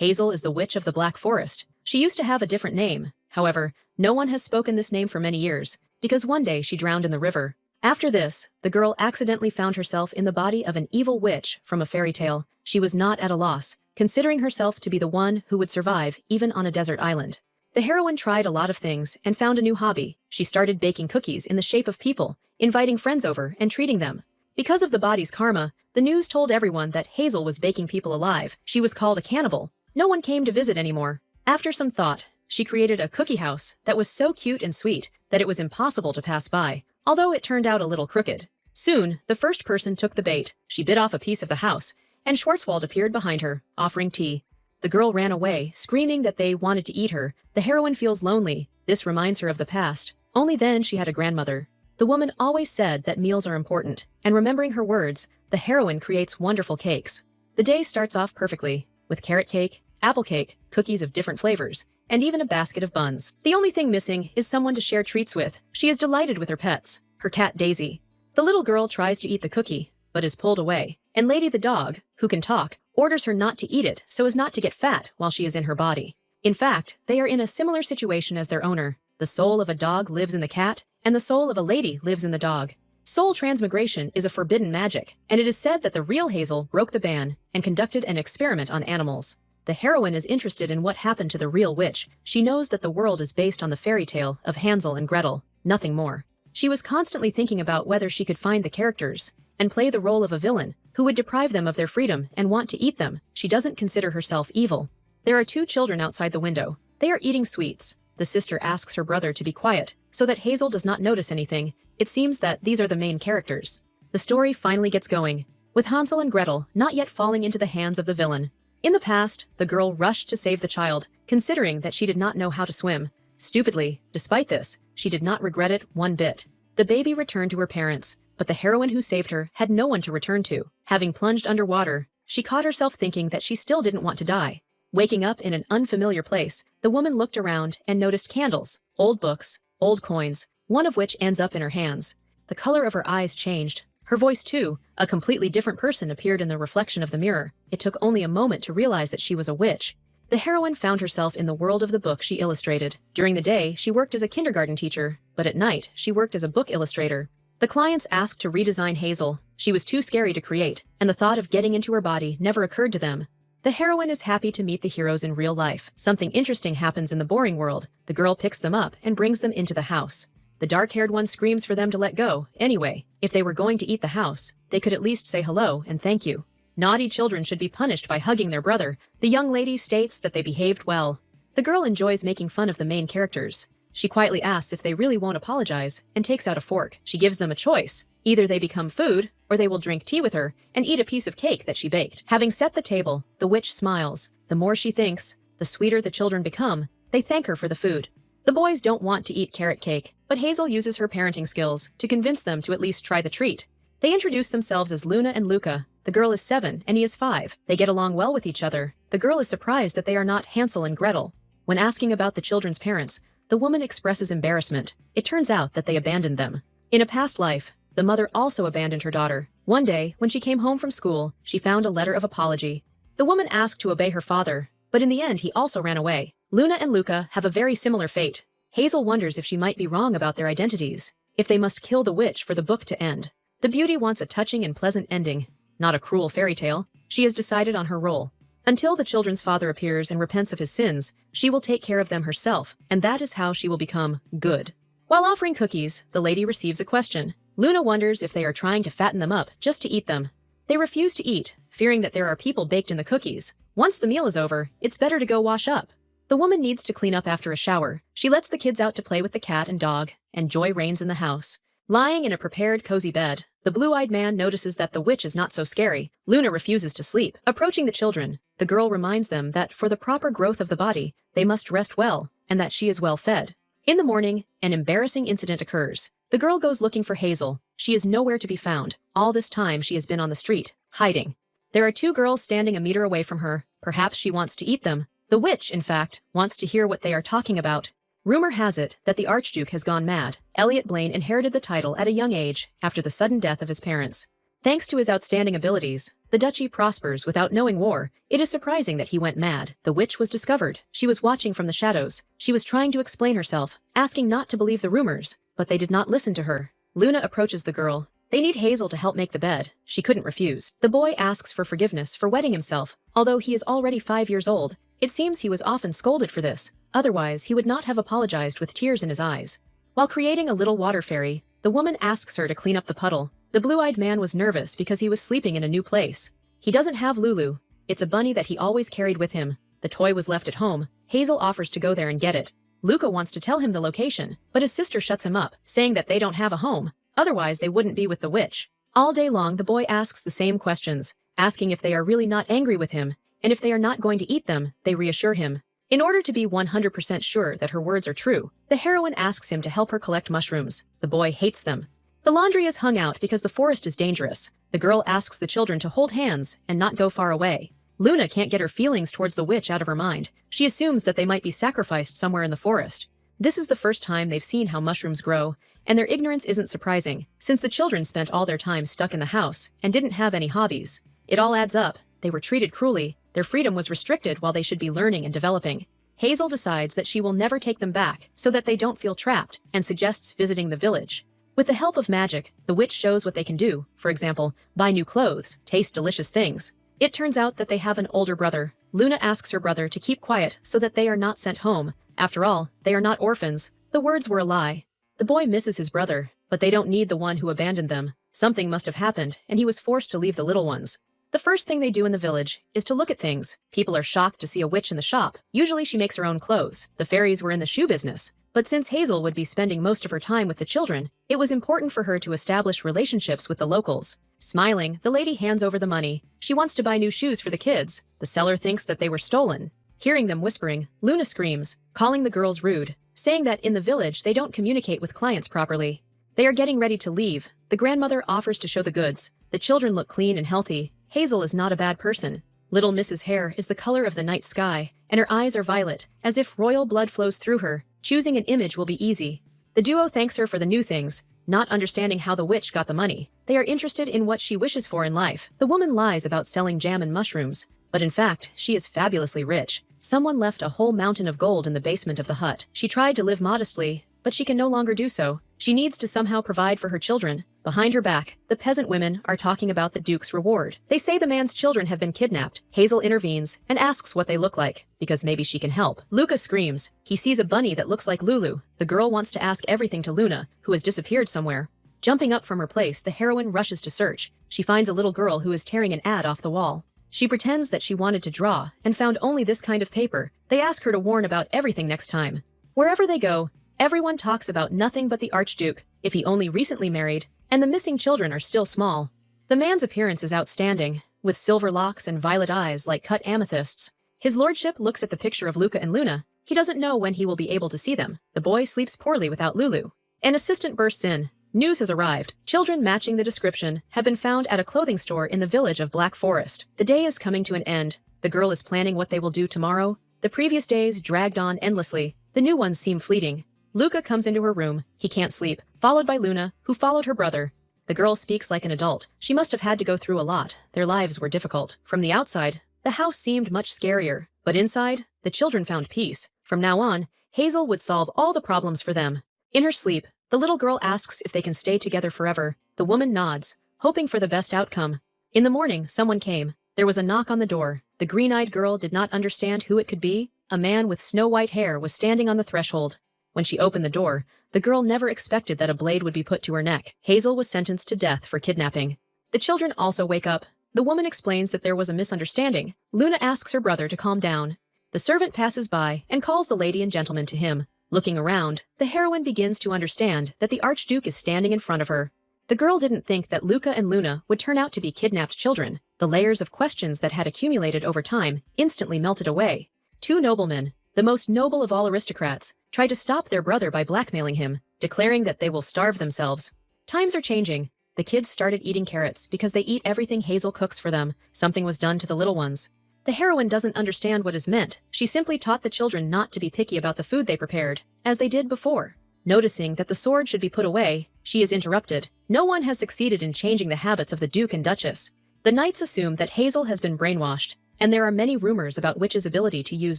Hazel is the witch of the Black Forest. She used to have a different name. However, no one has spoken this name for many years, because one day she drowned in the river. After this, the girl accidentally found herself in the body of an evil witch from a fairy tale. She was not at a loss, considering herself to be the one who would survive even on a desert island. The heroine tried a lot of things and found a new hobby. She started baking cookies in the shape of people, inviting friends over and treating them. Because of the body's karma, the news told everyone that Hazel was baking people alive. She was called a cannibal. No one came to visit anymore. After some thought, she created a cookie house that was so cute and sweet that it was impossible to pass by, although it turned out a little crooked. Soon, the first person took the bait. She bit off a piece of the house, and Schwarzwald appeared behind her, offering tea. The girl ran away, screaming that they wanted to eat her. The heroine feels lonely. This reminds her of the past. Only then she had a grandmother. The woman always said that meals are important, and remembering her words, the heroine creates wonderful cakes. The day starts off perfectly, with carrot cake, apple cake, cookies of different flavors, and even a basket of buns. The only thing missing is someone to share treats with. She is delighted with her pets, her cat Daisy. The little girl tries to eat the cookie, but is pulled away, and Lady the dog, who can talk, orders her not to eat it so as not to get fat while she is in her body. In fact, they are in a similar situation as their owner. The soul of a dog lives in the cat, and the soul of a lady lives in the dog. Soul transmigration is a forbidden magic, and it is said that the real Hazel broke the ban and conducted an experiment on animals. The heroine is interested in what happened to the real witch. She knows that the world is based on the fairy tale of Hansel and Gretel, nothing more. She was constantly thinking about whether she could find the characters and play the role of a villain who would deprive them of their freedom and want to eat them. She doesn't consider herself evil. There are two children outside the window. They are eating sweets. The sister asks her brother to be quiet so that Hazel does not notice anything. It seems that these are the main characters. The story finally gets going, with Hansel and Gretel not yet falling into the hands of the villain. In the past, the girl rushed to save the child, considering that she did not know how to swim. Stupidly, despite this, she did not regret it one bit. The baby returned to her parents, but the heroine who saved her had no one to return to. Having plunged underwater, she caught herself thinking that she still didn't want to die. Waking up in an unfamiliar place, the woman looked around and noticed candles, old books, old coins, one of which ends up in her hands. The color of her eyes changed. Her voice too. A completely different person appeared in the reflection of the mirror. It took only a moment to realize that she was a witch. The heroine found herself in the world of the book she illustrated. During the day, she worked as a kindergarten teacher, but at night, she worked as a book illustrator. The clients asked to redesign Hazel. She was too scary to create, and the thought of getting into her body never occurred to them. The heroine is happy to meet the heroes in real life. Something interesting happens in the boring world. The girl picks them up and brings them into the house. The dark-haired one screams for them to let go. Anyway, if they were going to eat the house, they could at least say hello and thank you. Naughty children should be punished by hugging their brother. The young lady states that they behaved well. The girl enjoys making fun of the main characters. She quietly asks if they really won't apologize and takes out a fork. She gives them a choice. Either they become food, or they will drink tea with her and eat a piece of cake that she baked. Having set the table, the witch smiles. The more she thinks, the sweeter the children become. They thank her for the food. The boys don't want to eat carrot cake, but Hazel uses her parenting skills to convince them to at least try the treat. They introduce themselves as Luna and Luca. The girl is 7 and he is 5. They get along well with each other. The girl is surprised that they are not Hansel and Gretel. When asking about the children's parents, the woman expresses embarrassment. It turns out that they abandoned them. In a past life, the mother also abandoned her daughter. One day, when she came home from school, she found a letter of apology. The woman asked to obey her father, but in the end he also ran away. Luna and Luca have a very similar fate. Hazel wonders if she might be wrong about their identities, if they must kill the witch for the book to end. The beauty wants a touching and pleasant ending, not a cruel fairy tale. She has decided on her role. Until the children's father appears and repents of his sins, she will take care of them herself, and that is how she will become good. While offering cookies, the lady receives a question. Luna wonders if they are trying to fatten them up just to eat them. They refuse to eat, fearing that there are people baked in the cookies. Once the meal is over, it's better to go wash up. The woman needs to clean up after a shower. She lets the kids out to play with the cat and dog, and joy reigns in the house. Lying in a prepared cozy bed, the blue-eyed man notices that the witch is not so scary. Luna refuses to sleep. Approaching the children, the girl reminds them that for the proper growth of the body, they must rest well, and that she is well fed. In the morning, an embarrassing incident occurs. The girl goes looking for Hazel. She is nowhere to be found. All this time she has been on the street, hiding. There are two girls standing a meter away from her. Perhaps she wants to eat them. The witch, in fact, wants to hear what they are talking about. Rumor has it that the Archduke has gone mad. Elliot Blaine inherited the title at a young age after the sudden death of his parents. Thanks to his outstanding abilities, The duchy prospers without knowing war. It is surprising that he went mad. The witch was discovered. She was watching from the shadows. She was trying to explain herself, asking not to believe the rumors, but they did not listen to her. Luna approaches the girl. They need Hazel to help make the bed. She couldn't refuse. The boy asks for forgiveness for wetting himself. Although he is already 5 years old, it seems he was often scolded for this. Otherwise, he would not have apologized with tears in his eyes. While creating a little water fairy, the woman asks her to clean up the puddle. The blue-eyed man was nervous because he was sleeping in a new place. He doesn't have Lulu. It's a bunny that he always carried with him. The toy was left at home. Hazel offers to go there and get it. Luca wants to tell him the location, but his sister shuts him up, saying that they don't have a home. Otherwise, they wouldn't be with the witch. All day long, the boy asks the same questions, asking if they are really not angry with him, and if they are not going to eat them, they reassure him. In order to be 100% sure that her words are true, the heroine asks him to help her collect mushrooms. The boy hates them. The laundry is hung out because the forest is dangerous. The girl asks the children to hold hands and not go far away. Luna can't get her feelings towards the witch out of her mind. She assumes that they might be sacrificed somewhere in the forest. This is the first time they've seen how mushrooms grow, and their ignorance isn't surprising, since the children spent all their time stuck in the house and didn't have any hobbies. It all adds up. They were treated cruelly. Their freedom was restricted while they should be learning and developing. Hazel decides that she will never take them back so that they don't feel trapped, and suggests visiting the village. With the help of magic, the witch shows what they can do. For example, buy new clothes, taste delicious things. It turns out that they have an older brother. Luna asks her brother to keep quiet so that they are not sent home. After all, they are not orphans. The words were a lie. The boy misses his brother, but they don't need the one who abandoned them. Something must have happened, and he was forced to leave the little ones. The first thing they do in the village is to look at things. People are shocked to see a witch in the shop. Usually she makes her own clothes. The fairies were in the shoe business. But since Hazel would be spending most of her time with the children, it was important for her to establish relationships with the locals. Smiling, the lady hands over the money. She wants to buy new shoes for the kids. The seller thinks that they were stolen. Hearing them whispering, Luna screams, calling the girls rude, saying that in the village they don't communicate with clients properly. They are getting ready to leave. The grandmother offers to show the goods. The children look clean and healthy. Hazel is not a bad person. Little Mrs. Hare is the color of the night sky, and her eyes are violet, as if royal blood flows through her. Choosing an image will be easy. The duo thanks her for the new things, not understanding how the witch got the money. They are interested in what she wishes for in life. The woman lies about selling jam and mushrooms, but in fact, she is fabulously rich. Someone left a whole mountain of gold in the basement of the hut. She tried to live modestly, but she can no longer do so. She needs to somehow provide for her children. Behind her back, the peasant women are talking about the Duke's reward. They say the man's children have been kidnapped. Hazel intervenes and asks what they look like, because maybe she can help. Luca screams. He sees a bunny that looks like Lulu. The girl wants to ask everything to Luna, who has disappeared somewhere. Jumping up from her place, the heroine rushes to search. She finds a little girl who is tearing an ad off the wall. She pretends that she wanted to draw and found only this kind of paper. They ask her to warn about everything next time. Wherever they go, everyone talks about nothing but the Archduke, if he only recently married, and the missing children are still small. The man's appearance is outstanding, with silver locks and violet eyes like cut amethysts. His lordship looks at the picture of Luca and Luna. He doesn't know when he will be able to see them. The boy sleeps poorly without Lulu. An assistant bursts in. News has arrived. Children matching the description have been found at a clothing store in the village of Black Forest. The day is coming to an end. The girl is planning what they will do tomorrow. The previous days dragged on endlessly. The new ones seem fleeting. Luca comes into her room. He can't sleep, followed by Luna, who followed her brother. The girl speaks like an adult. She must have had to go through a lot. Their lives were difficult. From the outside, the house seemed much scarier, but inside, the children found peace. From now on, Hazel would solve all the problems for them. In her sleep, the little girl asks if they can stay together forever. The woman nods, hoping for the best outcome. In the morning, someone came. There was a knock on the door. The green-eyed girl did not understand who it could be. A man with snow-white hair was standing on the threshold. When she opened the door, the girl never expected that a blade would be put to her neck. Hazel was sentenced to death for kidnapping. The children also wake up. The woman explains that there was a misunderstanding. Luna asks her brother to calm down. The servant passes by and calls the lady and gentleman to him. Looking around, the heroine begins to understand that the Archduke is standing in front of her. The girl didn't think that Luca and Luna would turn out to be kidnapped children. The layers of questions that had accumulated over time instantly melted away. Two noblemen, the most noble of all aristocrats, try to stop their brother by blackmailing him, declaring that they will starve themselves. Times are changing. The kids started eating carrots because they eat everything Hazel cooks for them. Something was done to the little ones. The heroine doesn't understand what is meant. She simply taught the children not to be picky about the food they prepared, as they did before. Noticing that the sword should be put away, she is interrupted. No one has succeeded in changing the habits of the Duke and Duchess. The knights assume that Hazel has been brainwashed, and there are many rumors about Witch's ability to use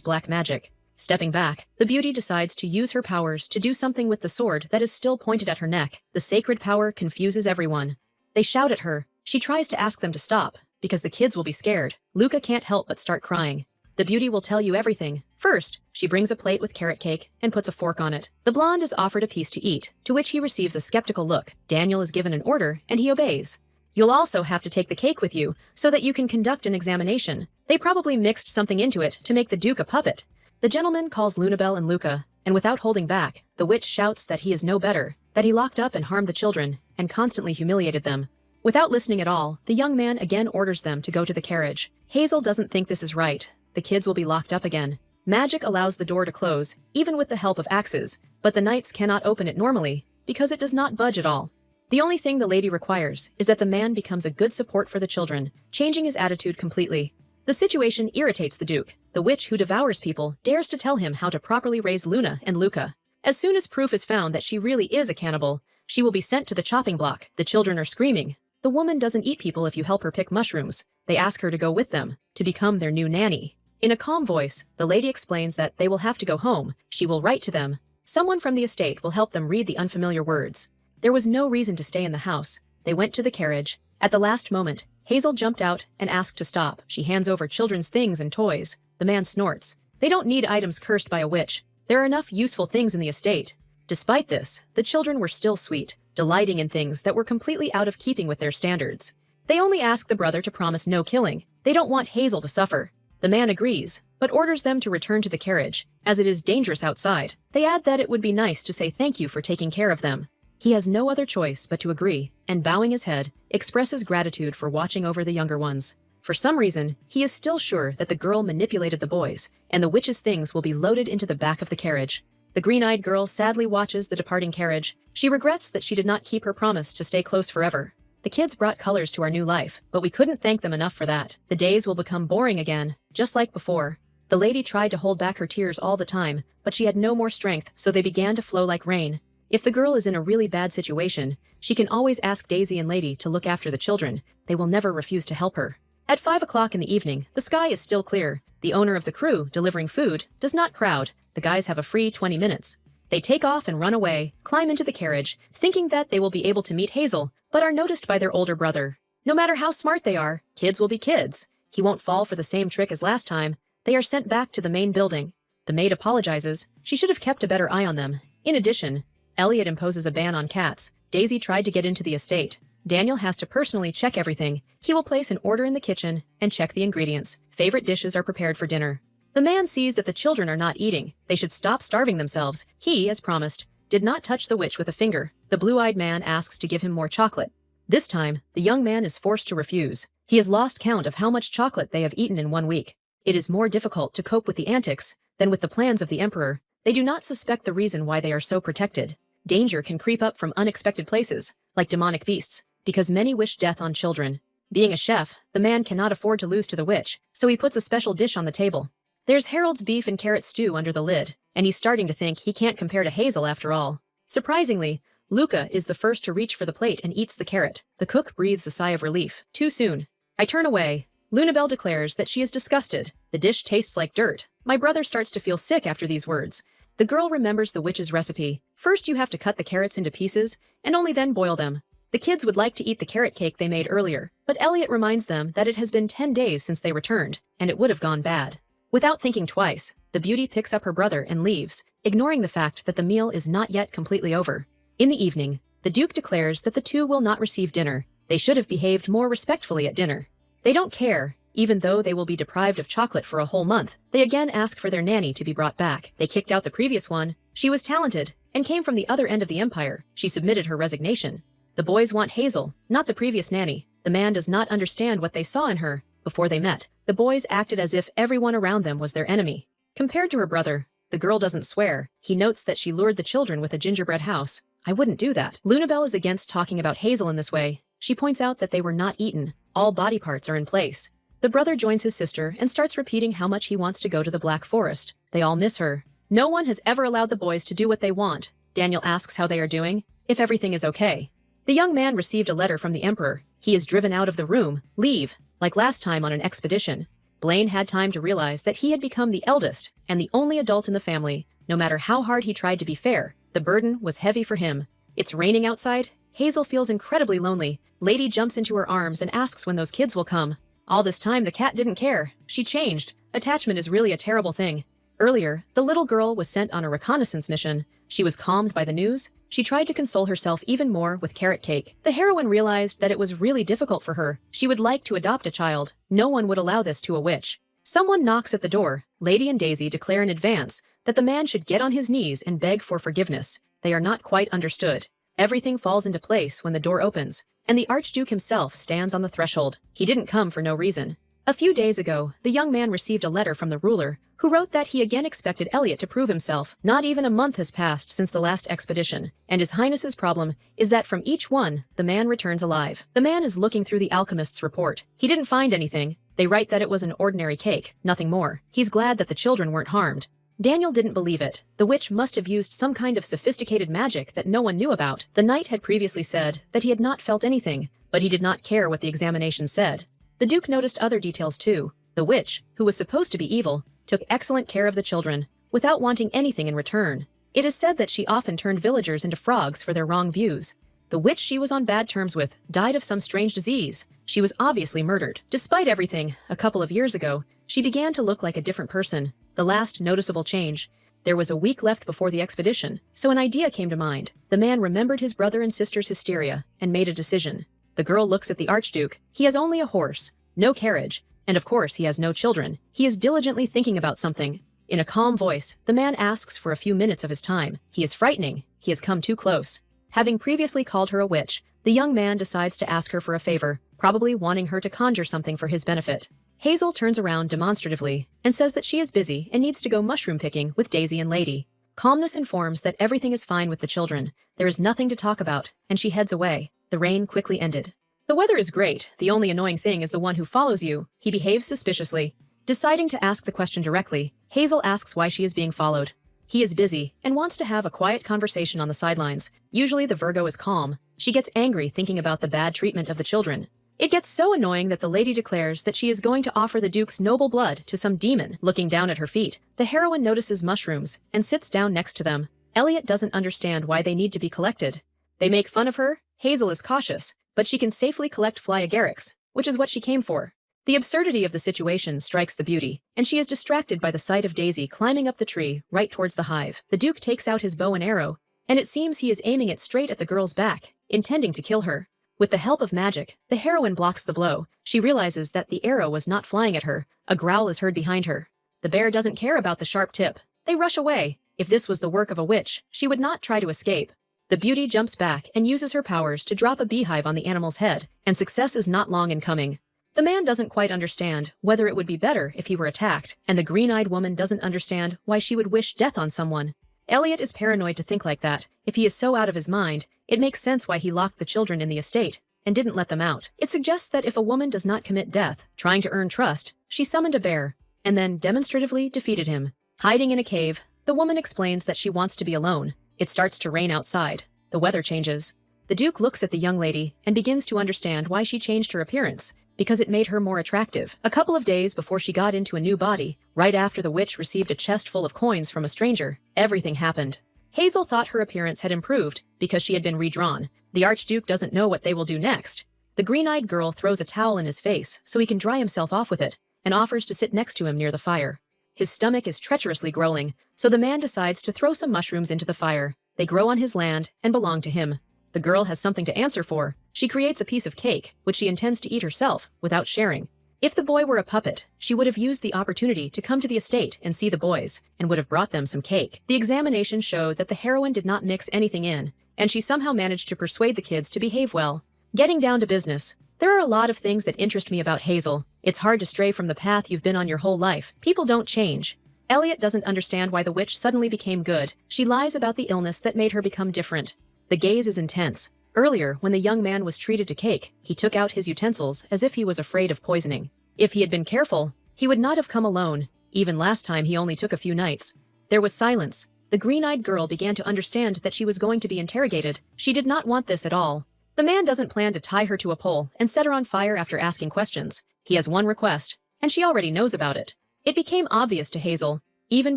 black magic. Stepping back, the beauty decides to use her powers to do something with the sword that is still pointed at her neck. The sacred power confuses everyone. They shout at her. She tries to ask them to stop, because the kids will be scared. Luca can't help but start crying. The beauty will tell you everything. First, she brings a plate with carrot cake and puts a fork on it. The blonde is offered a piece to eat, to which he receives a skeptical look. Daniel is given an order, and he obeys. You'll also have to take the cake with you, so that you can conduct an examination. They probably mixed something into it to make the Duke a puppet. The gentleman calls Lunabelle and Luca, and without holding back, the witch shouts that he is no better, that he locked up and harmed the children, and constantly humiliated them. Without listening at all, the young man again orders them to go to the carriage. Hazel doesn't think this is right. The kids will be locked up again. Magic allows the door to close, even with the help of axes, but the knights cannot open it normally, because it does not budge at all. The only thing the lady requires is that the man becomes a good support for the children, changing his attitude completely. The situation irritates the Duke. The witch who devours people dares to tell him how to properly raise Luna and Luca. As soon as proof is found that she really is a cannibal, she will be sent to the chopping block. The children are screaming. The woman doesn't eat people if you help her pick mushrooms. They ask her to go with them, to become their new nanny. In a calm voice, the lady explains that they will have to go home. She will write to them. Someone from the estate will help them read the unfamiliar words. There was no reason to stay in the house. They went to the carriage. At the last moment, Hazel jumped out and asked to stop. She hands over children's things and toys. The man snorts. They don't need items cursed by a witch. There are enough useful things in the estate. Despite this, the children were still sweet, delighting in things that were completely out of keeping with their standards. They only ask the brother to promise no killing. They don't want Hazel to suffer. The man agrees, but orders them to return to the carriage, as it is dangerous outside. They add that it would be nice to say thank you for taking care of them. He has no other choice but to agree, and bowing his head, expresses gratitude for watching over the younger ones. For some reason, he is still sure that the girl manipulated the boys, and the witch's things will be loaded into the back of the carriage. The green-eyed girl sadly watches the departing carriage. She regrets that she did not keep her promise to stay close forever. The kids brought colors to our new life, but we couldn't thank them enough for that. The days will become boring again, just like before. The lady tried to hold back her tears all the time, but she had no more strength, so they began to flow like rain. If the girl is in a really bad situation, she can always ask Daisy and Lady to look after the children. They will never refuse to help her. At 5 o'clock in the evening, the sky is still clear. The owner of the crew, delivering food, does not crowd. The guys have a free 20 minutes. They take off and run away, climb into the carriage, thinking that they will be able to meet Hazel, but are noticed by their older brother. No matter how smart they are, kids will be kids. He won't fall for the same trick as last time. They are sent back to the main building. The maid apologizes. She should have kept a better eye on them. In addition, Elliot imposes a ban on cats. Daisy tried to get into the estate. Daniel has to personally check everything. He will place an order in the kitchen and check the ingredients. Favorite dishes are prepared for dinner. The man sees that the children are not eating. They should stop starving themselves. He, as promised, did not touch the witch with a finger. The blue-eyed man asks to give him more chocolate. This time, the young man is forced to refuse. He has lost count of how much chocolate they have eaten in 1 week. It is more difficult to cope with the antics than with the plans of the emperor. They do not suspect the reason why they are so protected. Danger can creep up from unexpected places, like demonic beasts, because many wish death on children. Being a chef, the man cannot afford to lose to the witch, so he puts a special dish on the table. There's Harold's beef and carrot stew under the lid, and he's starting to think he can't compare to Hazel after all. Surprisingly, Luca is the first to reach for the plate and eats the carrot. The cook breathes a sigh of relief. Too soon. I turn away. Lunabelle declares that she is disgusted. The dish tastes like dirt. My brother starts to feel sick after these words. The girl remembers the witch's recipe. First you have to cut the carrots into pieces, and only then boil them. The kids would like to eat the carrot cake they made earlier, but Elliot reminds them that it has been 10 days since they returned, and it would have gone bad. Without thinking twice, the beauty picks up her brother and leaves, ignoring the fact that the meal is not yet completely over. In the evening, the Duke declares that the two will not receive dinner. They should have behaved more respectfully at dinner. They don't care. Even though they will be deprived of chocolate for a whole month, they again ask for their nanny to be brought back. They kicked out the previous one. She was talented, and came from the other end of the empire. She submitted her resignation. The boys want Hazel, not the previous nanny. The man does not understand what they saw in her. Before they met, the boys acted as if everyone around them was their enemy. Compared to her brother, the girl doesn't swear. He notes that she lured the children with a gingerbread house. I wouldn't do that. Lunabelle is against talking about Hazel in this way. She points out that they were not eaten. All body parts are in place. The brother joins his sister and starts repeating how much he wants to go to the Black Forest. They all miss her. No one has ever allowed the boys to do what they want. Daniel asks how they are doing, if everything is okay. The young man received a letter from the emperor. He is driven out of the room. Leave, like last time on an expedition. Blaine had time to realize that he had become the eldest and the only adult in the family. No matter how hard he tried to be fair, the burden was heavy for him. It's raining outside. Hazel feels incredibly lonely. Lady jumps into her arms and asks when those kids will come. All this time the cat didn't care. She changed. Attachment is really a terrible thing. Earlier, the little girl was sent on a reconnaissance mission. She was calmed by the news. She tried to console herself even more with carrot cake. The heroine realized that it was really difficult for her. She would like to adopt a child. No one would allow this to a witch. Someone knocks at the door. Lady and Daisy declare in advance that the man should get on his knees and beg for forgiveness. They are not quite understood. Everything falls into place when the door opens, and the Archduke himself stands on the threshold. He didn't come for no reason. A few days ago, the young man received a letter from the ruler, who wrote that he again expected Elliot to prove himself. Not even a month has passed since the last expedition, and His Highness's problem is that from each one, the man returns alive. The man is looking through the alchemist's report. He didn't find anything. They write that it was an ordinary cake, nothing more. He's glad that the children weren't harmed. Daniel didn't believe it. The witch must have used some kind of sophisticated magic that no one knew about. The knight had previously said that he had not felt anything, but he did not care what the examination said. The Duke noticed other details too. The witch, who was supposed to be evil, took excellent care of the children, without wanting anything in return. It is said that she often turned villagers into frogs for their wrong views. The witch she was on bad terms with died of some strange disease. She was obviously murdered. Despite everything, a couple of years ago, she began to look like a different person. The last noticeable change. There was a week left before the expedition, so an idea came to mind. The man remembered his brother and sister's hysteria, and made a decision. The girl looks at the Archduke. He has only a horse, no carriage, and of course he has no children. He is diligently thinking about something. In a calm voice, the man asks for a few minutes of his time. He is frightening. He has come too close. Having previously called her a witch, the young man decides to ask her for a favor, probably wanting her to conjure something for his benefit. Hazel turns around demonstratively and says that she is busy and needs to go mushroom picking with Daisy and Lady. Calmness informs that everything is fine with the children. There is nothing to talk about, and she heads away. The rain quickly ended. The weather is great. The only annoying thing is the one who follows you. He behaves suspiciously. Deciding to ask the question directly, Hazel asks why she is being followed. He is busy and wants to have a quiet conversation on the sidelines. Usually the Virgo is calm. She gets angry thinking about the bad treatment of the children. It gets so annoying that the lady declares that she is going to offer the Duke's noble blood to some demon. Looking down at her feet, the heroine notices mushrooms and sits down next to them. Elliot doesn't understand why they need to be collected. They make fun of her. Hazel is cautious, but she can safely collect fly agarics, which is what she came for. The absurdity of the situation strikes the beauty, and she is distracted by the sight of Daisy climbing up the tree right towards the hive. The Duke takes out his bow and arrow, and it seems he is aiming it straight at the girl's back, intending to kill her. With the help of magic, the heroine blocks the blow. She realizes that the arrow was not flying at her. A growl is heard behind her. The bear doesn't care about the sharp tip. They rush away. If this was the work of a witch, she would not try to escape. The beauty jumps back and uses her powers to drop a beehive on the animal's head, and success is not long in coming. The man doesn't quite understand whether it would be better if he were attacked, and the green-eyed woman doesn't understand why she would wish death on someone. Elliot is paranoid to think like that. If he is so out of his mind, it makes sense why he locked the children in the estate and didn't let them out. It suggests that if a woman does not commit death, trying to earn trust, she summoned a bear, and then demonstratively defeated him. Hiding in a cave, the woman explains that she wants to be alone. It starts to rain outside. The weather changes. The Duke looks at the young lady and begins to understand why she changed her appearance, because it made her more attractive. A couple of days before she got into a new body, right after the witch received a chest full of coins from a stranger, everything happened. Hazel thought her appearance had improved because she had been redrawn. The Archduke doesn't know what they will do next. The green-eyed girl throws a towel in his face so he can dry himself off with it, and offers to sit next to him near the fire. His stomach is treacherously growling, so the man decides to throw some mushrooms into the fire. They grow on his land and belong to him. The girl has something to answer for. She creates a piece of cake, which she intends to eat herself, without sharing. If the boy were a puppet, she would have used the opportunity to come to the estate and see the boys, and would have brought them some cake. The examination showed that the heroine did not mix anything in, and she somehow managed to persuade the kids to behave well. Getting down to business. There are a lot of things that interest me about Hazel. It's hard to stray from the path you've been on your whole life. People don't change. Elliot doesn't understand why the witch suddenly became good. She lies about the illness that made her become different. The gaze is intense. Earlier, when the young man was treated to cake, he took out his utensils as if he was afraid of poisoning. If he had been careful, he would not have come alone. Even last time he only took a few nights. There was silence. The green-eyed girl began to understand that she was going to be interrogated. She did not want this at all. The man doesn't plan to tie her to a pole and set her on fire after asking questions. He has one request, and she already knows about it. It became obvious to Hazel, even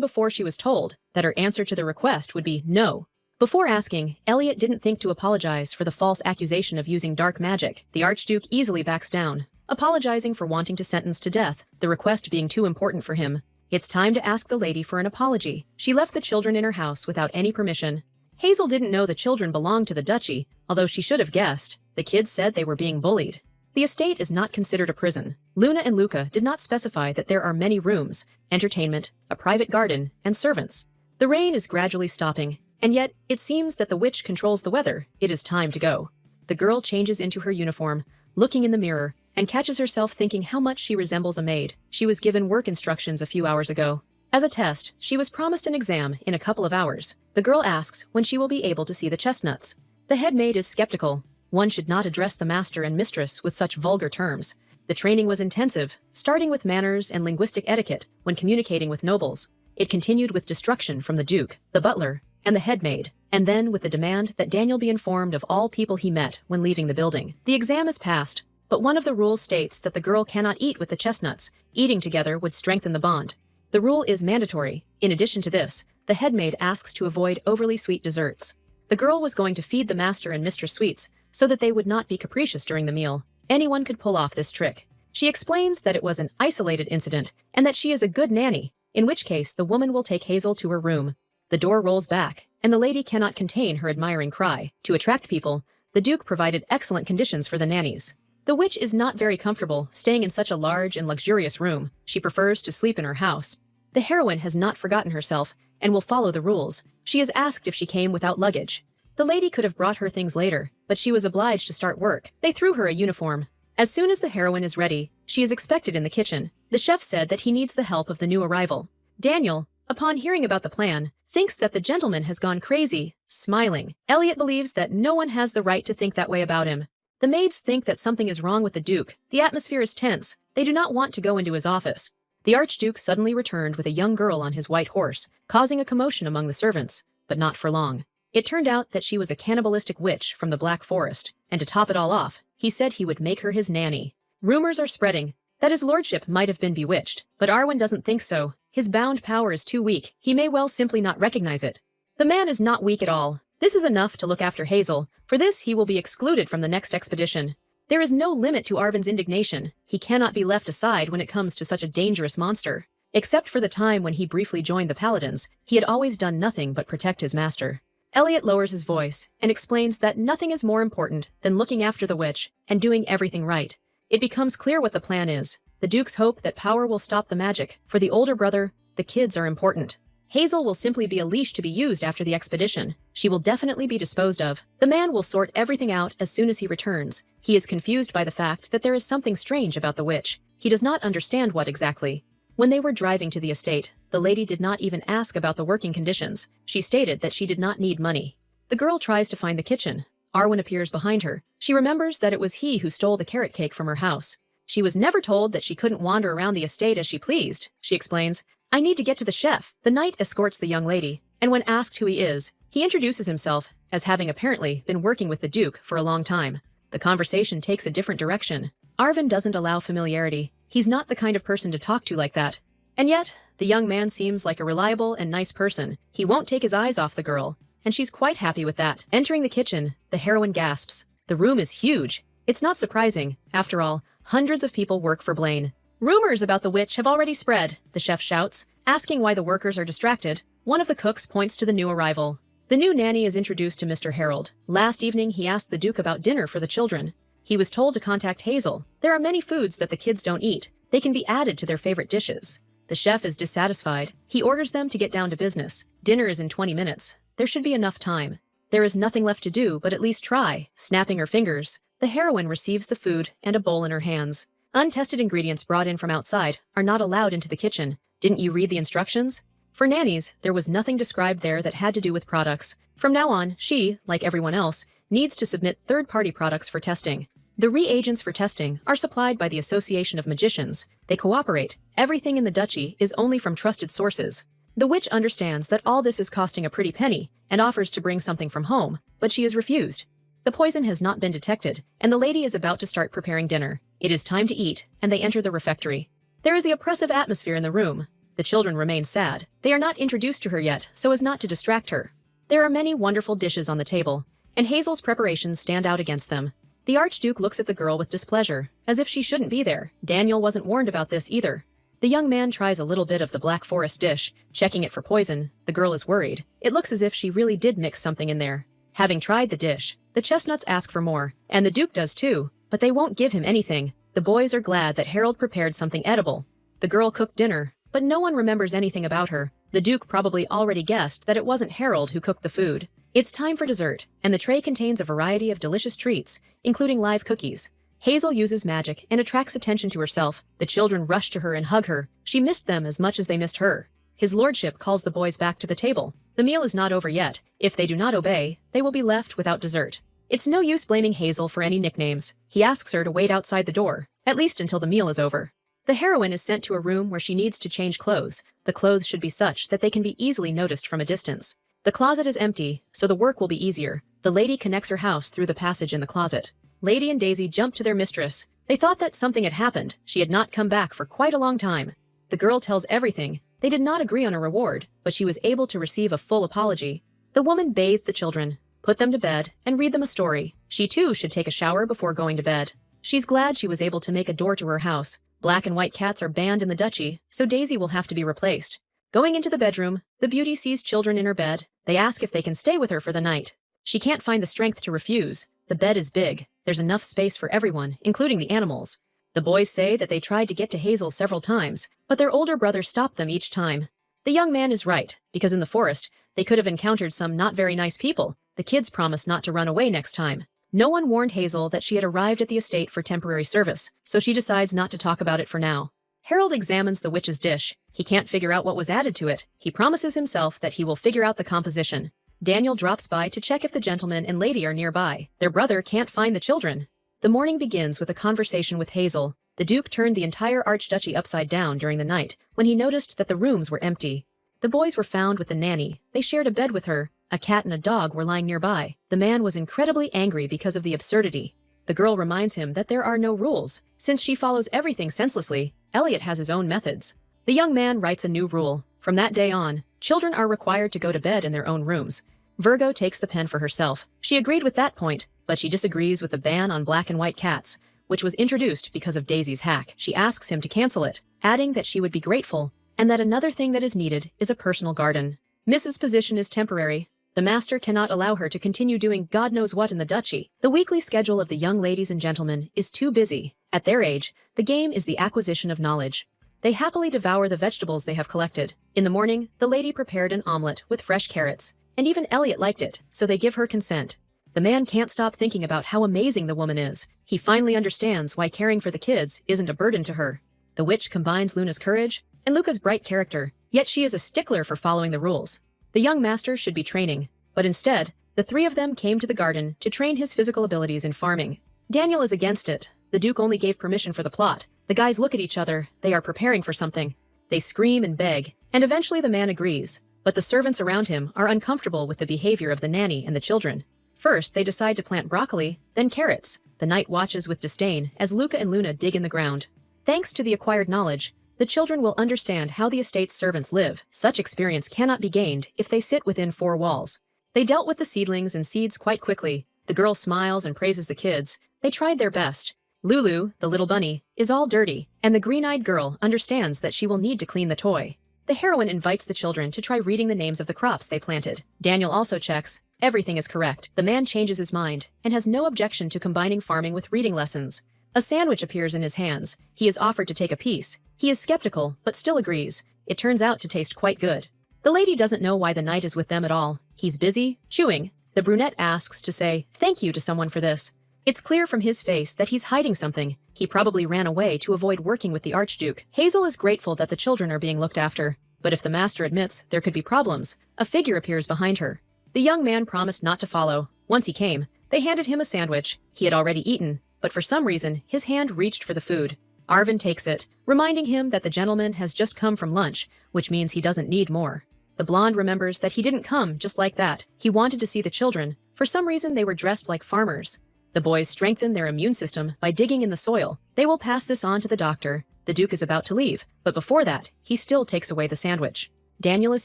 before she was told, that her answer to the request would be no. Before asking, Elliot didn't think to apologize for the false accusation of using dark magic. The Archduke easily backs down, apologizing for wanting to sentence to death, the request being too important for him. It's time to ask the lady for an apology. She left the children in her house without any permission. Hazel didn't know the children belonged to the duchy, although she should have guessed. The kids said they were being bullied. The estate is not considered a prison. Luna and Luca did not specify that there are many rooms, entertainment, a private garden, and servants. The rain is gradually stopping, and yet it seems that the witch controls the weather. It is time to go. The girl changes into her uniform, looking in the mirror, and catches herself thinking how much she resembles a maid. She was given work instructions a few hours ago. As a test, she was promised an exam in a couple of hours. The girl asks when she will be able to see the chestnuts. The head maid is skeptical. One should not address the master and mistress with such vulgar terms. The training was intensive, starting with manners and linguistic etiquette when communicating with nobles. It continued with destruction from the duke, the butler, and the head maid, and then with the demand that Daniel be informed of all people he met when leaving the building. The exam is passed, but one of the rules states that the girl cannot eat with the chestnuts. Eating together would strengthen the bond. The rule is mandatory. In addition to this, the head maid asks to avoid overly sweet desserts. The girl was going to feed the master and mistress sweets so that they would not be capricious during the meal. Anyone could pull off this trick. She explains that it was an isolated incident and that she is a good nanny, in which case the woman will take Hazel to her room. The door rolls back, and the lady cannot contain her admiring cry. To attract people, the duke provided excellent conditions for the nannies. The witch is not very comfortable staying in such a large and luxurious room. She prefers to sleep in her house. The heroine has not forgotten herself and will follow the rules. She is asked if she came without luggage. The lady could have brought her things later, but she was obliged to start work. They threw her a uniform. As soon as the heroine is ready, she is expected in the kitchen. The chef said that he needs the help of the new arrival. Daniel, upon hearing about the plan, thinks that the gentleman has gone crazy, smiling. Elliot believes that no one has the right to think that way about him. The maids think that something is wrong with the duke. The atmosphere is tense. They do not want to go into his office. The Archduke suddenly returned with a young girl on his white horse, causing a commotion among the servants, but not for long. It turned out that she was a cannibalistic witch from the Black Forest, and to top it all off, he said he would make her his nanny. Rumors are spreading that his lordship might have been bewitched, but Arwen doesn't think so. His bound power is too weak. He may well simply not recognize it. The man is not weak at all. This is enough to look after Hazel. For this, he will be excluded from the next expedition. There is no limit to Arwen's indignation. He cannot be left aside when it comes to such a dangerous monster. Except for the time when he briefly joined the Paladins, he had always done nothing but protect his master. Elliot lowers his voice and explains that nothing is more important than looking after the witch and doing everything right. It becomes clear what the plan is. The Dukes hope that power will stop the magic. For the older brother, the kids are important. Hazel will simply be a leash to be used after the expedition. She will definitely be disposed of. The man will sort everything out as soon as he returns. He is confused by the fact that there is something strange about the witch. He does not understand what exactly. When they were driving to the estate, the lady did not even ask about the working conditions. She stated that she did not need money. The girl tries to find the kitchen. Arwen appears behind her. She remembers that it was he who stole the carrot cake from her house. She was never told that she couldn't wander around the estate as she pleased. She explains, "I need to get to the chef." The knight escorts the young lady, and when asked who he is, he introduces himself as having apparently been working with the Duke for a long time. The conversation takes a different direction. Arwen doesn't allow familiarity. He's not the kind of person to talk to like that. And yet, the young man seems like a reliable and nice person. He won't take his eyes off the girl, and she's quite happy with that. Entering the kitchen, the heroine gasps. The room is huge. It's not surprising. After all, hundreds of people work for Blaine. "Rumors about the witch have already spread," the chef shouts, asking why the workers are distracted. One of the cooks points to the new arrival. The new nanny is introduced to Mr. Harold. Last evening, he asked the Duke about dinner for the children. He was told to contact Hazel. There are many foods that the kids don't eat. They can be added to their favorite dishes. The chef is dissatisfied. He orders them to get down to business. Dinner is in 20 minutes. There should be enough time. There is nothing left to do but at least try. Snapping her fingers, the heroine receives the food and a bowl in her hands. Untested ingredients brought in from outside are not allowed into the kitchen. Didn't you read the instructions? For nannies, there was nothing described there that had to do with products. From now on, she, like everyone else, needs to submit third-party products for testing. The reagents for testing are supplied by the Association of Magicians. They cooperate. Everything in the duchy is only from trusted sources. The witch understands that all this is costing a pretty penny and offers to bring something from home, but she is refused. The poison has not been detected, and the lady is about to start preparing dinner. It is time to eat, and they enter the refectory. There is the oppressive atmosphere in the room. The children remain sad. They are not introduced to her yet, so as not to distract her. There are many wonderful dishes on the table, and Hazel's preparations stand out against them. The Archduke looks at the girl with displeasure, as if she shouldn't be there. Daniel wasn't warned about this either. The young man tries a little bit of the Black Forest dish, checking it for poison. The girl is worried. It looks as if she really did mix something in there. Having tried the dish, the chestnuts ask for more, and the Duke does too, but they won't give him anything. The boys are glad that Harold prepared something edible. The girl cooked dinner, but no one remembers anything about her. The Duke probably already guessed that it wasn't Harold who cooked the food. It's time for dessert, and the tray contains a variety of delicious treats, including live cookies. Hazel uses magic and attracts attention to herself. The children rush to her and hug her. She missed them as much as they missed her. His lordship calls the boys back to the table. The meal is not over yet. If they do not obey, they will be left without dessert. It's no use blaming Hazel for any nicknames. He asks her to wait outside the door, at least until the meal is over. The heroine is sent to a room where she needs to change clothes. The clothes should be such that they can be easily noticed from a distance. The closet is empty, so the work will be easier. The lady connects her house through the passage in the closet. Lady and Daisy jump to their mistress. They thought that something had happened. She had not come back for quite a long time. The girl tells everything. They did not agree on a reward, but she was able to receive a full apology. The woman bathed the children, put them to bed, and read them a story. She too should take a shower before going to bed. She's glad she was able to make a door to her house. Black and white cats are banned in the duchy, so Daisy will have to be replaced. Going into the bedroom, the beauty sees children in her bed. They ask if they can stay with her for the night. She can't find the strength to refuse. The bed is big. There's enough space for everyone, including the animals. The boys say that they tried to get to Hazel several times, but their older brother stopped them each time. The young man is right, because in the forest, they could have encountered some not very nice people. The kids promised not to run away next time. No one warned Hazel that she had arrived at the estate for temporary service, so she decides not to talk about it for now. Harold examines the witch's dish. He can't figure out what was added to it. He promises himself that he will figure out the composition. Daniel drops by to check if the gentleman and lady are nearby. Their brother can't find the children. The morning begins with a conversation with Hazel. The Duke turned the entire archduchy upside down during the night when he noticed that the rooms were empty. The boys were found with the nanny. They shared a bed with her. A cat and a dog were lying nearby. The man was incredibly angry because of the absurdity. The girl reminds him that there are no rules. Since she follows everything senselessly, Elliot has his own methods. The young man writes a new rule. From that day on, children are required to go to bed in their own rooms. Virgo takes the pen for herself. She agreed with that point, but she disagrees with the ban on black and white cats, which was introduced because of Daisy's hack. She asks him to cancel it, adding that she would be grateful, and that another thing that is needed is a personal garden. Mrs. Position is temporary. The master cannot allow her to continue doing God knows what in the duchy. The weekly schedule of the young ladies and gentlemen is too busy. At their age, the game is the acquisition of knowledge. They happily devour the vegetables they have collected. In the morning, the lady prepared an omelet with fresh carrots, and even Elliot liked it, so they give her consent. The man can't stop thinking about how amazing the woman is. He finally understands why caring for the kids isn't a burden to her. The witch combines Luna's courage and Luca's bright character, yet she is a stickler for following the rules. The young master should be training, but instead, the three of them came to the garden to train his physical abilities in farming. Daniel is against it. The Duke only gave permission for the plot. The guys look at each other. They are preparing for something. They scream and beg, and eventually the man agrees. But the servants around him are uncomfortable with the behavior of the nanny and the children. First, they decide to plant broccoli, then carrots. The knight watches with disdain as Luca and Luna dig in the ground. Thanks to the acquired knowledge, the children will understand how the estate's servants live. Such experience cannot be gained if they sit within four walls. They dealt with the seedlings and seeds quite quickly. The girl smiles and praises the kids. They tried their best. Lulu, the little bunny, is all dirty, and the green-eyed girl understands that she will need to clean the toy. The heroine invites the children to try reading the names of the crops they planted. Daniel also checks. Everything is correct. The man changes his mind and has no objection to combining farming with reading lessons. A sandwich appears in his hands. He is offered to take a piece. He is skeptical, but still agrees. It turns out to taste quite good. The lady doesn't know why the knight is with them at all. He's busy, chewing. The brunette asks to say thank you to someone for this. It's clear from his face that he's hiding something. He probably ran away to avoid working with the Archduke. Hazel is grateful that the children are being looked after. But if the master admits there could be problems, a figure appears behind her. The young man promised not to follow. Once he came, they handed him a sandwich. He had already eaten, but for some reason, his hand reached for the food. Arvin takes it, reminding him that the gentleman has just come from lunch, which means he doesn't need more. The blonde remembers that he didn't come just like that. He wanted to see the children. For some reason, they were dressed like farmers. The boys strengthen their immune system by digging in the soil. They will pass this on to the doctor. The Duke is about to leave, but before that, he still takes away the sandwich. Daniel is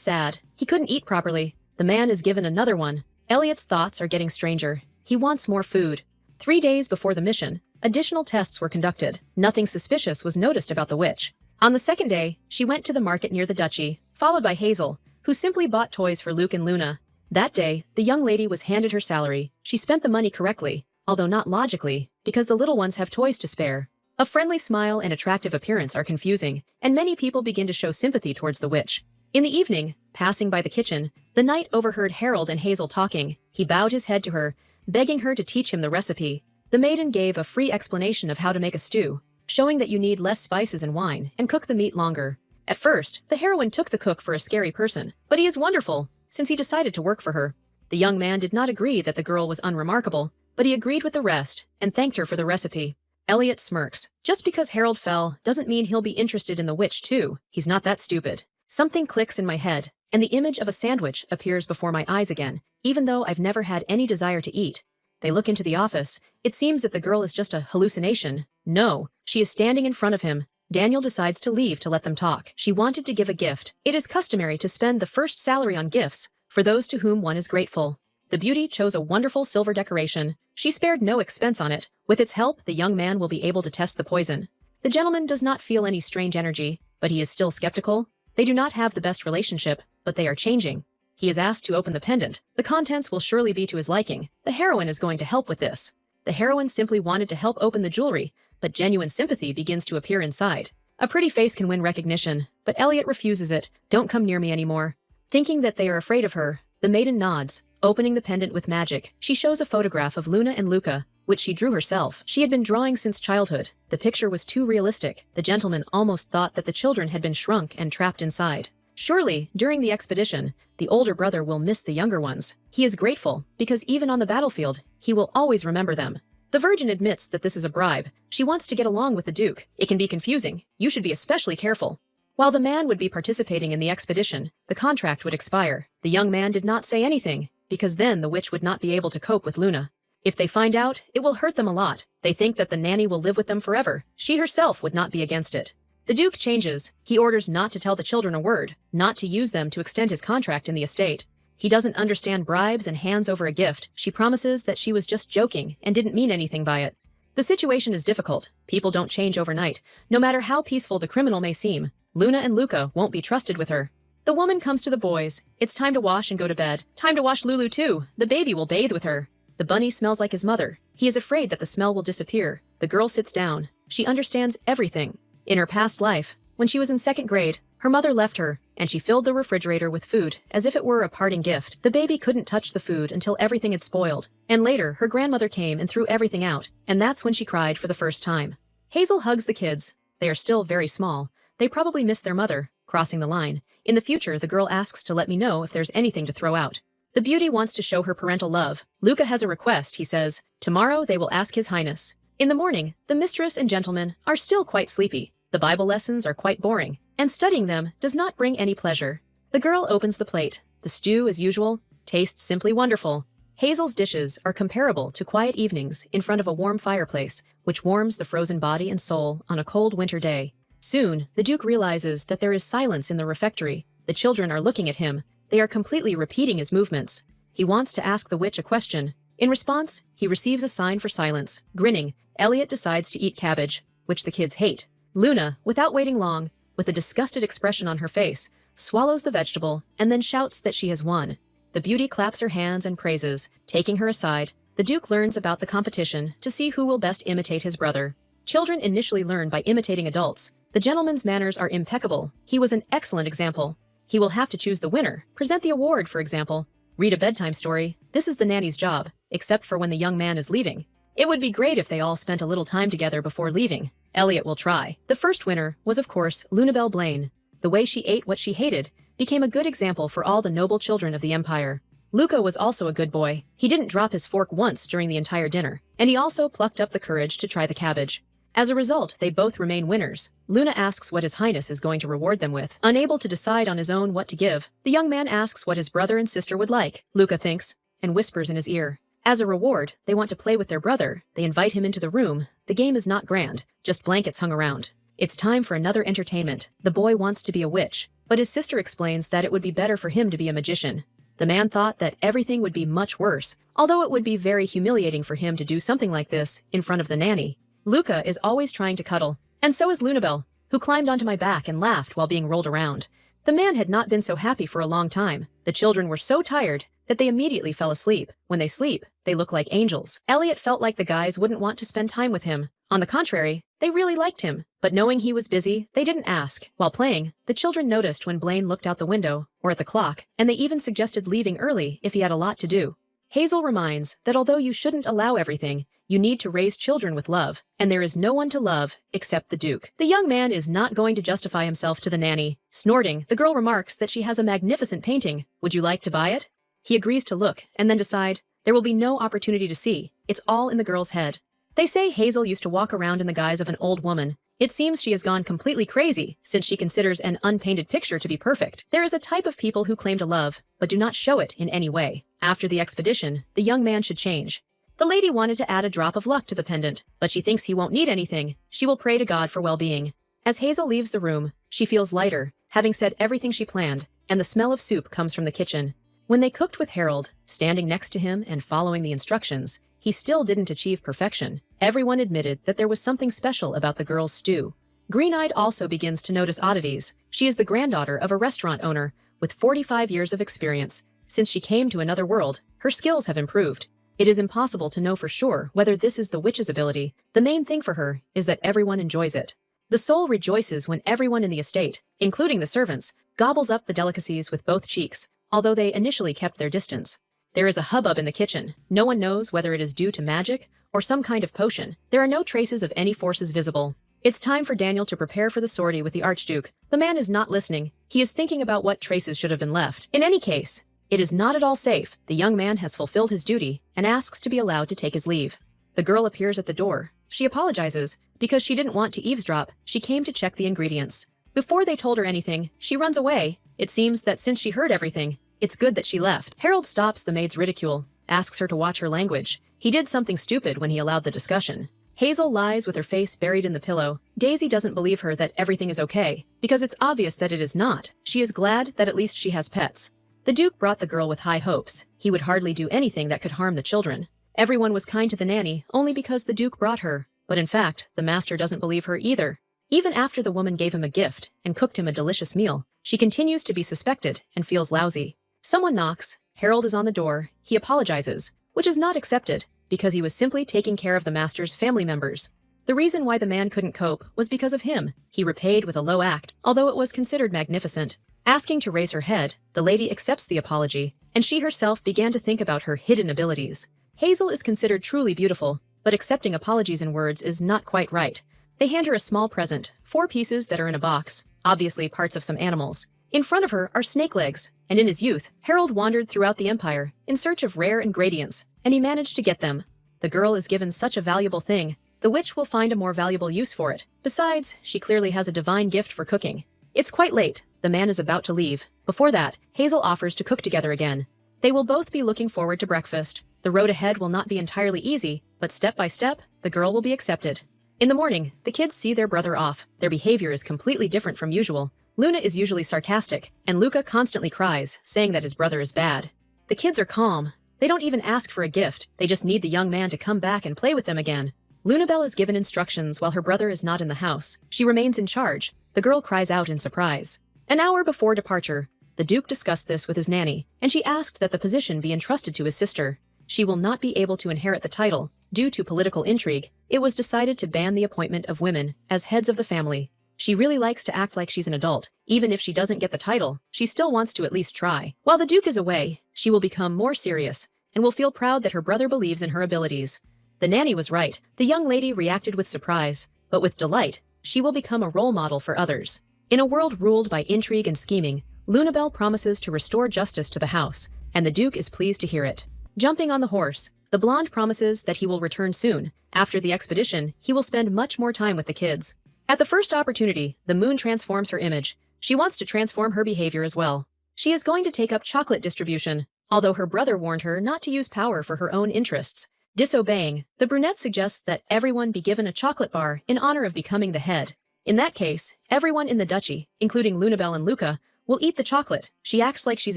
sad. He couldn't eat properly. The man is given another one. Elliot's thoughts are getting stranger. He wants more food. 3 days before the mission, additional tests were conducted. Nothing suspicious was noticed about the witch. On the second day, she went to the market near the duchy, followed by Hazel, who simply bought toys for Luke and Luna. That day, the young lady was handed her salary. She spent the money correctly, although not logically, because the little ones have toys to spare. A friendly smile and attractive appearance are confusing, and many people begin to show sympathy towards the witch. In the evening, passing by the kitchen, the knight overheard Harold and Hazel talking. He bowed his head to her, begging her to teach him the recipe. The maiden gave a free explanation of how to make a stew, showing that you need less spices and wine, and cook the meat longer. At first, the heroine took the cook for a scary person, but he is wonderful, since he decided to work for her. The young man did not agree that the girl was unremarkable, but he agreed with the rest, and thanked her for the recipe. Elliot smirks. Just because Harold fell doesn't mean he'll be interested in the witch too. He's not that stupid. Something clicks in my head, and the image of a sandwich appears before my eyes again, even though I've never had any desire to eat. They look into the office. It seems that the girl is just a hallucination. No, she is standing in front of him. Daniel decides to leave to let them talk. She wanted to give a gift. It is customary to spend the first salary on gifts for those to whom one is grateful. The beauty chose a wonderful silver decoration. She spared no expense on it. With its help, the young man will be able to test the poison. The gentleman does not feel any strange energy, but he is still skeptical. They do not have the best relationship, but they are changing. He is asked to open the pendant. The contents will surely be to his liking. The heroine is going to help with this. The heroine simply wanted to help open the jewelry, but genuine sympathy begins to appear inside. A pretty face can win recognition, but Elliot refuses it. Don't come near me anymore. Thinking that they are afraid of her, the maiden nods, opening the pendant with magic. She shows a photograph of Luna and Luca, which she drew herself. She had been drawing since childhood. The picture was too realistic. The gentleman almost thought that the children had been shrunk and trapped inside. Surely, during the expedition, the older brother will miss the younger ones. He is grateful, because even on the battlefield, he will always remember them. The Virgin admits that this is a bribe. She wants to get along with the Duke. It can be confusing. You should be especially careful. While the man would be participating in the expedition, the contract would expire. The young man did not say anything, because then the witch would not be able to cope with Luna. If they find out, it will hurt them a lot. They think that the nanny will live with them forever. She herself would not be against it. The Duke changes. He orders not to tell the children a word, not to use them to extend his contract in the estate. He doesn't understand bribes and hands over a gift. She promises that she was just joking and didn't mean anything by it. The situation is difficult. People don't change overnight, no matter how peaceful the criminal may seem. Luna and Luca won't be trusted with her. The woman comes to the boys. It's time to wash and go to bed. Time to wash Lulu too. The baby will bathe with her. The bunny smells like his mother. He is afraid that the smell will disappear. The girl sits down. She understands everything. In her past life, when she was in 2nd grade, her mother left her, and she filled the refrigerator with food as if it were a parting gift. The baby couldn't touch the food until everything had spoiled. And later, her grandmother came and threw everything out, and that's when she cried for the first time. Hazel hugs the kids. They are still very small. They probably miss their mother, crossing the line. In the future, the girl asks to let me know if there's anything to throw out. The beauty wants to show her parental love. Luca has a request, he says. Tomorrow they will ask His Highness. In the morning, the mistress and gentleman are still quite sleepy. The Bible lessons are quite boring, and studying them does not bring any pleasure. The girl opens the plate. The stew, as usual, tastes simply wonderful. Hazel's dishes are comparable to quiet evenings in front of a warm fireplace, which warms the frozen body and soul on a cold winter day. Soon, the Duke realizes that there is silence in the refectory. The children are looking at him. They are completely repeating his movements. He wants to ask the witch a question. In response, he receives a sign for silence. Grinning, Elliot decides to eat cabbage, which the kids hate. Luna, without waiting long, with a disgusted expression on her face, swallows the vegetable and then shouts that she has won. The beauty claps her hands and praises. Taking her aside, the Duke learns about the competition to see who will best imitate his brother. Children initially learn by imitating adults. The gentleman's manners are impeccable. He was an excellent example. He will have to choose the winner, present the award, for example. Read a bedtime story. This is the nanny's job, except for when the young man is leaving. It would be great if they all spent a little time together before leaving. Elliot will try. The first winner was, of course, Lunabelle Blaine. The way she ate what she hated became a good example for all the noble children of the Empire. Luca was also a good boy. He didn't drop his fork once during the entire dinner, and he also plucked up the courage to try the cabbage. As a result, they both remain winners. Luna asks what His Highness is going to reward them with. Unable to decide on his own what to give, the young man asks what his brother and sister would like. Luca thinks, and whispers in his ear, As a reward, they want to play with their brother. They invite him into the room. The game is not grand, just blankets hung around. It's time for another entertainment. The boy wants to be a witch, but his sister explains that it would be better for him to be a magician. The man thought that everything would be much worse, although it would be very humiliating for him to do something like this in front of the nanny. Luca is always trying to cuddle, and so is Lunabelle, who climbed onto my back and laughed while being rolled around. The man had not been so happy for a long time. The children were so tired that they immediately fell asleep. When they sleep, they look like angels. Elliot felt like the guys wouldn't want to spend time with him. On the contrary, they really liked him, but knowing he was busy, they didn't ask. While playing, the children noticed when Blaine looked out the window or at the clock, and they even suggested leaving early if he had a lot to do. Hazel reminds that although you shouldn't allow everything, you need to raise children with love, and there is no one to love except the Duke. The young man is not going to justify himself to the nanny. Snorting, the girl remarks that she has a magnificent painting. Would you like to buy it? He agrees to look and then decide there will be no opportunity to see. It's all in the girl's head. They say Hazel used to walk around in the guise of an old woman. It seems she has gone completely crazy since she considers an unpainted picture to be perfect. There is a type of people who claim to love, but do not show it in any way. After the expedition, the young man should change. The lady wanted to add a drop of luck to the pendant, but she thinks he won't need anything. She will pray to God for well-being. As Hazel leaves the room, she feels lighter, having said everything she planned, and the smell of soup comes from the kitchen. When they cooked with Harold, standing next to him and following the instructions, he still didn't achieve perfection. Everyone admitted that there was something special about the girl's stew. Green-Eyed also begins to notice oddities. She is the granddaughter of a restaurant owner with 45 years of experience. Since she came to another world, her skills have improved. It is impossible to know for sure whether this is the witch's ability. The main thing for her is that everyone enjoys it. The soul rejoices when everyone in the estate, including the servants, gobbles up the delicacies with both cheeks, although they initially kept their distance. There is a hubbub in the kitchen. No one knows whether it is due to magic or some kind of potion. There are no traces of any forces visible. It's time for Daniel to prepare for the sortie with the Archduke. The man is not listening. He is thinking about what traces should have been left. In any case, it is not at all safe. The young man has fulfilled his duty and asks to be allowed to take his leave. The girl appears at the door. She apologizes because she didn't want to eavesdrop. She came to check the ingredients. Before they told her anything, she runs away. It seems that since she heard everything, it's good that she left. Harold stops the maid's ridicule, asks her to watch her language. He did something stupid when he allowed the discussion. Hazel lies with her face buried in the pillow. Daisy doesn't believe her that everything is okay, because it's obvious that it is not. She is glad that at least she has pets. The Duke brought the girl with high hopes. He would hardly do anything that could harm the children. Everyone was kind to the nanny only because the Duke brought her, but in fact, the master doesn't believe her either. Even after the woman gave him a gift and cooked him a delicious meal, she continues to be suspected and feels lousy. Someone knocks. Harold is on the door. He apologizes, which is not accepted, because he was simply taking care of the master's family members. The reason why the man couldn't cope was because of him. He repaid with a low act, although it was considered magnificent. Asking to raise her head, the lady accepts the apology, and she herself began to think about her hidden abilities. Hazel is considered truly beautiful, but accepting apologies in words is not quite right. They hand her a small present, 4 pieces that are in a box, obviously parts of some animals. In front of her are snake legs, and in his youth, Harold wandered throughout the empire in search of rare ingredients, and he managed to get them. The girl is given such a valuable thing. The witch will find a more valuable use for it. Besides, she clearly has a divine gift for cooking. It's quite late. The man is about to leave. Before that, Hazel offers to cook together again. They will both be looking forward to breakfast. The road ahead will not be entirely easy, but step by step, the girl will be accepted. In the morning, the kids see their brother off. Their behavior is completely different from usual. Luna is usually sarcastic, and Luca constantly cries, saying that his brother is bad. The kids are calm. They don't even ask for a gift. They just need the young man to come back and play with them again. Lunabelle is given instructions while her brother is not in the house. She remains in charge. The girl cries out in surprise. An hour before departure, the Duke discussed this with his nanny, and she asked that the position be entrusted to his sister. She will not be able to inherit the title. Due to political intrigue, it was decided to ban the appointment of women as heads of the family. She really likes to act like she's an adult. Even if she doesn't get the title, she still wants to at least try. While the Duke is away, she will become more serious and will feel proud that her brother believes in her abilities. The nanny was right. The young lady reacted with surprise, but with delight. She will become a role model for others. In a world ruled by intrigue and scheming, Lunabelle promises to restore justice to the house, and the Duke is pleased to hear it. Jumping on the horse, the blonde promises that he will return soon. After the expedition, he will spend much more time with the kids. At the first opportunity, the moon transforms her image. She wants to transform her behavior as well. She is going to take up chocolate distribution. although her brother warned her not to use power for her own interests. Disobeying, the brunette suggests that everyone be given a chocolate bar in honor of becoming the head. In that case, everyone in the duchy, including Lunabelle and Luca, will eat the chocolate. She acts like she's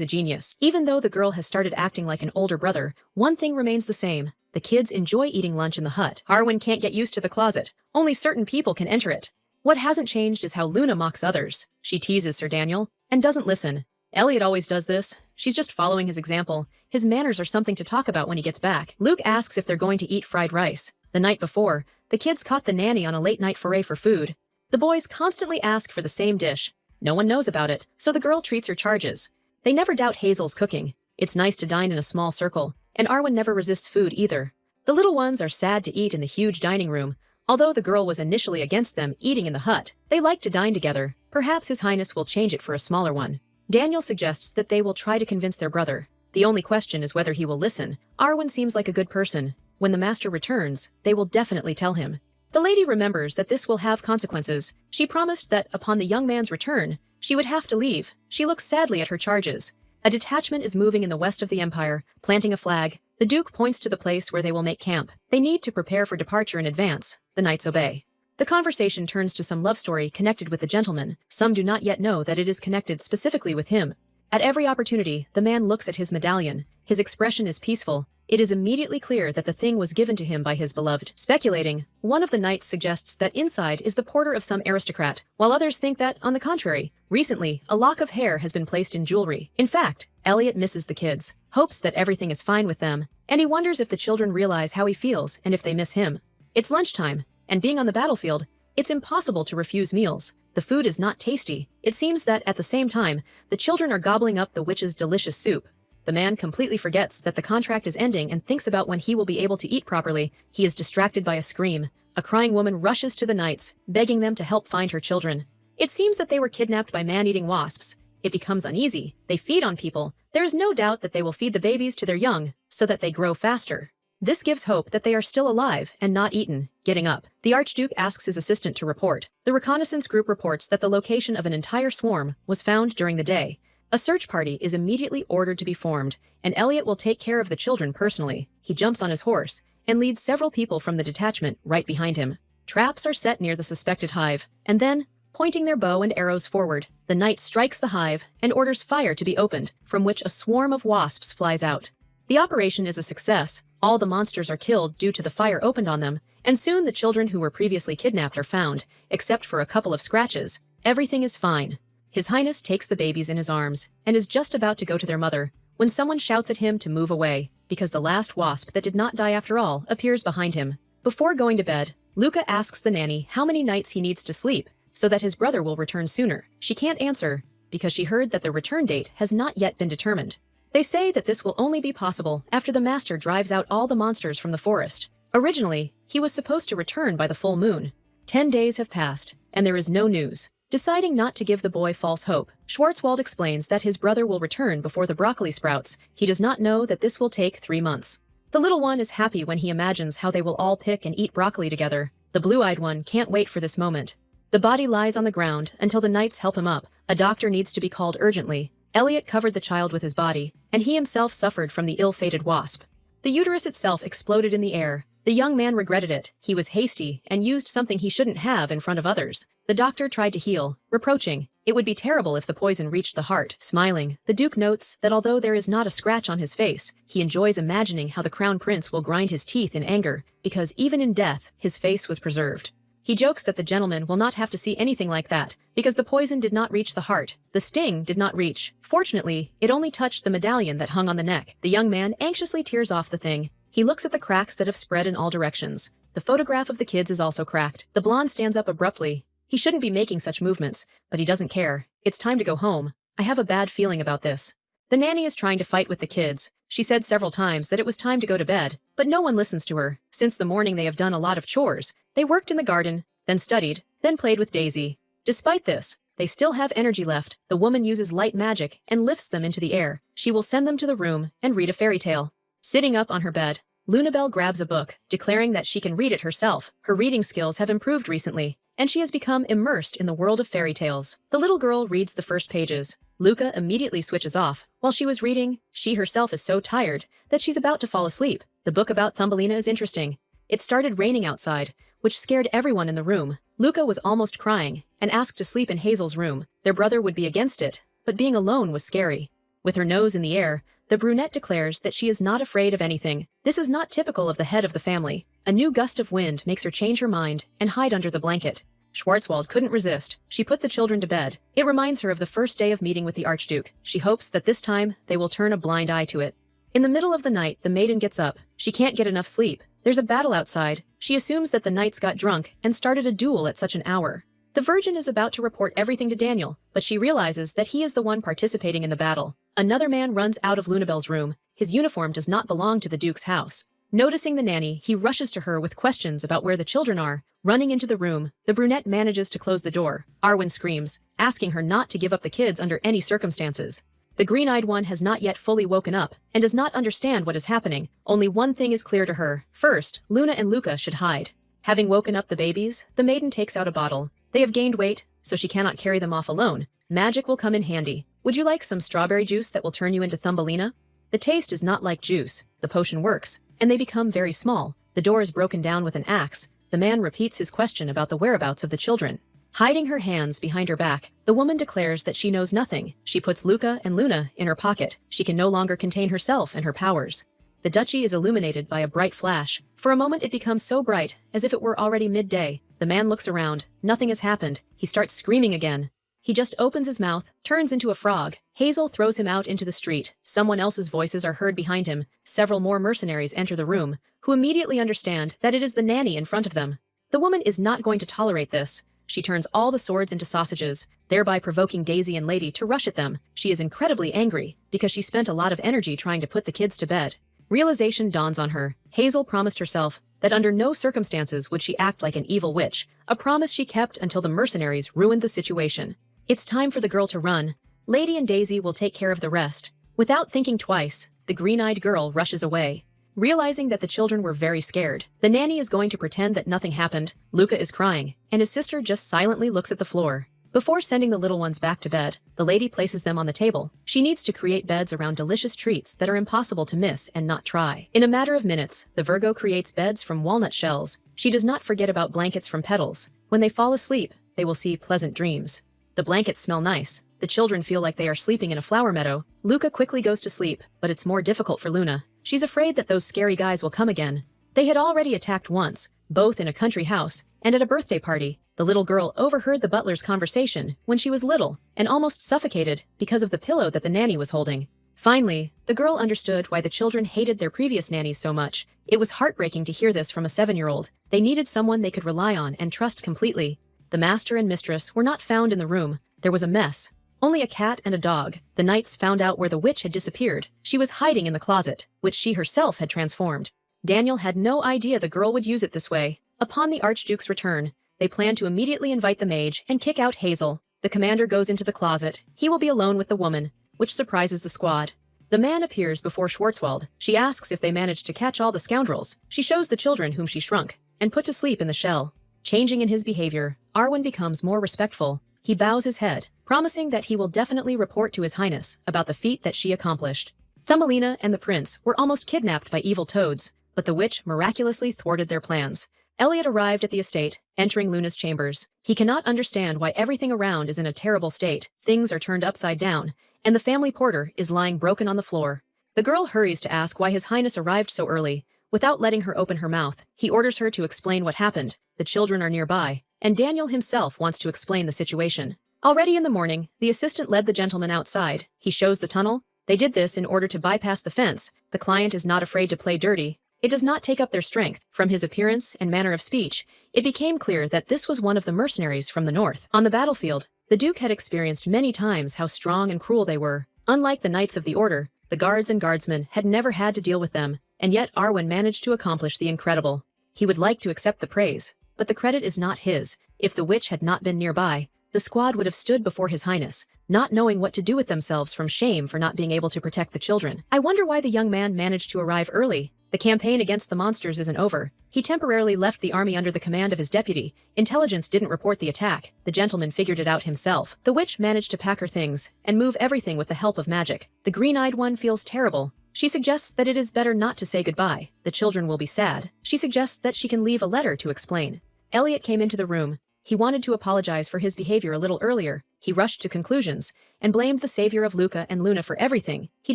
a genius. Even though the girl has started acting like an older brother, one thing remains the same. The kids enjoy eating lunch in the hut. Arwen can't get used to the closet. Only certain people can enter it. What hasn't changed is how Luna mocks others. She teases Sir Daniel and doesn't listen. Elliot always does this. She's just following his example. His manners are something to talk about when he gets back. Luke asks if they're going to eat fried rice. The night before, the kids caught the nanny on a late-night foray for food. The boys constantly ask for the same dish. No one knows about it, so the girl treats her charges. They never doubt Hazel's cooking. It's nice to dine in a small circle, and Arwen never resists food either. The little ones are sad to eat in the huge dining room. Although the girl was initially against them eating in the hut, they like to dine together. Perhaps His Highness will change it for a smaller one. Daniel suggests that they will try to convince their brother. The only question is whether he will listen. Arwen seems like a good person. When the master returns, they will definitely tell him. The lady remembers that this will have consequences. She promised that upon the young man's return, she would have to leave. She looks sadly at her charges. A detachment is moving in the west of the empire, planting a flag. The Duke points to the place where they will make camp. They need to prepare for departure in advance. The knights obey. The conversation turns to some love story connected with the gentleman. Some do not yet know that it is connected specifically with him. At every opportunity, the man looks at his medallion. His expression is peaceful. It is immediately clear that the thing was given to him by his beloved. Speculating, one of the knights suggests that inside is the porter of some aristocrat, while others think that, on the contrary, recently, a lock of hair has been placed in jewelry. In fact, Elliot misses the kids, hopes that everything is fine with them, and he wonders if the children realize how he feels and if they miss him. It's lunchtime, and being on the battlefield, it's impossible to refuse meals. The food is not tasty. It seems that, at the same time, the children are gobbling up the witch's delicious soup. The man completely forgets that the contract is ending and thinks about when he will be able to eat properly. He is distracted by a scream. A crying woman rushes to the knights, begging them to help find her children. It seems that they were kidnapped by man-eating wasps. It becomes uneasy. They feed on people. There is no doubt that they will feed the babies to their young, so that they grow faster. This gives hope that they are still alive and not eaten. Getting up, the Archduke asks his assistant to report. The reconnaissance group reports that the location of an entire swarm was found during the day. A search party is immediately ordered to be formed, and Elliot will take care of the children personally. He jumps on his horse and leads several people from the detachment right behind him. Traps are set near the suspected hive, and then, pointing their bow and arrows forward, the knight strikes the hive and orders fire to be opened, from which a swarm of wasps flies out. The operation is a success. All the monsters are killed due to the fire opened on them, and soon the children who were previously kidnapped are found, except for a couple of scratches. Everything is fine. His Highness takes the babies in his arms and is just about to go to their mother when someone shouts at him to move away, because the last wasp that did not die after all appears behind him. Before going to bed, Luca asks the nanny how many nights he needs to sleep so that his brother will return sooner. She can't answer because she heard that the return date has not yet been determined. They say that this will only be possible after the master drives out all the monsters from the forest. Originally, he was supposed to return by the full moon. 10 days have passed, and there is no news. Deciding not to give the boy false hope, Schwarzwald explains that his brother will return before the broccoli sprouts. He does not know that this will take 3 months. The little one is happy when he imagines how they will all pick and eat broccoli together. The blue-eyed one can't wait for this moment. The body lies on the ground until the knights help him up. A doctor needs to be called urgently. Elliot covered the child with his body, and he himself suffered from the ill-fated wasp. The uterus itself exploded in the air. The young man regretted it. He was hasty and used something he shouldn't have in front of others. The doctor tried to heal, reproaching, it would be terrible if the poison reached the heart. Smiling, the Duke notes that although there is not a scratch on his face, he enjoys imagining how the Crown Prince will grind his teeth in anger, because even in death, his face was preserved. He jokes that the gentleman will not have to see anything like that, because the poison did not reach the heart. The sting did not reach. Fortunately, it only touched the medallion that hung on the neck. The young man anxiously tears off the thing. He looks at the cracks that have spread in all directions. The photograph of the kids is also cracked. The blonde stands up abruptly. He shouldn't be making such movements, but he doesn't care. It's time to go home. I have a bad feeling about this. The nanny is trying to fight with the kids. She said several times that it was time to go to bed, but no one listens to her. Since the morning they have done a lot of chores. They worked in the garden, then studied, then played with Daisy. Despite this, they still have energy left. The woman uses light magic and lifts them into the air. She will send them to the room and read a fairy tale. Sitting up on her bed, Lunabelle grabs a book, declaring that she can read it herself. Her reading skills have improved recently, and she has become immersed in the world of fairy tales. The little girl reads the first pages. Luca immediately switches off. While she was reading, she herself is so tired that she's about to fall asleep. The book about Thumbelina is interesting. It started raining outside, which scared everyone in the room. Luca was almost crying and asked to sleep in Hazel's room. Their brother would be against it, but being alone was scary. With her nose in the air, the brunette declares that she is not afraid of anything. This is not typical of the head of the family. A new gust of wind makes her change her mind and hide under the blanket. Schwarzwald couldn't resist. She put the children to bed. It reminds her of the first day of meeting with the Archduke. She hopes that this time they will turn a blind eye to it. In the middle of the night, the maiden gets up. She can't get enough sleep. There's a battle outside. She assumes that the knights got drunk and started a duel at such an hour. The Virgin is about to report everything to Daniel, but she realizes that he is the one participating in the battle. Another man runs out of Lunabel's room. His uniform does not belong to the Duke's house. Noticing the nanny, he rushes to her with questions about where the children are. Running into the room, the brunette manages to close the door. Arwen screams, asking her not to give up the kids under any circumstances. The green-eyed one has not yet fully woken up and does not understand what is happening. Only one thing is clear to her. First, Luna and Luca should hide. Having woken up the babies, the maiden takes out a bottle. They have gained weight, so she cannot carry them off alone. Magic will come in handy. Would you like some strawberry juice that will turn you into Thumbelina? The taste is not like juice. The potion works, and they become very small. The door is broken down with an axe. The man repeats his question about the whereabouts of the children. Hiding her hands behind her back, the woman declares that she knows nothing. She puts Luca and Luna in her pocket. She can no longer contain herself and her powers. The duchy is illuminated by a bright flash. For a moment it becomes so bright, as if it were already midday. The man looks around. Nothing has happened. He starts screaming again. He just opens his mouth, turns into a frog. Hazel throws him out into the street. Someone else's voices are heard behind him. Several more mercenaries enter the room, who immediately understand that it is the nanny in front of them. The woman is not going to tolerate this. She turns all the swords into sausages, thereby provoking Daisy and Lady to rush at them. She is incredibly angry, because she spent a lot of energy trying to put the kids to bed. Realization dawns on her. Hazel promised herself that under no circumstances would she act like an evil witch, a promise she kept until the mercenaries ruined the situation. It's time for the girl to run. Lady and Daisy will take care of the rest. Without thinking twice, the green-eyed girl rushes away. Realizing that the children were very scared, the nanny is going to pretend that nothing happened. Luca is crying, and his sister just silently looks at the floor. Before sending the little ones back to bed, the lady places them on the table. She needs to create beds around delicious treats that are impossible to miss and not try. In a matter of minutes, the Virgo creates beds from walnut shells. She does not forget about blankets from petals. When they fall asleep, they will see pleasant dreams. The blankets smell nice. The children feel like they are sleeping in a flower meadow. Luca quickly goes to sleep, but it's more difficult for Luna. She's afraid that those scary guys will come again. They had already attacked once, both in a country house and at a birthday party. The little girl overheard the butler's conversation when she was little and almost suffocated because of the pillow that the nanny was holding. Finally, the girl understood why the children hated their previous nannies so much. It was heartbreaking to hear this from a 7-year-old. They needed someone they could rely on and trust completely. The master and mistress were not found in the room. There was a mess. Only a cat and a dog. The knights found out where the witch had disappeared. She was hiding in the closet, which she herself had transformed. Daniel had no idea the girl would use it this way. Upon the Archduke's return, they plan to immediately invite the mage and kick out Hazel. The commander goes into the closet. He will be alone with the woman, which surprises the squad. The man appears before Schwarzwald. She asks if they managed to catch all the scoundrels. She shows the children whom she shrunk and put to sleep in the shell. Changing in his behavior, Arwen becomes more respectful. He bows his head, promising that he will definitely report to His Highness about the feat that she accomplished. Thumbelina and the prince were almost kidnapped by evil toads, but the witch miraculously thwarted their plans. Elliot arrived at the estate, entering Luna's chambers. He cannot understand why everything around is in a terrible state. Things are turned upside down, and the family porter is lying broken on the floor. The girl hurries to ask why His Highness arrived so early. Without letting her open her mouth, he orders her to explain what happened. The children are nearby, and Daniel himself wants to explain the situation. Already in the morning, the assistant led the gentleman outside. He shows the tunnel. They did this in order to bypass the fence. The client is not afraid to play dirty. It does not take up their strength. From his appearance and manner of speech, it became clear that this was one of the mercenaries from the north. On the battlefield, the Duke had experienced many times how strong and cruel they were. Unlike the Knights of the Order, the guards and guardsmen had never had to deal with them, and yet Arwen managed to accomplish the incredible. He would like to accept the praise, but the credit is not his. If the witch had not been nearby, the squad would have stood before His Highness, not knowing what to do with themselves from shame for not being able to protect the children. I wonder why the young man managed to arrive early. The campaign against the monsters isn't over. He temporarily left the army under the command of his deputy. Intelligence didn't report the attack. The gentleman figured it out himself. The witch managed to pack her things and move everything with the help of magic. The green-eyed one feels terrible. She suggests that it is better not to say goodbye. The children will be sad. She suggests that she can leave a letter to explain. Elliot came into the room. He wanted to apologize for his behavior a little earlier. He rushed to conclusions and blamed the savior of Luca and Luna for everything. He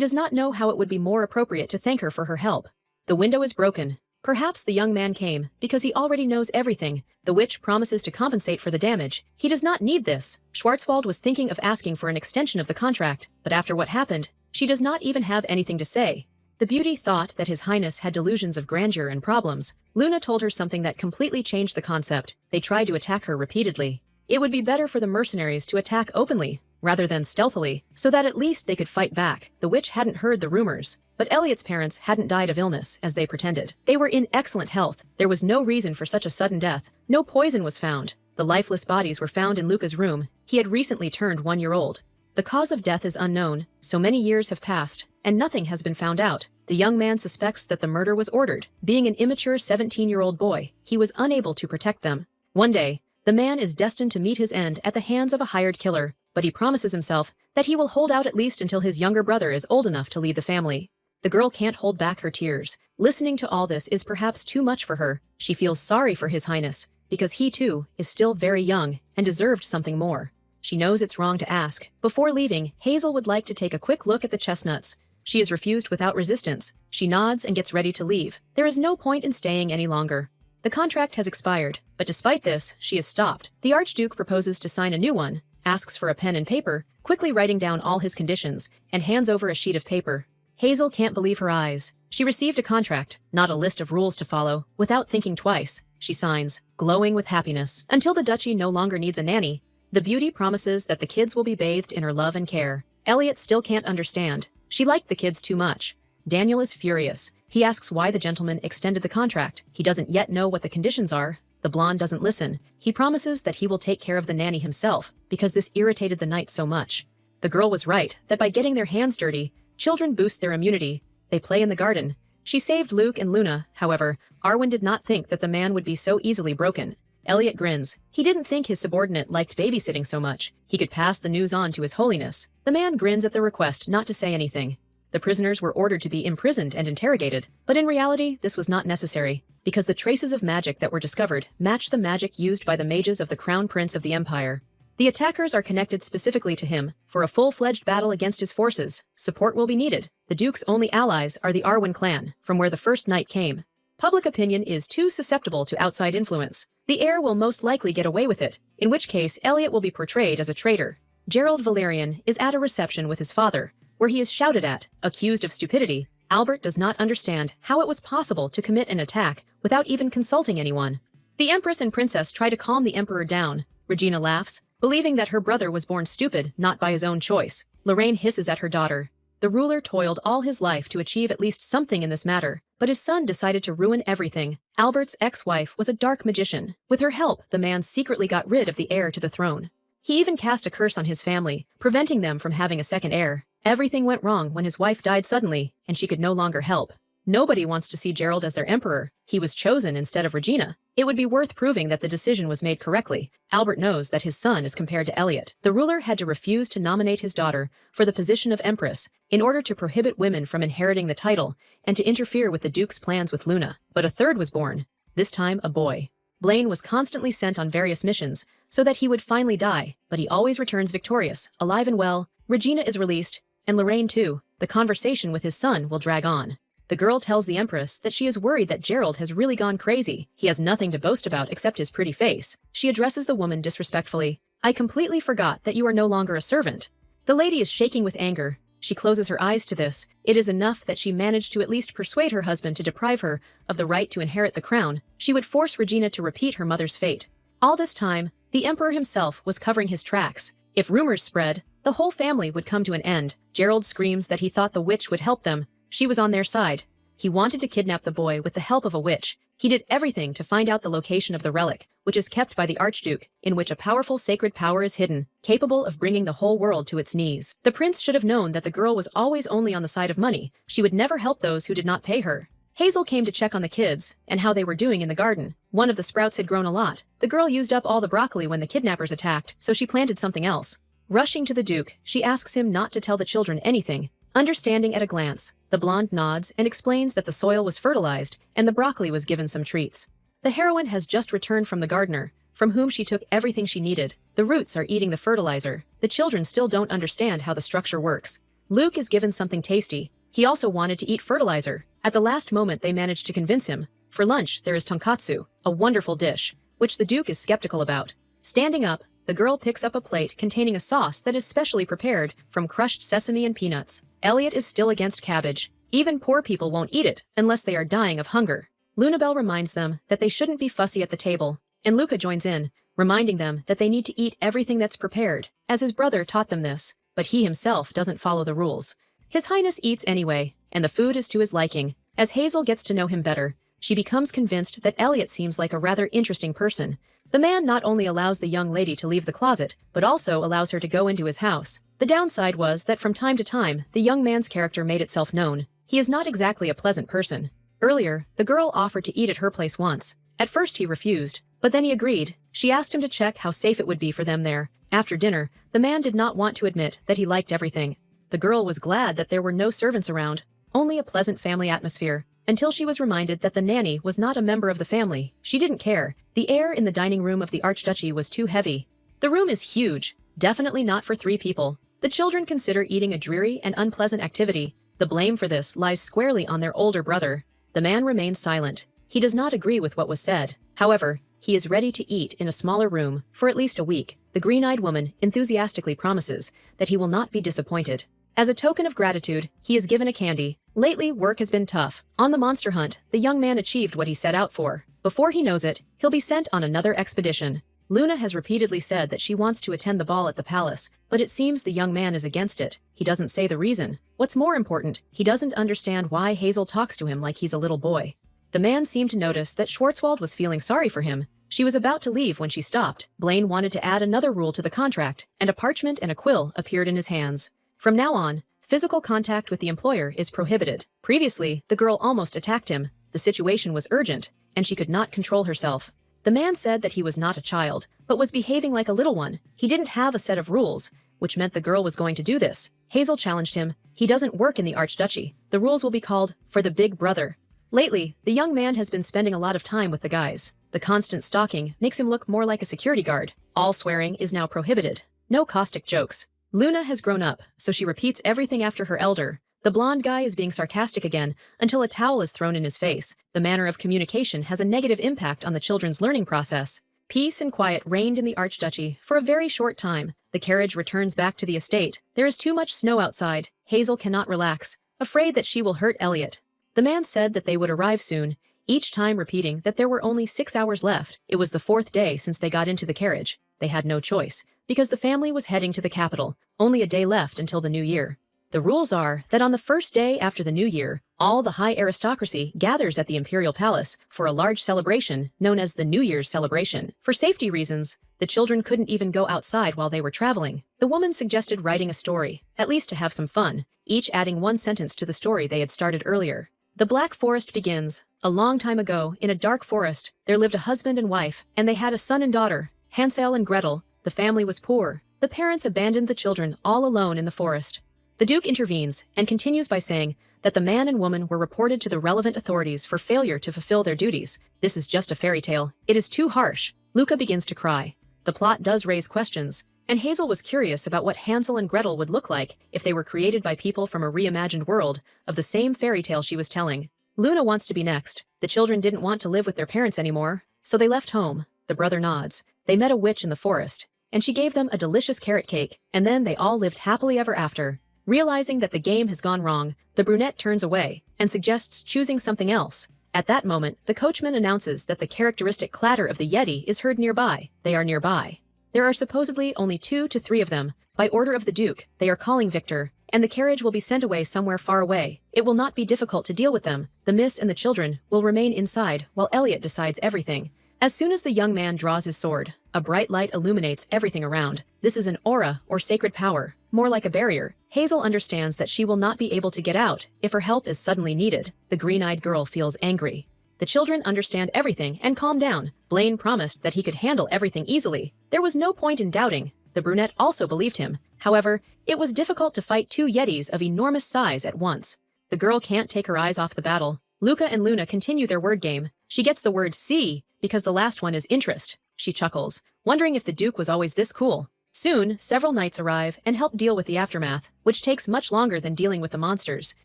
does not know how it would be more appropriate to thank her for her help. The window is broken. Perhaps the young man came because he already knows everything. The witch promises to compensate for the damage. He does not need this. Schwarzwald was thinking of asking for an extension of the contract, but after what happened, she does not even have anything to say. The beauty thought that His Highness had delusions of grandeur and problems. Luna told her something that completely changed the concept. They tried to attack her repeatedly. It would be better for the mercenaries to attack openly, rather than stealthily, so that at least they could fight back. The witch hadn't heard the rumors, but Elliot's parents hadn't died of illness, as they pretended. They were in excellent health. There was no reason for such a sudden death. No poison was found. The lifeless bodies were found in Luca's room. He had recently turned 1 year old. The cause of death is unknown. So many years have passed, and nothing has been found out. The young man suspects that the murder was ordered. Being an immature 17-year-old boy, he was unable to protect them. One day, the man is destined to meet his end at the hands of a hired killer, but he promises himself that he will hold out at least until his younger brother is old enough to lead the family. The girl can't hold back her tears. Listening to all this is perhaps too much for her. She feels sorry for His Highness, because he too is still very young and deserved something more. She knows it's wrong to ask. Before leaving, Hazel would like to take a quick look at the chestnuts. She is refused without resistance. She nods and gets ready to leave. There is no point in staying any longer. The contract has expired, but despite this, she is stopped. The Archduke proposes to sign a new one, asks for a pen and paper, quickly writing down all his conditions, and hands over a sheet of paper. Hazel can't believe her eyes. She received a contract, not a list of rules to follow. Without thinking twice, she signs, glowing with happiness. Until the duchy no longer needs a nanny, the beauty promises that the kids will be bathed in her love and care. Elliot still can't understand. She liked the kids too much. Daniel is furious. He asks why the gentleman extended the contract. He doesn't yet know what the conditions are. The blonde doesn't listen. He promises that he will take care of the nanny himself, because this irritated the knight so much. The girl was right, that by getting their hands dirty, children boost their immunity. They play in the garden. She saved Luke and Luna. However, Arwen did not think that the man would be so easily broken. Elliot grins. He didn't think his subordinate liked babysitting so much. He could pass the news on to His Holiness. The man grins at the request not to say anything. The prisoners were ordered to be imprisoned and interrogated, but in reality, this was not necessary, because the traces of magic that were discovered match the magic used by the mages of the Crown Prince of the Empire. The attackers are connected specifically to him. For a full-fledged battle against his forces, support will be needed. The Duke's only allies are the Arwen clan, from where the first knight came. Public opinion is too susceptible to outside influence. The heir will most likely get away with it, in which case Elliot will be portrayed as a traitor. Gerald Valerian is at a reception with his father, where he is shouted at, accused of stupidity. Albert does not understand how it was possible to commit an attack without even consulting anyone. The Empress and Princess try to calm the Emperor down. Regina laughs, believing that her brother was born stupid, not by his own choice. Lorraine hisses at her daughter. The ruler toiled all his life to achieve at least something in this matter, but his son decided to ruin everything. Albert's ex-wife was a dark magician. With her help, the man secretly got rid of the heir to the throne. He even cast a curse on his family, preventing them from having a second heir. Everything went wrong when his wife died suddenly, and she could no longer help. Nobody wants to see Gerald as their emperor. He was chosen instead of Regina. It would be worth proving that the decision was made correctly. Albert knows that his son is compared to Elliot. The ruler had to refuse to nominate his daughter for the position of empress in order to prohibit women from inheriting the title and to interfere with the Duke's plans with Luna. But a third was born, this time a boy. Blaine was constantly sent on various missions so that he would finally die, but he always returns victorious, alive and well. Regina is released, and Lorraine too. The conversation with his son will drag on. The girl tells the Empress that she is worried that Gerald has really gone crazy. He has nothing to boast about except his pretty face. She addresses the woman disrespectfully. I completely forgot that you are no longer a servant. The lady is shaking with anger. She closes her eyes to this. It is enough that she managed to at least persuade her husband to deprive her of the right to inherit the crown. She would force Regina to repeat her mother's fate. All this time, the Emperor himself was covering his tracks. If rumors spread, the whole family would come to an end. Gerald screams that he thought the witch would help them. She was on their side. He wanted to kidnap the boy with the help of a witch. He did everything to find out the location of the relic, which is kept by the Archduke, in which a powerful sacred power is hidden, capable of bringing the whole world to its knees. The prince should have known that the girl was always only on the side of money. She would never help those who did not pay her. Hazel came to check on the kids and how they were doing in the garden. One of the sprouts had grown a lot. The girl used up all the broccoli when the kidnappers attacked, so she planted something else. Rushing to the Duke, she asks him not to tell the children anything. Understanding at a glance, the blonde nods and explains that the soil was fertilized and the broccoli was given some treats. The heroine has just returned from the gardener, from whom she took everything she needed. The roots are eating the fertilizer. The children still don't understand how the structure works. Luke is given something tasty. He also wanted to eat fertilizer. At the last moment they managed to convince him. For lunch, there is tonkatsu, a wonderful dish, which the Duke is skeptical about. Standing up, the girl picks up a plate containing a sauce that is specially prepared from crushed sesame and peanuts. Elliot is still against cabbage. Even poor people won't eat it unless they are dying of hunger. Lunabelle reminds them that they shouldn't be fussy at the table, and Luca joins in, reminding them that they need to eat everything that's prepared, as his brother taught them this, but he himself doesn't follow the rules. His Highness eats anyway, and the food is to his liking. As Hazel gets to know him better, she becomes convinced that Elliot seems like a rather interesting person. The man not only allows the young lady to leave the closet, but also allows her to go into his house. The downside was that from time to time, the young man's character made itself known. He is not exactly a pleasant person. Earlier, the girl offered to eat at her place once. At first he refused, but then he agreed. She asked him to check how safe it would be for them there. After dinner, the man did not want to admit that he liked everything. The girl was glad that there were no servants around, only a pleasant family atmosphere, until she was reminded that the nanny was not a member of the family. She didn't care. The air in the dining room of the Archduchy was too heavy. The room is huge, definitely not for 3 people. The children consider eating a dreary and unpleasant activity. The blame for this lies squarely on their older brother. The man remains silent. He does not agree with what was said. However, he is ready to eat in a smaller room for at least a week. The green-eyed woman enthusiastically promises that he will not be disappointed. As a token of gratitude, he is given a candy. Lately, work has been tough. On the monster hunt, the young man achieved what he set out for. Before he knows it, he'll be sent on another expedition. Luna has repeatedly said that she wants to attend the ball at the palace, but it seems the young man is against it. He doesn't say the reason. What's more important, he doesn't understand why Hazel talks to him like he's a little boy. The man seemed to notice that Schwarzwald was feeling sorry for him. She was about to leave when she stopped. Blaine wanted to add another rule to the contract, and a parchment and a quill appeared in his hands. From now on, physical contact with the employer is prohibited. Previously, the girl almost attacked him. The situation was urgent, and she could not control herself. The man said that he was not a child, but was behaving like a little one. He didn't have a set of rules, which meant the girl was going to do this. Hazel challenged him. He doesn't work in the Archduchy. The rules will be called for the big brother. Lately, the young man has been spending a lot of time with the guys. The constant stalking makes him look more like a security guard. All swearing is now prohibited. No caustic jokes. Luna has grown up, so she repeats everything after her elder. The blonde guy is being sarcastic again until a towel is thrown in his face. The manner of communication has a negative impact on the children's learning process. Peace and quiet reigned in the Archduchy for a very short time. The carriage returns back to the estate. There is too much snow outside. Hazel cannot relax, afraid that she will hurt Elliot. The man said that they would arrive soon, each time repeating that there were only 6 hours left. It was the 4th day since they got into the carriage. They had no choice, because the family was heading to the capital. Only a day left until the new year. The rules are that on the first day after the new year, all the high aristocracy gathers at the imperial palace for a large celebration known as the New Year's celebration. For safety reasons, the children couldn't even go outside while they were traveling. The woman suggested writing a story, at least to have some fun, each adding one sentence to the story they had started earlier. The Black Forest begins. A long time ago, in a dark forest, there lived a husband and wife, and they had a son and daughter, Hansel and Gretel. The family was poor. The parents abandoned the children all alone in the forest. The Duke intervenes and continues by saying that the man and woman were reported to the relevant authorities for failure to fulfill their duties. This is just a fairy tale. It is too harsh. Luca begins to cry. The plot does raise questions, and Hazel was curious about what Hansel and Gretel would look like if they were created by people from a reimagined world of the same fairy tale she was telling. Luna wants to be next. The children didn't want to live with their parents anymore, so they left home. The brother nods. They met a witch in the forest, and she gave them a delicious carrot cake, and then they all lived happily ever after. Realizing that the game has gone wrong, the brunette turns away and suggests choosing something else. At that moment, the coachman announces that the characteristic clatter of the Yeti is heard nearby. They are nearby. There are supposedly only 2 to 3 of them. By order of the Duke, they are calling Victor, and the carriage will be sent away somewhere far away. It will not be difficult to deal with them. The miss and the children will remain inside while Elliot decides everything. As soon as the young man draws his sword, a bright light illuminates everything around. This is an aura or sacred power. more like a barrier. Hazel understands that she will not be able to get out if her help is suddenly needed. The green-eyed girl feels angry. The children understand everything and calm down. Blaine promised that he could handle everything easily. There was no point in doubting. The brunette also believed him. However, it was difficult to fight two yetis of enormous size at once. The girl can't take her eyes off the battle. Luca and Luna continue their word game. She gets the word see because the last one is interest. She chuckles, wondering if the Duke was always this cool. Soon, several knights arrive and help deal with the aftermath, which takes much longer than dealing with the monsters,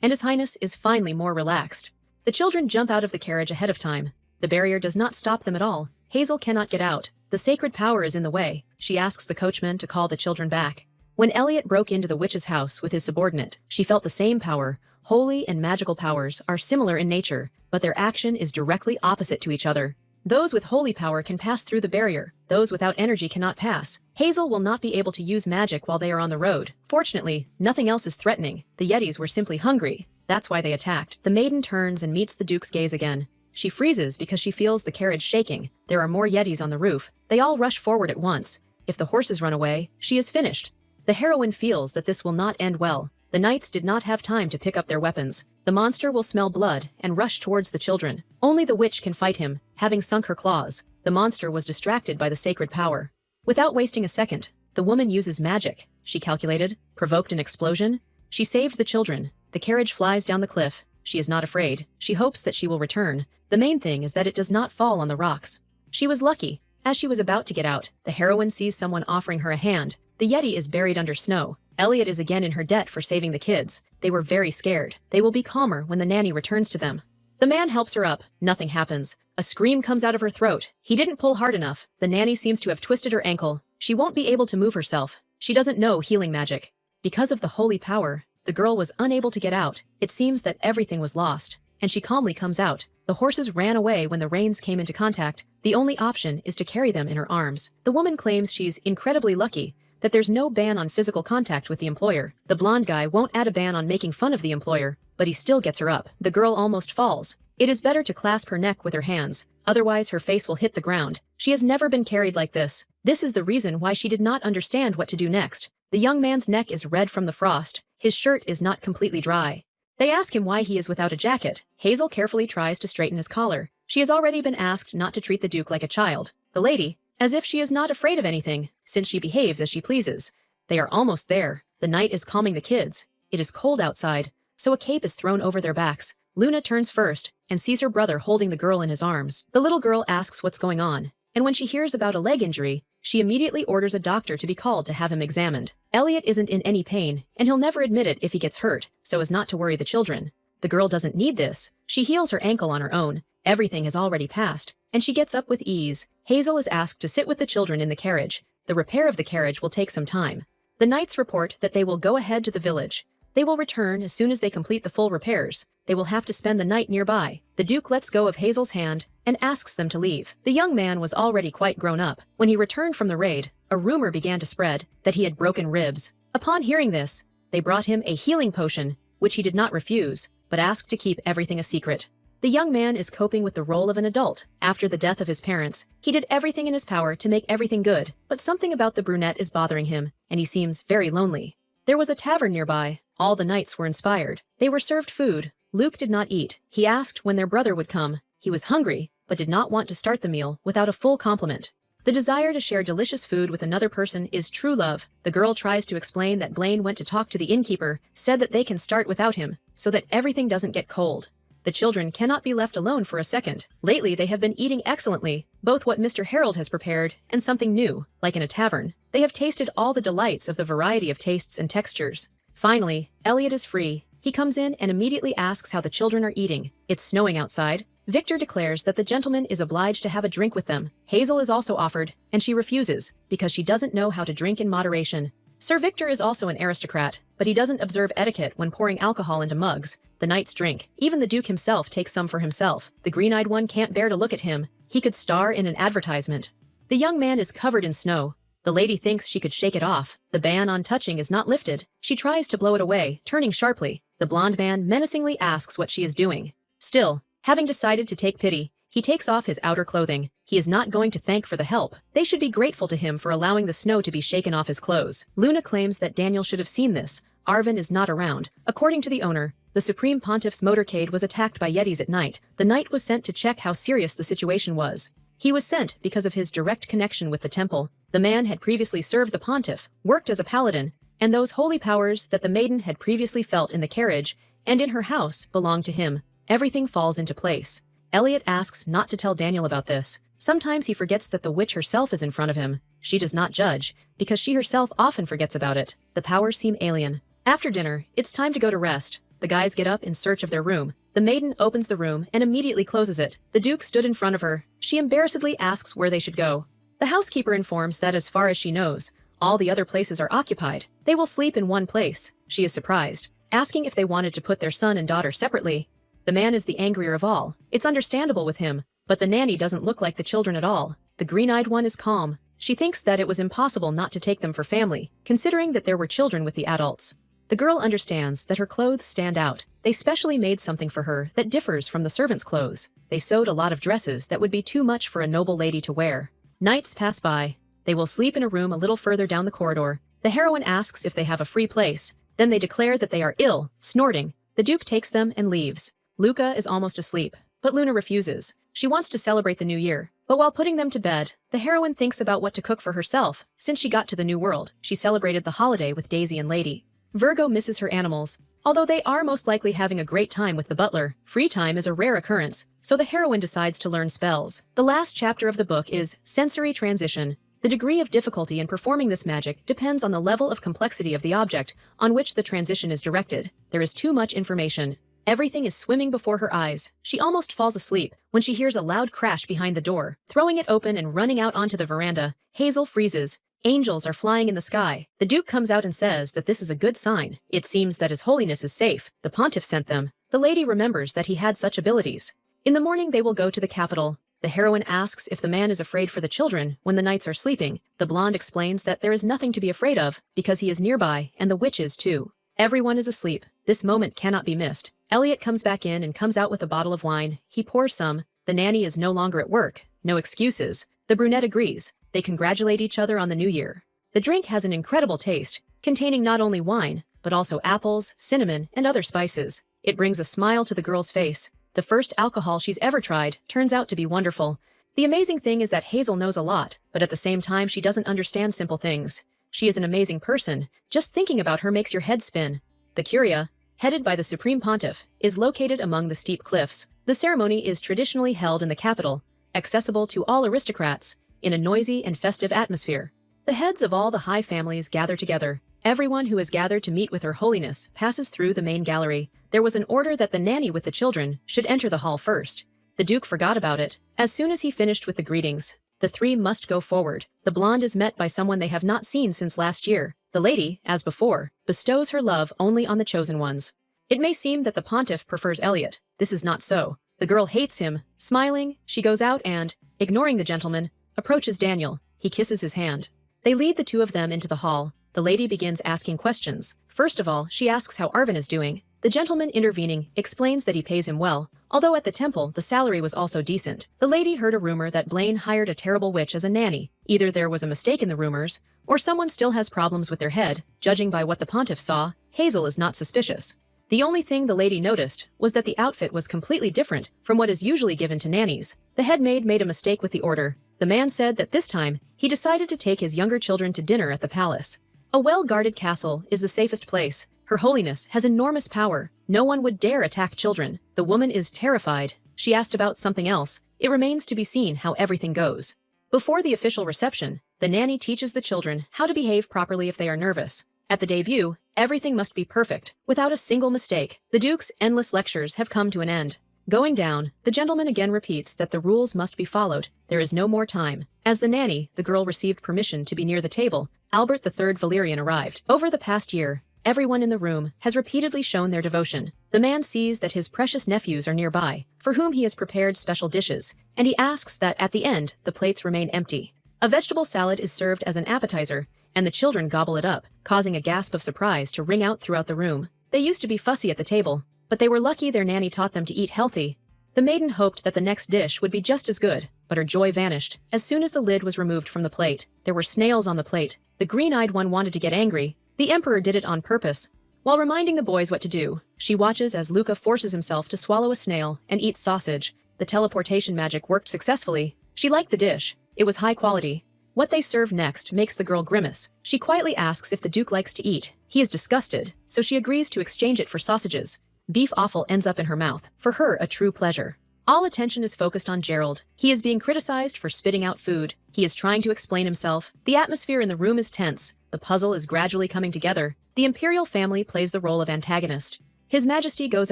and His Highness is finally more relaxed. The children jump out of the carriage ahead of time. The barrier does not stop them at all. Hazel cannot get out. The sacred power is in the way. She asks the coachman to call the children back. When Elliot broke into the witch's house with his subordinate, she felt the same power. Holy and magical powers are similar in nature, but their action is directly opposite to each other. Those with holy power can pass through the barrier. Those without energy cannot pass. Hazel will not be able to use magic while they are on the road. Fortunately, nothing else is threatening. The Yetis were simply hungry. That's why they attacked. The maiden turns and meets the Duke's gaze again. She freezes because she feels the carriage shaking. There are more Yetis on the roof. They all rush forward at once. If the horses run away, she is finished. The heroine feels that this will not end well. The knights did not have time to pick up their weapons. The monster will smell blood and rush towards the children. Only the witch can fight him, having sunk her claws. The monster was distracted by the sacred power. Without wasting a second, the woman uses magic. She calculated, provoked an explosion. She saved the children. The carriage flies down the cliff. She is not afraid. She hopes that she will return. The main thing is that it does not fall on the rocks. She was lucky. As she was about to get out, the heroine sees someone offering her a hand. The Yeti is buried under snow. Elliot is again in her debt for saving the kids. They were very scared. They will be calmer when the nanny returns to them. The man helps her up. Nothing happens. A scream comes out of her throat. He didn't pull hard enough. The nanny seems to have twisted her ankle. She won't be able to move herself. She doesn't know healing magic. Because of the holy power, the girl was unable to get out. It seems that everything was lost, and she calmly comes out. The horses ran away when the reins came into contact. The only option is to carry them in her arms. The woman claims she's incredibly lucky, that there's no ban on physical contact with the employer. The blonde guy won't add a ban on making fun of the employer, but he still gets her up. The girl almost falls. It is better to clasp her neck with her hands, otherwise her face will hit the ground. She has never been carried like this. This is the reason why she did not understand what to do next. The young man's neck is red from the frost. His shirt is not completely dry. They ask him why he is without a jacket. Hazel carefully tries to straighten his collar. She has already been asked not to treat the Duke like a child. The lady, as if she is not afraid of anything, since she behaves as she pleases. They are almost there. The knight is calming the kids. It is cold outside, so a cape is thrown over their backs. Luna turns first and sees her brother holding the girl in his arms. The little girl asks what's going on, and when she hears about a leg injury, she immediately orders a doctor to be called to have him examined. Elliot isn't in any pain, and he'll never admit it if he gets hurt, so as not to worry the children. The girl doesn't need this. She heals her ankle on her own. Everything has already passed, and she gets up with ease. Hazel is asked to sit with the children in the carriage. The repair of the carriage will take some time. The knights report that they will go ahead to the village. They will return as soon as they complete the full repairs. They will have to spend the night nearby. The Duke lets go of Hazel's hand and asks them to leave. The young man was already quite grown up. When he returned from the raid, a rumor began to spread that he had broken ribs. Upon hearing this, they brought him a healing potion, which he did not refuse, but asked to keep everything a secret. The young man is coping with the role of an adult. After the death of his parents, he did everything in his power to make everything good, but something about the brunette is bothering him, and he seems very lonely. There was a tavern nearby. All the knights were inspired. They were served food. Luke did not eat. He asked when their brother would come. He was hungry, but did not want to start the meal without a full complement. The desire to share delicious food with another person is true love. The girl tries to explain that Blaine went to talk to the innkeeper, said that they can start without him, so that everything doesn't get cold. The children cannot be left alone for a second. Lately, they have been eating excellently, both what Mr. Harold has prepared and something new, like in a tavern. They have tasted all the delights of the variety of tastes and textures. Finally, Elliot is free. He comes in and immediately asks how the children are eating. It's snowing outside. Victor declares that the gentleman is obliged to have a drink with them. Hazel is also offered, and she refuses, because she doesn't know how to drink in moderation. Sir Victor is also an aristocrat, but he doesn't observe etiquette when pouring alcohol into mugs. The knights drink. Even the Duke himself takes some for himself. The green-eyed one can't bear to look at him. He could star in an advertisement. The young man is covered in snow. The lady thinks she could shake it off. The ban on touching is not lifted. She tries to blow it away, turning sharply. The blonde man menacingly asks what she is doing. Still, having decided to take pity, He takes off his outer clothing. He is not going to thank for the help. They should be grateful to him for allowing the snow to be shaken off his clothes. Luna claims that Daniel should have seen this. Arvin is not around. According to the owner, the Supreme Pontiff's motorcade was attacked by Yetis at night. The knight was sent to check how serious the situation was. He was sent because of his direct connection with the temple. The man had previously served the pontiff, worked as a paladin, and those holy powers that the maiden had previously felt in the carriage and in her house belonged to him. Everything falls into place. Elliot asks not to tell Daniel about this. Sometimes he forgets that the witch herself is in front of him. She does not judge, because she herself often forgets about it. The powers seem alien. After dinner, it's time to go to rest. The guys get up in search of their room. The maiden opens the room and immediately closes it. The Duke stood in front of her. She embarrassedly asks where they should go. The housekeeper informs that as far as she knows, all the other places are occupied. They will sleep in one place. She is surprised, asking if they wanted to put their son and daughter separately. The man is the angrier of all. It's understandable with him, but the nanny doesn't look like the children at all. The green-eyed one is calm. She thinks that it was impossible not to take them for family, considering that there were children with the adults. The girl understands that her clothes stand out. They specially made something for her that differs from the servants' clothes. They sewed a lot of dresses that would be too much for a noble lady to wear. Nights pass by. They will sleep in a room a little further down the corridor. The heroine asks if they have a free place. Then they declare that they are ill, snorting. The Duke takes them and leaves. Luca is almost asleep, but Luna refuses. She wants to celebrate the new year. But while putting them to bed, the heroine thinks about what to cook for herself. Since she got to the new world, she celebrated the holiday with Daisy and Lady. Virgo misses her animals. Although they are most likely having a great time with the butler, free time is a rare occurrence, so the heroine decides to learn spells. The last chapter of the book is Sensory Transition. The degree of difficulty in performing this magic depends on the level of complexity of the object on which the transition is directed. There is too much information. Everything is swimming before her eyes. She almost falls asleep when she hears a loud crash behind the door. Throwing it open and running out onto the veranda, Hazel freezes. Angels are flying in the sky. The Duke comes out and says that this is a good sign. It seems that His Holiness is safe. The pontiff sent them. The lady remembers that he had such abilities. In the morning they will go to the capital. The heroine asks if the man is afraid for the children when the knights are sleeping. The blonde explains that there is nothing to be afraid of because he is nearby and the witch is too. Everyone is asleep. This moment cannot be missed. Elliot comes back in and comes out with a bottle of wine. He pours some. The nanny is no longer at work. No excuses. The brunette agrees. They congratulate each other on the new year. The drink has an incredible taste, containing not only wine, but also apples, cinnamon, and other spices. It brings a smile to the girl's face. The first alcohol she's ever tried turns out to be wonderful. The amazing thing is that Hazel knows a lot, but at the same time she doesn't understand simple things. She is an amazing person. Just thinking about her makes your head spin. The Curia, headed by the Supreme Pontiff, is located among the steep cliffs. The ceremony is traditionally held in the capital, accessible to all aristocrats, in a noisy and festive atmosphere. The heads of all the high families gather together. Everyone who has gathered to meet with Her Holiness passes through the main gallery. There was an order that the nanny with the children should enter the hall first. The Duke forgot about it. As soon as he finished with the greetings, the three must go forward. The blonde is met by someone they have not seen since last year. The lady, as before, bestows her love only on the chosen ones. It may seem that the pontiff prefers Elliot. This is not so. The girl hates him. Smiling, she goes out and, ignoring the gentleman, approaches Daniel. He kisses his hand. They lead the two of them into the hall. The lady begins asking questions. First of all, she asks how Arvin is doing. The gentleman intervening explains that he pays him well, although at the temple the salary was also decent. The lady heard a rumor that Blaine hired a terrible witch as a nanny. Either there was a mistake in the rumors, or someone still has problems with their head. Judging by what the pontiff saw, Hazel is not suspicious. The only thing the lady noticed was that the outfit was completely different from what is usually given to nannies. The head maid made a mistake with the order. The man said that this time, he decided to take his younger children to dinner at the palace. A well-guarded castle is the safest place. Her Holiness has enormous power. No one would dare attack children. The woman is terrified. She asked about something else. It remains to be seen how everything goes. Before the official reception, the nanny teaches the children how to behave properly if they are nervous. At the debut, everything must be perfect, without a single mistake. The Duke's endless lectures have come to an end. Going down, the gentleman again repeats that the rules must be followed. There is no more time. As the nanny, the girl received permission to be near the table. Albert III Valerian arrived. Over the past year, everyone in the room has repeatedly shown their devotion. The man sees that his precious nephews are nearby, for whom he has prepared special dishes, and he asks that at the end, the plates remain empty. A vegetable salad is served as an appetizer, and the children gobble it up, causing a gasp of surprise to ring out throughout the room. They used to be fussy at the table, but they were lucky their nanny taught them to eat healthy. The maiden hoped that the next dish would be just as good, but her joy vanished as soon as the lid was removed from the plate. There were snails on the plate. The green-eyed one wanted to get angry. The emperor did it on purpose. While reminding the boys what to do, she watches as Luca forces himself to swallow a snail and eat sausage. The teleportation magic worked successfully. She liked the dish. It was high quality. What they serve next makes the girl grimace. She quietly asks if the Duke likes to eat. He is disgusted, so she agrees to exchange it for sausages. Beef offal ends up in her mouth. For her, a true pleasure. All attention is focused on Gerald. He is being criticized for spitting out food. He is trying to explain himself. The atmosphere in the room is tense. The puzzle is gradually coming together. The imperial family plays the role of antagonist. His Majesty goes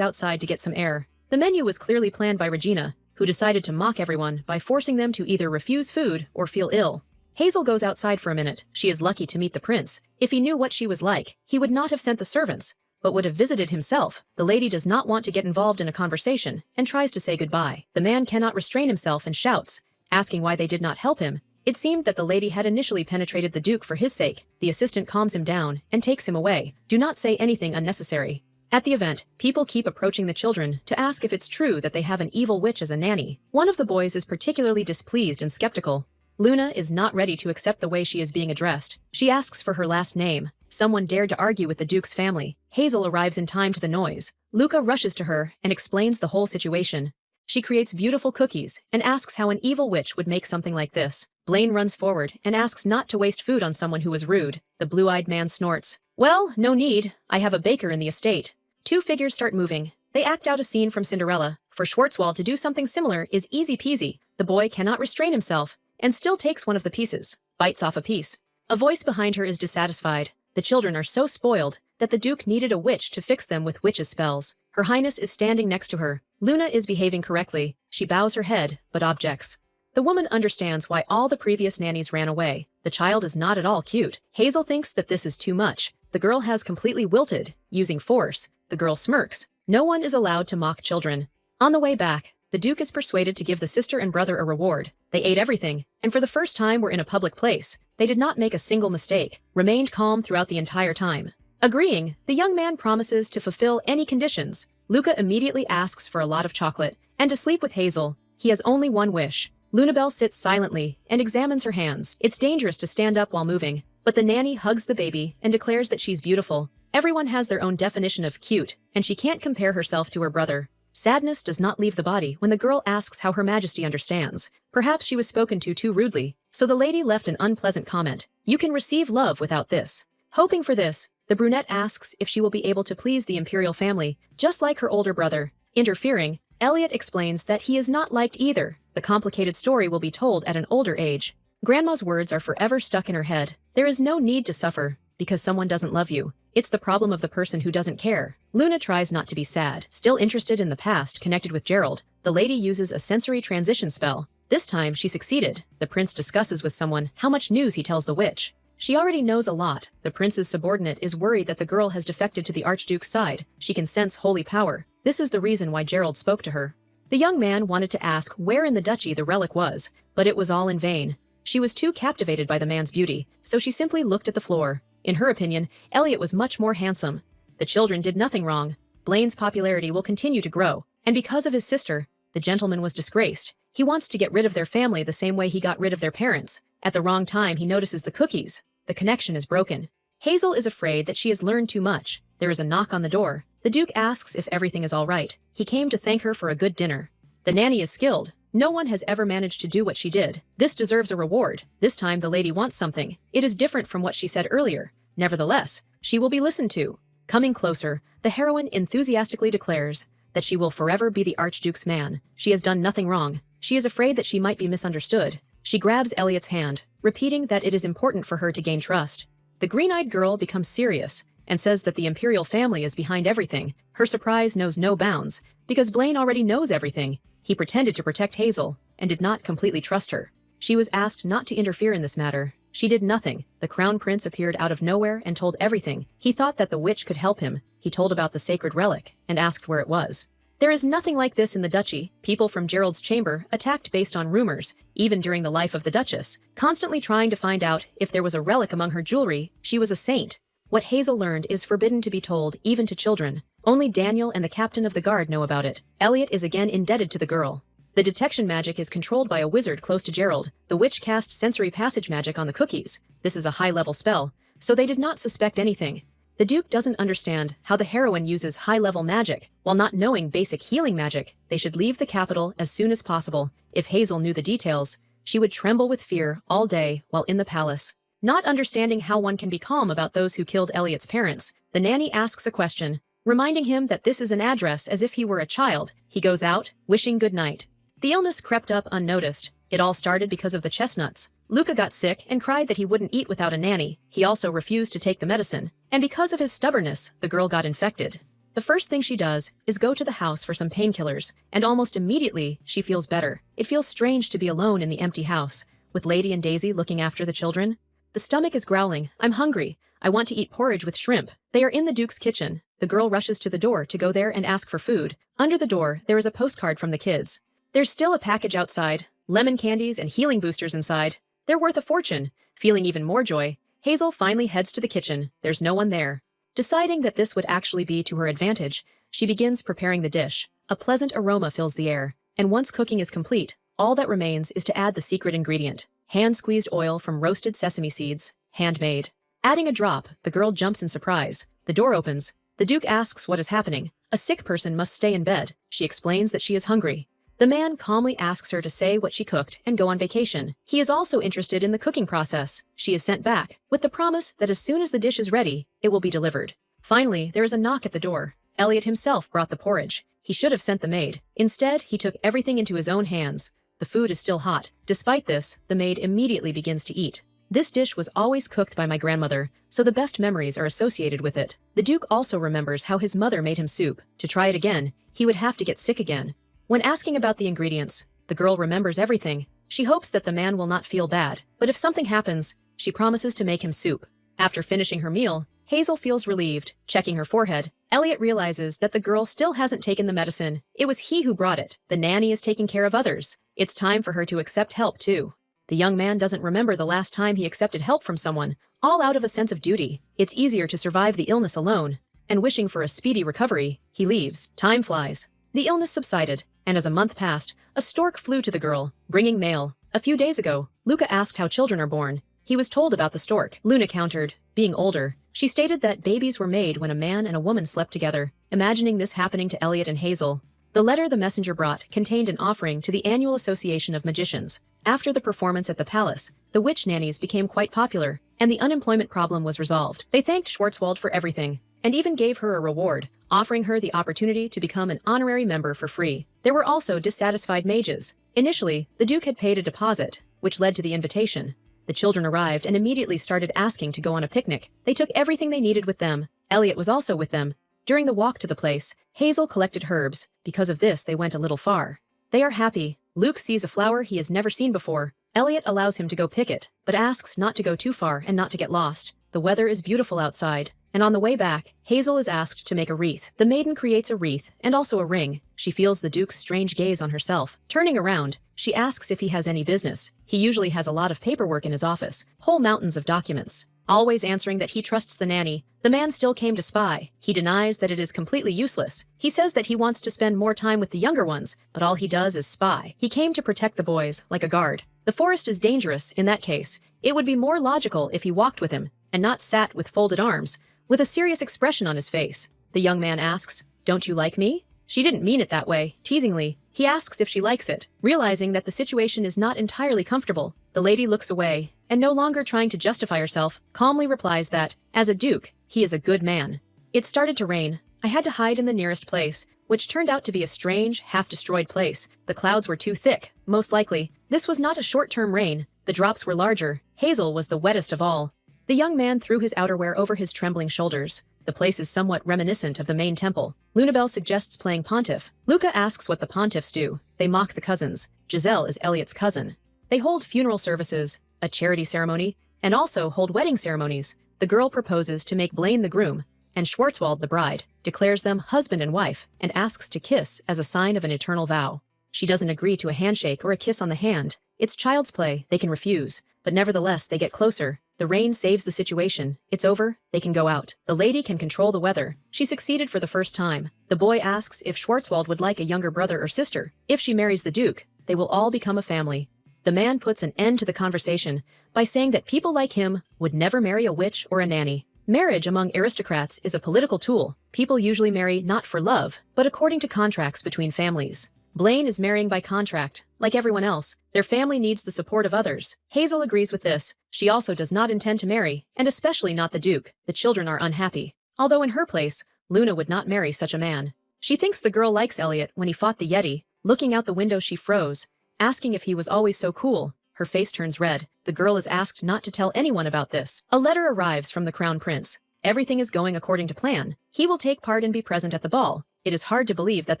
outside to get some air. The menu was clearly planned by Regina, who decided to mock everyone by forcing them to either refuse food or feel ill. Hazel goes outside for a minute. She is lucky to meet the prince. If he knew what she was like, he would not have sent the servants, but would have visited himself. The lady does not want to get involved in a conversation and tries to say goodbye. The man cannot restrain himself and shouts, asking why they did not help him. It seemed that the lady had initially penetrated the Duke for his sake. The assistant calms him down and takes him away. Do not say anything unnecessary. At the event, people keep approaching the children to ask if it's true that they have an evil witch as a nanny. One of the boys is particularly displeased and skeptical. Luna is not ready to accept the way she is being addressed. She asks for her last name. Someone dared to argue with the Duke's family. Hazel arrives in time to the noise. Luca rushes to her and explains the whole situation. She creates beautiful cookies and asks how an evil witch would make something like this. Blaine runs forward and asks not to waste food on someone who was rude. The blue-eyed man snorts. Well, no need. I have a baker in the estate. Two figures start moving. They act out a scene from Cinderella. For Schwartzwald to do something similar is easy peasy. The boy cannot restrain himself and still takes one of the pieces, bites off a piece. A voice behind her is dissatisfied. The children are so spoiled that the Duke needed a witch to fix them with witches' spells. Her Highness is standing next to her. Luna is behaving correctly. She bows her head, but objects. The woman understands why all the previous nannies ran away. The child is not at all cute. Hazel thinks that this is too much. The girl has completely wilted, using force. The girl smirks. No one is allowed to mock children. On the way back, the Duke is persuaded to give the sister and brother a reward. They ate everything, and for the first time were in a public place. They did not make a single mistake, remained calm throughout the entire time. Agreeing, the young man promises to fulfill any conditions. Luca immediately asks for a lot of chocolate, and to sleep with Hazel. He has only one wish. Lunabelle sits silently and examines her hands. It's dangerous to stand up while moving, but the nanny hugs the baby and declares that she's beautiful. Everyone has their own definition of cute, and she can't compare herself to her brother. Sadness does not leave the body when the girl asks how Her Majesty understands. Perhaps she was spoken to too rudely, so the lady left an unpleasant comment. You can receive love without this. Hoping for this, the brunette asks if she will be able to please the imperial family, just like her older brother. Interfering, Elliot explains that he is not liked either. The complicated story will be told at an older age. Grandma's words are forever stuck in her head. There is no need to suffer because someone doesn't love you. It's the problem of the person who doesn't care. Luna tries not to be sad. Still interested in the past connected with Gerald, the lady uses a sensory transition spell. This time, she succeeded. The prince discusses with someone how much news he tells the witch. She already knows a lot. The prince's subordinate is worried that the girl has defected to the Archduke's side. She can sense holy power. This is the reason why Gerald spoke to her. The young man wanted to ask where in the duchy the relic was, but it was all in vain. She was too captivated by the man's beauty, so she simply looked at the floor. In her opinion, Elliot was much more handsome. The children did nothing wrong. Blaine's popularity will continue to grow, and because of his sister, the gentleman was disgraced. He wants to get rid of their family the same way he got rid of their parents. At the wrong time, he notices the cookies. The connection is broken. Hazel is afraid that she has learned too much. There is a knock on the door. The Duke asks if everything is all right. He came to thank her for a good dinner. The nanny is skilled. No one has ever managed to do what she did. This deserves a reward. This time the lady wants something. It is different from what she said earlier. Nevertheless, she will be listened to. Coming closer, the heroine enthusiastically declares that she will forever be the Archduke's man. She has done nothing wrong. She is afraid that she might be misunderstood. She grabs Elliot's hand, repeating that it is important for her to gain trust. The green-eyed girl becomes serious and says that the imperial family is behind everything. Her surprise knows no bounds, because Blaine already knows everything. He pretended to protect Hazel and did not completely trust her. She was asked not to interfere in this matter. She did nothing. The crown prince appeared out of nowhere and told everything. He thought that the witch could help him. He told about the sacred relic and asked where it was. There is nothing like this in the duchy. People from Gerald's chamber attacked based on rumors, even during the life of the duchess, constantly trying to find out if there was a relic among her jewelry. She was a saint. What Hazel learned is forbidden to be told even to children. Only Daniel and the captain of the guard know about it. Elliot is again indebted to the girl. The detection magic is controlled by a wizard close to Gerald. The witch cast sensory passage magic on the cookies. This is a high-level spell, so they did not suspect anything. The Duke doesn't understand how the heroine uses high-level magic. While not knowing basic healing magic, they should leave the capital as soon as possible. If Hazel knew the details, she would tremble with fear all day while in the palace. Not understanding how one can be calm about those who killed Elliot's parents, the nanny asks a question, reminding him that this is an address as if he were a child. He goes out, wishing good night. The illness crept up unnoticed. It all started because of the chestnuts. Luca got sick and cried that he wouldn't eat without a nanny. He also refused to take the medicine. And because of his stubbornness, the girl got infected. The first thing she does is go to the house for some painkillers, and almost immediately she feels better. It feels strange to be alone in the empty house, with Lady and Daisy looking after the children. The stomach is growling. I'm hungry. I want to eat porridge with shrimp. They are in the Duke's kitchen. The girl rushes to the door to go there and ask for food. Under the door, there is a postcard from the kids. There's still a package outside, lemon candies and healing boosters inside. They're worth a fortune. Feeling even more joy, Hazel finally heads to the kitchen. There's no one there. Deciding that this would actually be to her advantage, she begins preparing the dish. A pleasant aroma fills the air, and once cooking is complete, all that remains is to add the secret ingredient. Hand-squeezed oil from roasted sesame seeds, handmade. Adding a drop, the girl jumps in surprise. The door opens. The Duke asks what is happening. A sick person must stay in bed. She explains that she is hungry. The man calmly asks her to say what she cooked and go on vacation. He is also interested in the cooking process. She is sent back, with the promise that as soon as the dish is ready, it will be delivered. Finally, there is a knock at the door. Elliot himself brought the porridge. He should have sent the maid. Instead, he took everything into his own hands. The food is still hot. Despite this, the maid immediately begins to eat. This dish was always cooked by my grandmother, so the best memories are associated with it. The Duke also remembers how his mother made him soup. To try it again, he would have to get sick again. When asking about the ingredients, the girl remembers everything. She hopes that the man will not feel bad, but if something happens, she promises to make him soup. After finishing her meal, Hazel feels relieved. Checking her forehead, Elliot realizes that the girl still hasn't taken the medicine. It was he who brought it. The nanny is taking care of others. It's time for her to accept help too. The young man doesn't remember the last time he accepted help from someone, all out of a sense of duty. It's easier to survive the illness alone, and wishing for a speedy recovery, he leaves. Time flies. The illness subsided, and as a month passed, a stork flew to the girl, bringing mail. A few days ago, Luca asked how children are born. He was told about the stork. Luna countered, being older. She stated that babies were made when a man and a woman slept together, imagining this happening to Elliot and Hazel. The letter the messenger brought contained an offering to the Annual Association of Magicians. After the performance at the palace, the witch nannies became quite popular, and the unemployment problem was resolved. They thanked Schwarzwald for everything, and even gave her a reward, offering her the opportunity to become an honorary member for free. There were also dissatisfied mages. Initially, the Duke had paid a deposit, which led to the invitation. The children arrived and immediately started asking to go on a picnic. They took everything they needed with them. Elliot was also with them. During the walk to the place, Hazel collected herbs. Because of this, they went a little far. They are happy. Luke sees a flower he has never seen before. Elliot allows him to go pick it, but asks not to go too far and not to get lost. The weather is beautiful outside, and on the way back, Hazel is asked to make a wreath. The maiden creates a wreath and also a ring. She feels the Duke's strange gaze on herself. Turning around, she asks if he has any business. He usually has a lot of paperwork in his office, whole mountains of documents. Always answering that he trusts the nanny, the man still came to spy. He denies that it is completely useless. He says that he wants to spend more time with the younger ones, but all he does is spy. He came to protect the boys, like a guard. The forest is dangerous. In that case, it would be more logical if he walked with him, and not sat with folded arms, with a serious expression on his face. The young man asks, "Don't you like me?" She didn't mean it that way. Teasingly, he asks if she likes it. Realizing that the situation is not entirely comfortable, the lady looks away, and no longer trying to justify herself, calmly replies that, as a duke, he is a good man. It started to rain. I had to hide in the nearest place, which turned out to be a strange, half-destroyed place. The clouds were too thick. Most likely, this was not a short-term rain. The drops were larger. Hazel was the wettest of all. The young man threw his outerwear over his trembling shoulders. The place is somewhat reminiscent of the main temple. Lunabelle suggests playing pontiff. Luca asks what the pontiffs do. They mock the cousins. Giselle is Elliot's cousin. They hold funeral services, a charity ceremony, and also hold wedding ceremonies. The girl proposes to make Blaine the groom, and Schwarzwald the bride, declares them husband and wife, and asks to kiss as a sign of an eternal vow. She doesn't agree to a handshake or a kiss on the hand. It's child's play, they can refuse, but nevertheless they get closer. The rain saves the situation. It's over. They can go out. The lady can control the weather. She succeeded for the first time. The boy asks if Schwarzwald would like a younger brother or sister. If she marries the Duke, they will all become a family. The man puts an end to the conversation by saying that people like him would never marry a witch or a nanny. Marriage among aristocrats is a political tool. People usually marry not for love, but according to contracts between families. Blaine is marrying by contract. Like everyone else, their family needs the support of others. Hazel agrees with this. She also does not intend to marry, and especially not the Duke. The children are unhappy. Although in her place, Luna would not marry such a man. She thinks the girl likes Elliot when he fought the Yeti. Looking out the window, she froze, asking if he was always so cool. Her face turns red. The girl is asked not to tell anyone about this. A letter arrives from the Crown Prince. Everything is going according to plan. He will take part and be present at the ball. It is hard to believe that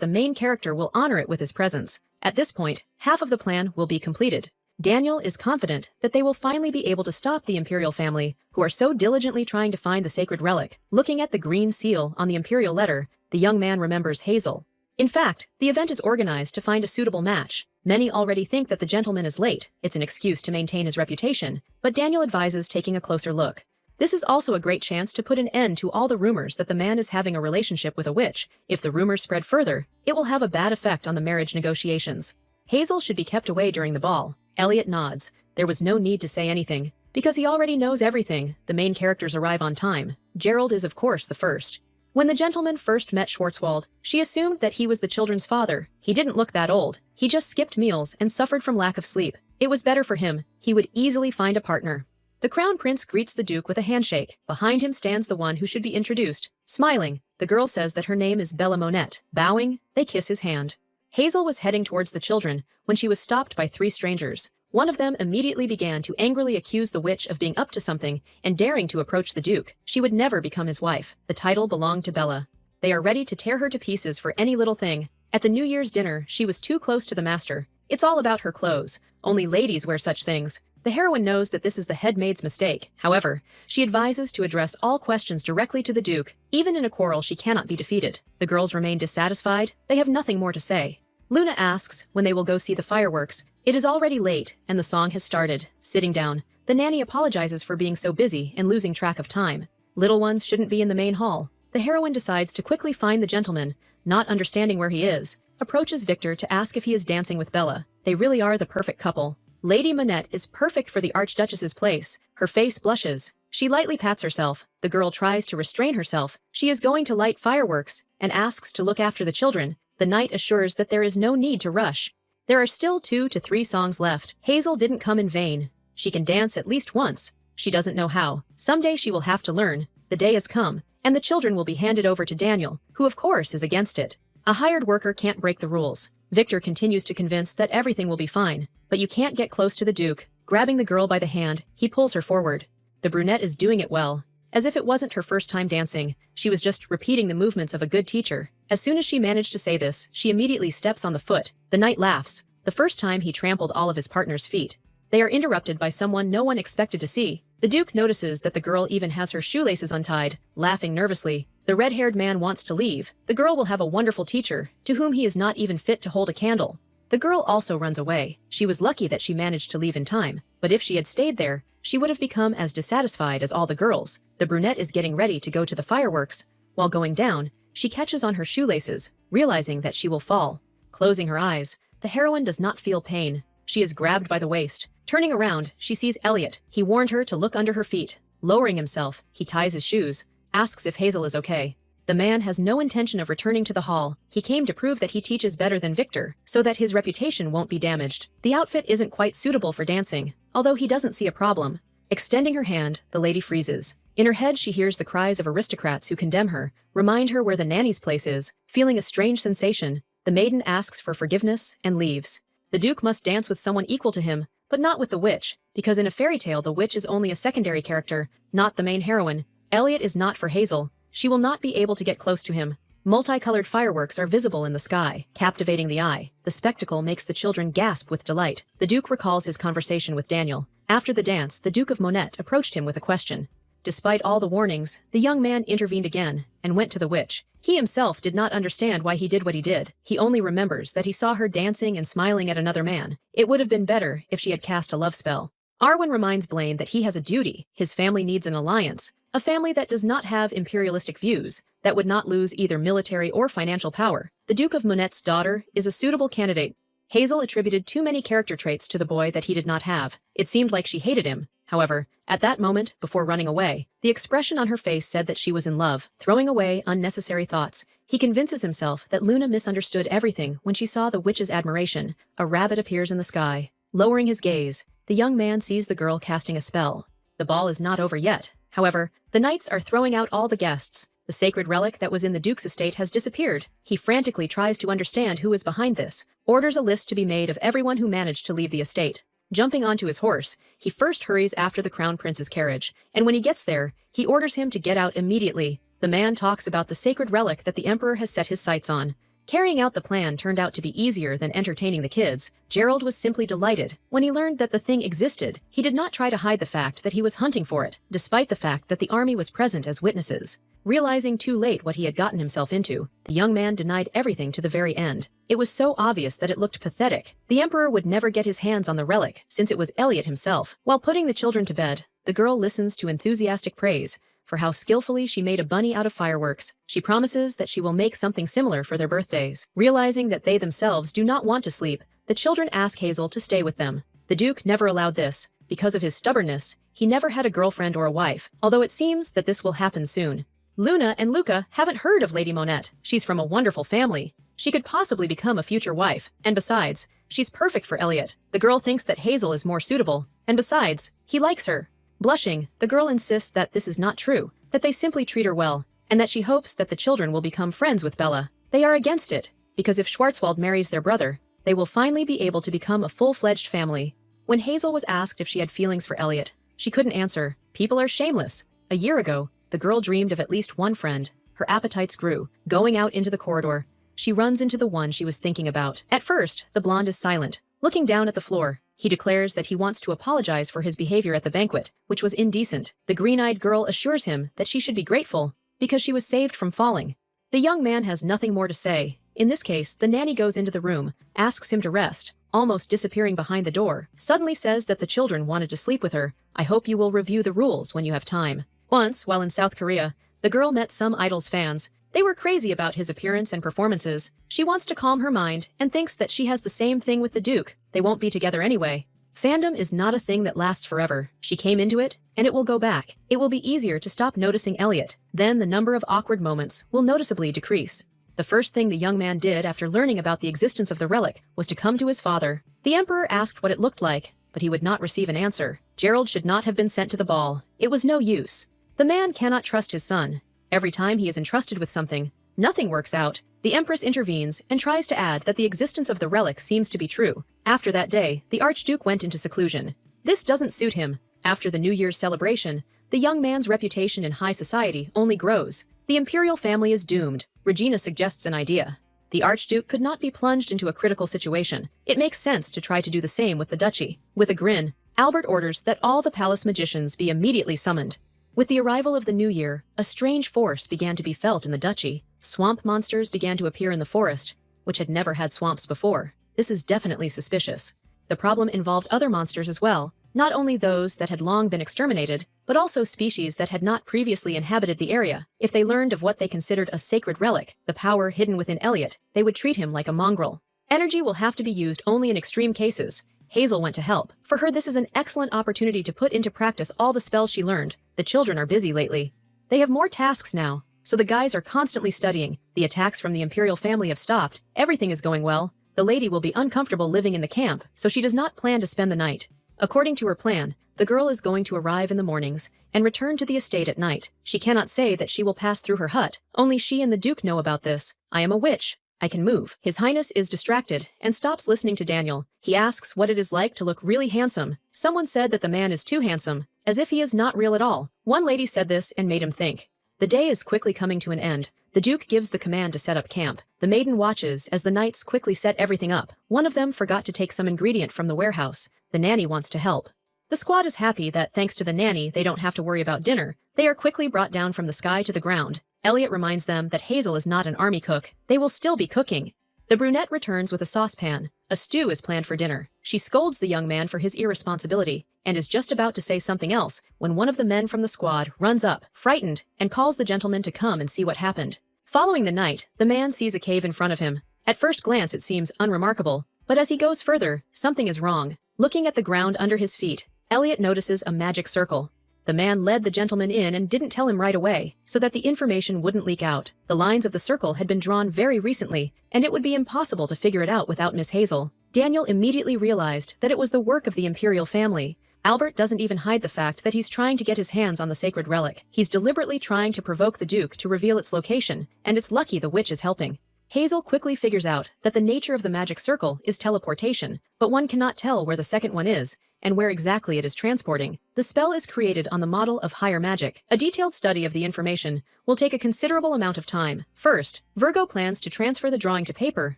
the main character will honor it with his presence. At this point, half of the plan will be completed. Daniel is confident that they will finally be able to stop the Imperial family, who are so diligently trying to find the sacred relic. Looking at the green seal on the Imperial letter, the young man remembers Hazel. In fact, the event is organized to find a suitable match. Many already think that the gentleman is late. It's an excuse to maintain his reputation, but Daniel advises taking a closer look. This is also a great chance to put an end to all the rumors that the man is having a relationship with a witch. If the rumors spread further, it will have a bad effect on the marriage negotiations. Hazel should be kept away during the ball. Elliot nods. There was no need to say anything, because he already knows everything. The main characters arrive on time. Gerald is of course the first. When the gentleman first met Schwarzwald, she assumed that he was the children's father. He didn't look that old. He just skipped meals and suffered from lack of sleep. It was better for him. He would easily find a partner. The Crown Prince greets the Duke with a handshake. Behind him stands the one who should be introduced. Smiling, the girl says that her name is Bella Monette. Bowing, they kiss his hand. Hazel was heading towards the children when she was stopped by three strangers. One of them immediately began to angrily accuse the witch of being up to something and daring to approach the Duke. She would never become his wife. The title belonged to Bella. They are ready to tear her to pieces for any little thing. At the New Year's dinner, she was too close to the master. It's all about her clothes. Only ladies wear such things. The heroine knows that this is the head maid's mistake. However, she advises to address all questions directly to the Duke. Even in a quarrel, she cannot be defeated. The girls remain dissatisfied. They have nothing more to say. Luna asks when they will go see the fireworks. It is already late, and the song has started. Sitting down, the nanny apologizes for being so busy and losing track of time. Little ones shouldn't be in the main hall. The heroine decides to quickly find the gentleman, not understanding where he is. Approaches Victor to ask if he is dancing with Bella. They really are the perfect couple. Lady Manette is perfect for the Archduchess's place. Her face blushes. She lightly pats herself. The girl tries to restrain herself. She is going to light fireworks and asks to look after the children. The knight assures that there is no need to rush. There are still 2 to 3 songs left. Hazel didn't come in vain. She can dance at least once. She doesn't know how. Someday she will have to learn. The day has come, and the children will be handed over to Daniel, who of course is against it. A hired worker can't break the rules. Victor continues to convince that everything will be fine, but you can't get close to the Duke. Grabbing the girl by the hand, he pulls her forward. The brunette is doing it well. As if it wasn't her first time dancing, she was just repeating the movements of a good teacher. As soon as she managed to say this, she immediately steps on the foot. The knight laughs. The first time he trampled all of his partner's feet. They are interrupted by someone no one expected to see. The Duke notices that the girl even has her shoelaces untied, laughing nervously. The red-haired man wants to leave. The girl will have a wonderful teacher, to whom he is not even fit to hold a candle. The girl also runs away. She was lucky that she managed to leave in time, but if she had stayed there, she would have become as dissatisfied as all the girls. The brunette is getting ready to go to the fireworks. While going down, she catches on her shoelaces, realizing that she will fall. Closing her eyes, the heroine does not feel pain. She is grabbed by the waist. Turning around, she sees Elliot. He warned her to look under her feet. Lowering himself, he ties his shoes, asks if Hazel is okay. The man has no intention of returning to the hall. He came to prove that he teaches better than Victor, so that his reputation won't be damaged. The outfit isn't quite suitable for dancing, although he doesn't see a problem. Extending her hand, the lady freezes. In her head, she hears the cries of aristocrats who condemn her, remind her where the nanny's place is. Feeling a strange sensation, the maiden asks for forgiveness and leaves. The Duke must dance with someone equal to him, but not with the witch, because in a fairy tale the witch is only a secondary character, not the main heroine. Elliot is not for Hazel. She will not be able to get close to him. Multicolored fireworks are visible in the sky, captivating the eye. The spectacle makes the children gasp with delight. The Duke recalls his conversation with Daniel. After the dance, the Duke of Monette approached him with a question. Despite all the warnings, the young man intervened again and went to the witch. He himself did not understand why he did what he did. He only remembers that he saw her dancing and smiling at another man. It would have been better if she had cast a love spell. Arwen reminds Blaine that he has a duty, his family needs an alliance, a family that does not have imperialistic views, that would not lose either military or financial power. The Duke of Monette's daughter is a suitable candidate. Hazel attributed too many character traits to the boy that he did not have. It seemed like she hated him. However, at that moment, before running away, the expression on her face said that she was in love. Throwing away unnecessary thoughts, he convinces himself that Luna misunderstood everything when she saw the witch's admiration. A rabbit appears in the sky. Lowering his gaze, the young man sees the girl casting a spell. The ball is not over yet. However, the knights are throwing out all the guests. The sacred relic that was in the Duke's estate has disappeared. He frantically tries to understand who is behind this, orders a list to be made of everyone who managed to leave the estate. Jumping onto his horse, he first hurries after the crown prince's carriage, and when he gets there, he orders him to get out immediately. The man talks about the sacred relic that the emperor has set his sights on. Carrying out the plan turned out to be easier than entertaining the kids. Gerald was simply delighted. When he learned that the thing existed, he did not try to hide the fact that he was hunting for it, despite the fact that the army was present as witnesses. Realizing too late what he had gotten himself into, the young man denied everything to the very end. It was so obvious that it looked pathetic. The emperor would never get his hands on the relic, since it was Elliot himself. While putting the children to bed, the girl listens to enthusiastic praise for how skillfully she made a bunny out of fireworks. She promises that she will make something similar for their birthdays. Realizing that they themselves do not want to sleep, the children ask Hazel to stay with them. The Duke never allowed this. Because of his stubbornness, he never had a girlfriend or a wife, although it seems that this will happen soon. Luna and Luca haven't heard of Lady Monette. She's from a wonderful family. She could possibly become a future wife, and besides, she's perfect for Elliot. The girl thinks that Hazel is more suitable, and besides, he likes her. Blushing, the girl insists that this is not true, that they simply treat her well, and that she hopes that the children will become friends with Bella. They are against it, because if Schwarzwald marries their brother, they will finally be able to become a full-fledged family. When Hazel was asked if she had feelings for Elliot, she couldn't answer. People are shameless. A year ago, the girl dreamed of at least one friend. Her appetites grew. Going out into the corridor, she runs into the one she was thinking about. At first, the blonde is silent, looking down at the floor. He declares that he wants to apologize for his behavior at the banquet, which was indecent. The green-eyed girl assures him that she should be grateful, because she was saved from falling. The young man has nothing more to say. In this case, the nanny goes into the room, asks him to rest, almost disappearing behind the door, suddenly says that the children wanted to sleep with her. I hope you will review the rules when you have time. Once, while in South Korea, the girl met some idol's fans. They were crazy about his appearance and performances. She wants to calm her mind and thinks that she has the same thing with the Duke. They won't be together anyway. Fandom is not a thing that lasts forever. She came into it, and it will go back. It will be easier to stop noticing Elliot. Then the number of awkward moments will noticeably decrease. The first thing the young man did after learning about the existence of the relic was to come to his father. The emperor asked what it looked like, but he would not receive an answer. Gerald should not have been sent to the ball. It was no use. The man cannot trust his son. Every time he is entrusted with something, nothing works out. The Empress intervenes and tries to add that the existence of the relic seems to be true. After that day, the Archduke went into seclusion. This doesn't suit him. After the New Year's celebration, the young man's reputation in high society only grows. The imperial family is doomed. Regina suggests an idea. The Archduke could not be plunged into a critical situation. It makes sense to try to do the same with the duchy. With a grin, Albert orders that all the palace magicians be immediately summoned. With the arrival of the new year, a strange force began to be felt in the duchy. Swamp monsters began to appear in the forest, which had never had swamps before. This is definitely suspicious. The problem involved other monsters as well, not only those that had long been exterminated, but also species that had not previously inhabited the area. If they learned of what they considered a sacred relic, the power hidden within Elliot, they would treat him like a mongrel. Energy will have to be used only in extreme cases. Hazel went to help. For her, this is an excellent opportunity to put into practice all the spells she learned. The children are busy lately. They have more tasks now, so the guys are constantly studying. The attacks from the imperial family have stopped. Everything is going well. The lady will be uncomfortable living in the camp, so she does not plan to spend the night. According to her plan, the girl is going to arrive in the mornings and return to the estate at night. She cannot say that she will pass through her hut. Only she and the Duke know about this. I am a witch. I can move. His Highness is distracted and stops listening to Daniel. He asks what it is like to look really handsome. Someone said that the man is too handsome, as if he is not real at all. One lady said this and made him think. The day is quickly coming to an end. The Duke gives the command to set up camp. The maiden watches as the knights quickly set everything up. One of them forgot to take some ingredient from the warehouse. The nanny wants to help. The squad is happy that thanks to the nanny they don't have to worry about dinner. They are quickly brought down from the sky to the ground. Elliot reminds them that Hazel is not an army cook. They will still be cooking. The brunette returns with a saucepan. A stew is planned for dinner. She scolds the young man for his irresponsibility and is just about to say something else when one of the men from the squad runs up, frightened, and calls the gentleman to come and see what happened. Following the knight, the man sees a cave in front of him. At first glance it seems unremarkable, but as he goes further, something is wrong. Looking at the ground under his feet, Elliot notices a magic circle. The man led the gentleman in and didn't tell him right away, so that the information wouldn't leak out. The lines of the circle had been drawn very recently, and it would be impossible to figure it out without Miss Hazel. Daniel immediately realized that it was the work of the imperial family. Albert doesn't even hide the fact that he's trying to get his hands on the sacred relic. He's deliberately trying to provoke the Duke to reveal its location, and it's lucky the witch is helping. Hazel quickly figures out that the nature of the magic circle is teleportation, but one cannot tell where the second one is, and where exactly it is transporting. The spell is created on the model of higher magic. A detailed study of the information will take a considerable amount of time. First, Virgo plans to transfer the drawing to paper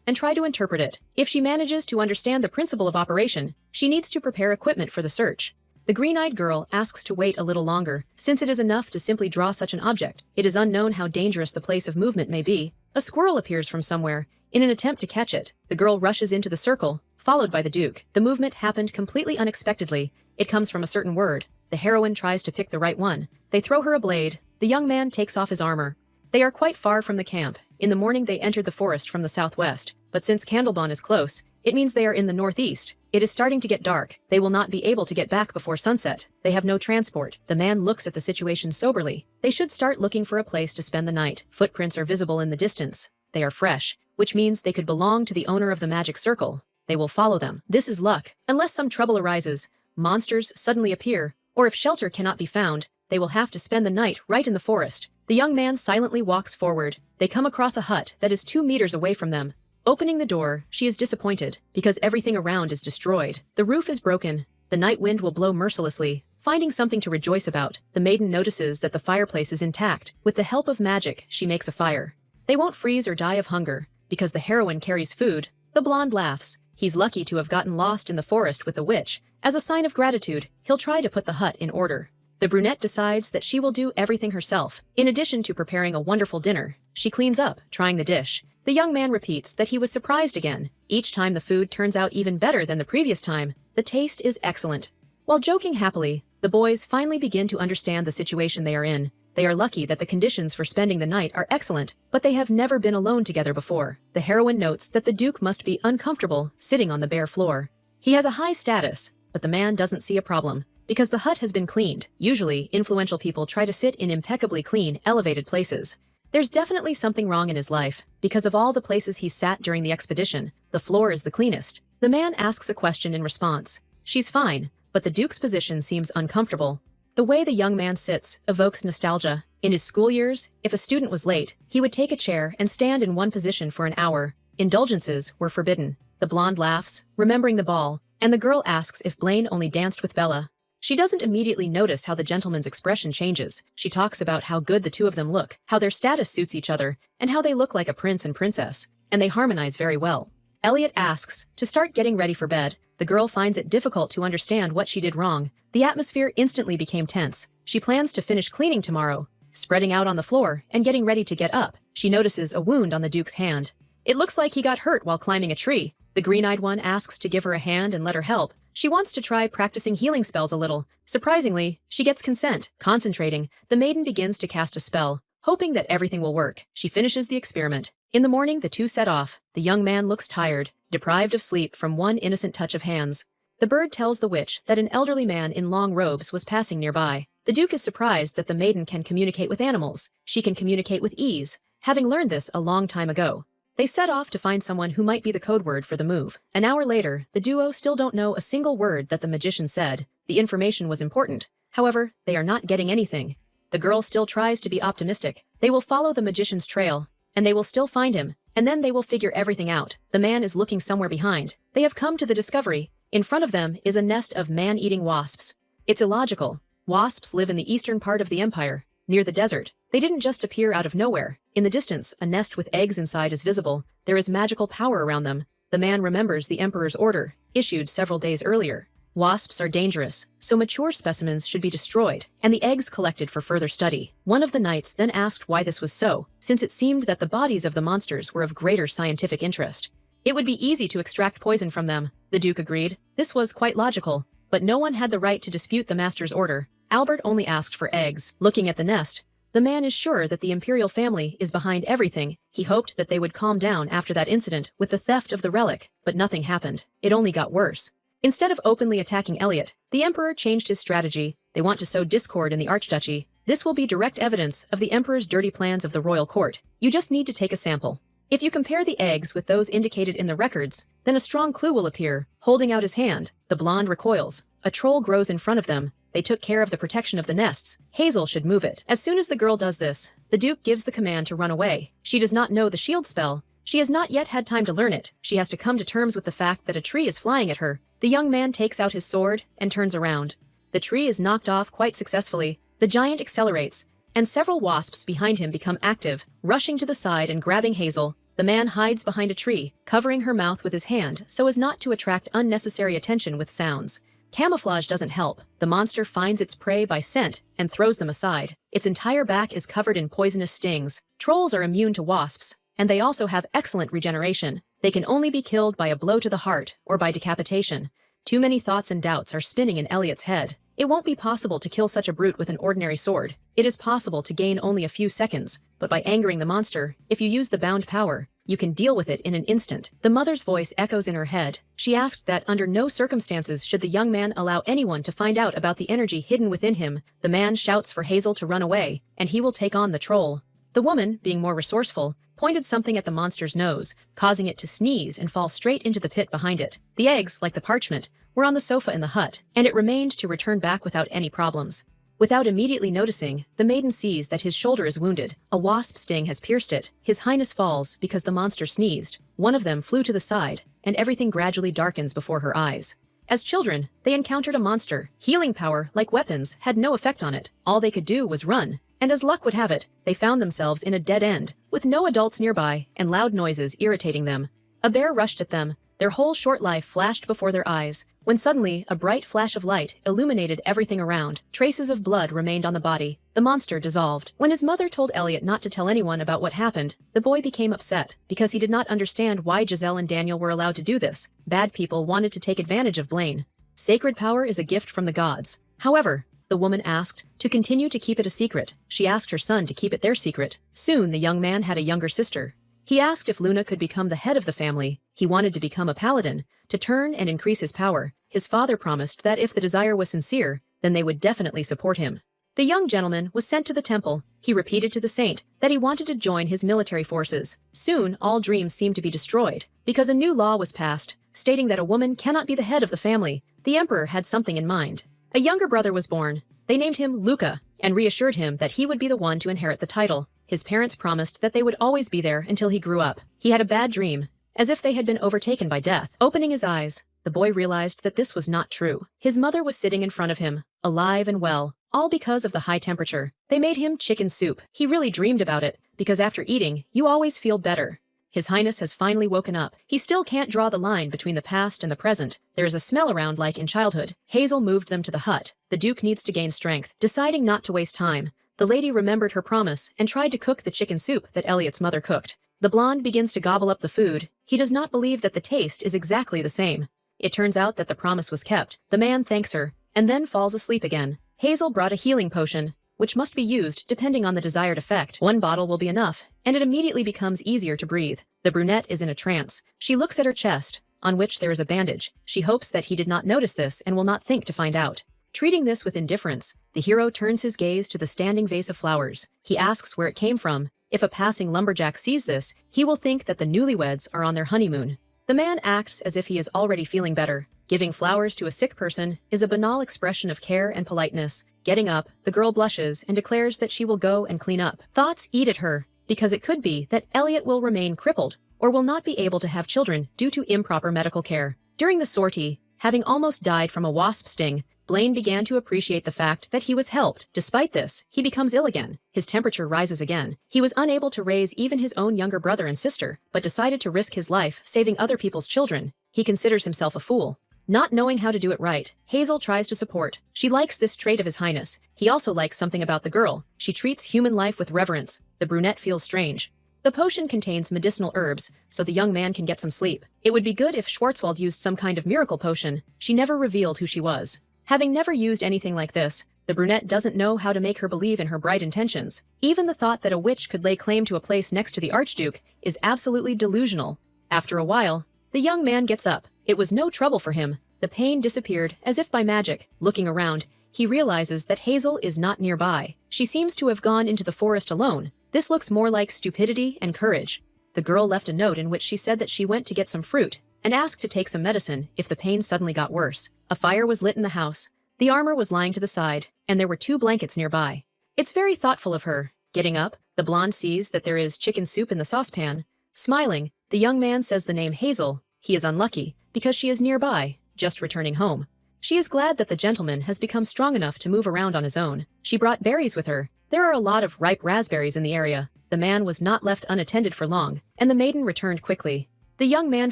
and try to interpret it. If she manages to understand the principle of operation, she needs to prepare equipment for the search. The green-eyed girl asks to wait a little longer, since it is enough to simply draw such an object. It is unknown how dangerous the place of movement may be. A squirrel appears from somewhere. In an attempt to catch it, the girl rushes into the circle, followed by the Duke. The movement happened completely unexpectedly. It comes from a certain word. The heroine tries to pick the right one. They throw her a blade. The young man takes off his armor. They are quite far from the camp. In the morning they entered the forest from the southwest, but since Candlebon is close, it means they are in the northeast. It is starting to get dark. They will not be able to get back before sunset. They have no transport. The man looks at the situation soberly. They should start looking for a place to spend the night. Footprints are visible in the distance. They are fresh, which means they could belong to the owner of the magic circle. They will follow them. This is luck. Unless some trouble arises, monsters suddenly appear, or if shelter cannot be found, they will have to spend the night right in the forest. The young man silently walks forward. They come across a hut that is 2 meters away from them. Opening the door, she is disappointed, because everything around is destroyed. The roof is broken. The night wind will blow mercilessly. Finding something to rejoice about, the maiden notices that the fireplace is intact. With the help of magic, she makes a fire. They won't freeze or die of hunger, because the heroine carries food. The blonde laughs. He's lucky to have gotten lost in the forest with the witch. As a sign of gratitude, he'll try to put the hut in order. The brunette decides that she will do everything herself. In addition to preparing a wonderful dinner, she cleans up, trying the dish. The young man repeats that he was surprised again. Each time the food turns out even better than the previous time. The taste is excellent. While joking happily, the boys finally begin to understand the situation they are in. They are lucky that the conditions for spending the night are excellent, but they have never been alone together before. The heroine notes that the Duke must be uncomfortable sitting on the bare floor. He has a high status, but the man doesn't see a problem, because the hut has been cleaned. Usually, influential people try to sit in impeccably clean, elevated places. There's definitely something wrong in his life. Because of all the places he sat during the expedition, the floor is the cleanest. The man asks a question in response. She's fine, but the Duke's position seems uncomfortable. The way the young man sits evokes nostalgia. In his school years, if a student was late, he would take a chair and stand in one position for an hour. Indulgences were forbidden. The blonde laughs, remembering the ball, and the girl asks if Blaine only danced with Bella. She doesn't immediately notice how the gentleman's expression changes. She talks about how good the two of them look, how their status suits each other, and how they look like a prince and princess, and they harmonize very well. Elliot asks to start getting ready for bed. The girl finds it difficult to understand what she did wrong. The atmosphere instantly became tense. She plans to finish cleaning tomorrow. Spreading out on the floor and getting ready to get up, she notices a wound on the Duke's hand. It looks like he got hurt while climbing a tree. The green-eyed one asks to give her a hand and let her help. She wants to try practicing healing spells a little. Surprisingly, she gets consent. Concentrating, the maiden begins to cast a spell, hoping that everything will work. She finishes the experiment. In the morning, the two set off. The young man looks tired, deprived of sleep from one innocent touch of hands. The bird tells the witch that an elderly man in long robes was passing nearby. The Duke is surprised that the maiden can communicate with animals. She can communicate with ease, having learned this a long time ago. They set off to find someone who might be the code word for the move. An hour later, the duo still don't know a single word that the magician said. The information was important. However, they are not getting anything. The girl still tries to be optimistic. They will follow the magician's trail, and they will still find him, and then they will figure everything out. The man is looking somewhere behind. They have come to the discovery. In front of them is a nest of man-eating wasps. It's illogical. Wasps live in the eastern part of the empire, near the desert. They didn't just appear out of nowhere. In the distance, a nest with eggs inside is visible. There is magical power around them. The man remembers the emperor's order, issued several days earlier. Wasps are dangerous, so mature specimens should be destroyed, and the eggs collected for further study. One of the knights then asked why this was so, since it seemed that the bodies of the monsters were of greater scientific interest. It would be easy to extract poison from them, the Duke agreed. This was quite logical, but no one had the right to dispute the master's order. Albert only asked for eggs. Looking at the nest, the man is sure that the imperial family is behind everything. He hoped that they would calm down after that incident with the theft of the relic, but nothing happened. It only got worse. Instead of openly attacking Elliot, the emperor changed his strategy. They want to sow discord in the archduchy. This will be direct evidence of the emperor's dirty plans of the royal court. You just need to take a sample. If you compare the eggs with those indicated in the records, then a strong clue will appear. Holding out his hand, the blonde recoils. A troll grows in front of them. They took care of the protection of the nests. Hazel should move it. As soon as the girl does this, the Duke gives the command to run away. She does not know the shield spell. She has not yet had time to learn it. She has to come to terms with the fact that a tree is flying at her. The young man takes out his sword and turns around. The tree is knocked off quite successfully. The giant accelerates, and several wasps behind him become active, rushing to the side and grabbing Hazel. The man hides behind a tree, covering her mouth with his hand so as not to attract unnecessary attention with sounds. Camouflage doesn't help. The monster finds its prey by scent and throws them aside. Its entire back is covered in poisonous stings. Trolls are immune to wasps, and they also have excellent regeneration. They can only be killed by a blow to the heart or by decapitation. Too many thoughts and doubts are spinning in Elliot's head. It won't be possible to kill such a brute with an ordinary sword. It is possible to gain only a few seconds, but by angering the monster, if you use the bound power, you can deal with it in an instant. The mother's voice echoes in her head. She asked that under no circumstances should the young man allow anyone to find out about the energy hidden within him. The man shouts for Hazel to run away, and he will take on the troll. The woman, being more resourceful, pointed something at the monster's nose, causing it to sneeze and fall straight into the pit behind it. The eggs, like the parchment, were on the sofa in the hut, and it remained to return back without any problems. Without immediately noticing, the maiden sees that his shoulder is wounded. A wasp sting has pierced it. His Highness falls because the monster sneezed. One of them flew to the side, and everything gradually darkens before her eyes. As children, they encountered a monster. Healing power, like weapons, had no effect on it. All they could do was run. And as luck would have it, they found themselves in a dead end, with no adults nearby and loud noises irritating them. A bear rushed at them. Their whole short life flashed before their eyes, when suddenly a bright flash of light illuminated everything around. Traces of blood remained on the body. The monster dissolved. When his mother told Elliot not to tell anyone about what happened, the boy became upset, because he did not understand why Giselle and Daniel were allowed to do this. Bad people wanted to take advantage of Blaine. Sacred power is a gift from the gods. However, the woman asked to continue to keep it a secret. She asked her son to keep it their secret. Soon the young man had a younger sister. He asked if Luna could become the head of the family. He wanted to become a paladin, to turn and increase his power. His father promised that if the desire was sincere, then they would definitely support him. The young gentleman was sent to the temple. He repeated to the saint that he wanted to join his military forces. Soon, all dreams seemed to be destroyed, because a new law was passed, stating that a woman cannot be the head of the family. The emperor had something in mind. A younger brother was born. They named him Luca, and reassured him that he would be the one to inherit the title. His parents promised that they would always be there until he grew up. He had a bad dream, as if they had been overtaken by death. Opening his eyes, the boy realized that this was not true. His mother was sitting in front of him, alive and well, all because of the high temperature. They made him chicken soup. He really dreamed about it, because after eating, you always feel better. His Highness has finally woken up. He still can't draw the line between the past and the present. There is a smell around like in childhood. Hazel moved them to the hut. The Duke needs to gain strength. Deciding not to waste time, the lady remembered her promise and tried to cook the chicken soup that Elliot's mother cooked. The blonde begins to gobble up the food. He does not believe that the taste is exactly the same. It turns out that the promise was kept. The man thanks her, and then falls asleep again. Hazel brought a healing potion, which must be used depending on the desired effect. One bottle will be enough, and it immediately becomes easier to breathe. The brunette is in a trance. She looks at her chest, on which there is a bandage. She hopes that he did not notice this and will not think to find out. Treating this with indifference, the hero turns his gaze to the standing vase of flowers. He asks where it came from. If a passing lumberjack sees this, he will think that the newlyweds are on their honeymoon. The man acts as if he is already feeling better. Giving flowers to a sick person is a banal expression of care and politeness. Getting up, the girl blushes and declares that she will go and clean up. Thoughts eat at her, because it could be that Elliot will remain crippled, or will not be able to have children due to improper medical care. During the sortie, having almost died from a wasp sting, Blaine began to appreciate the fact that he was helped. Despite this, he becomes ill again. His temperature rises again. He was unable to raise even his own younger brother and sister, but decided to risk his life saving other people's children. He considers himself a fool. Not knowing how to do it right, Hazel tries to support. She likes this trait of his Highness. He also likes something about the girl. She treats human life with reverence. The brunette feels strange. The potion contains medicinal herbs, so the young man can get some sleep. It would be good if Schwarzwald used some kind of miracle potion. She never revealed who she was. Having never used anything like this, the brunette doesn't know how to make her believe in her bright intentions. Even the thought that a witch could lay claim to a place next to the Archduke is absolutely delusional. After a while, the young man gets up. It was no trouble for him. The pain disappeared as if by magic. Looking around, he realizes that Hazel is not nearby. She seems to have gone into the forest alone. This looks more like stupidity and courage. The girl left a note in which she said that she went to get some fruit and asked to take some medicine if the pain suddenly got worse. A fire was lit in the house. The armor was lying to the side, and there were 2 blankets nearby. It's very thoughtful of her. Getting up, the blonde sees that there is chicken soup in the saucepan. Smiling, the young man says the name Hazel. He is unlucky, because she is nearby, just returning home. She is glad that the gentleman has become strong enough to move around on his own. She brought berries with her. There are a lot of ripe raspberries in the area. The man was not left unattended for long, and the maiden returned quickly. The young man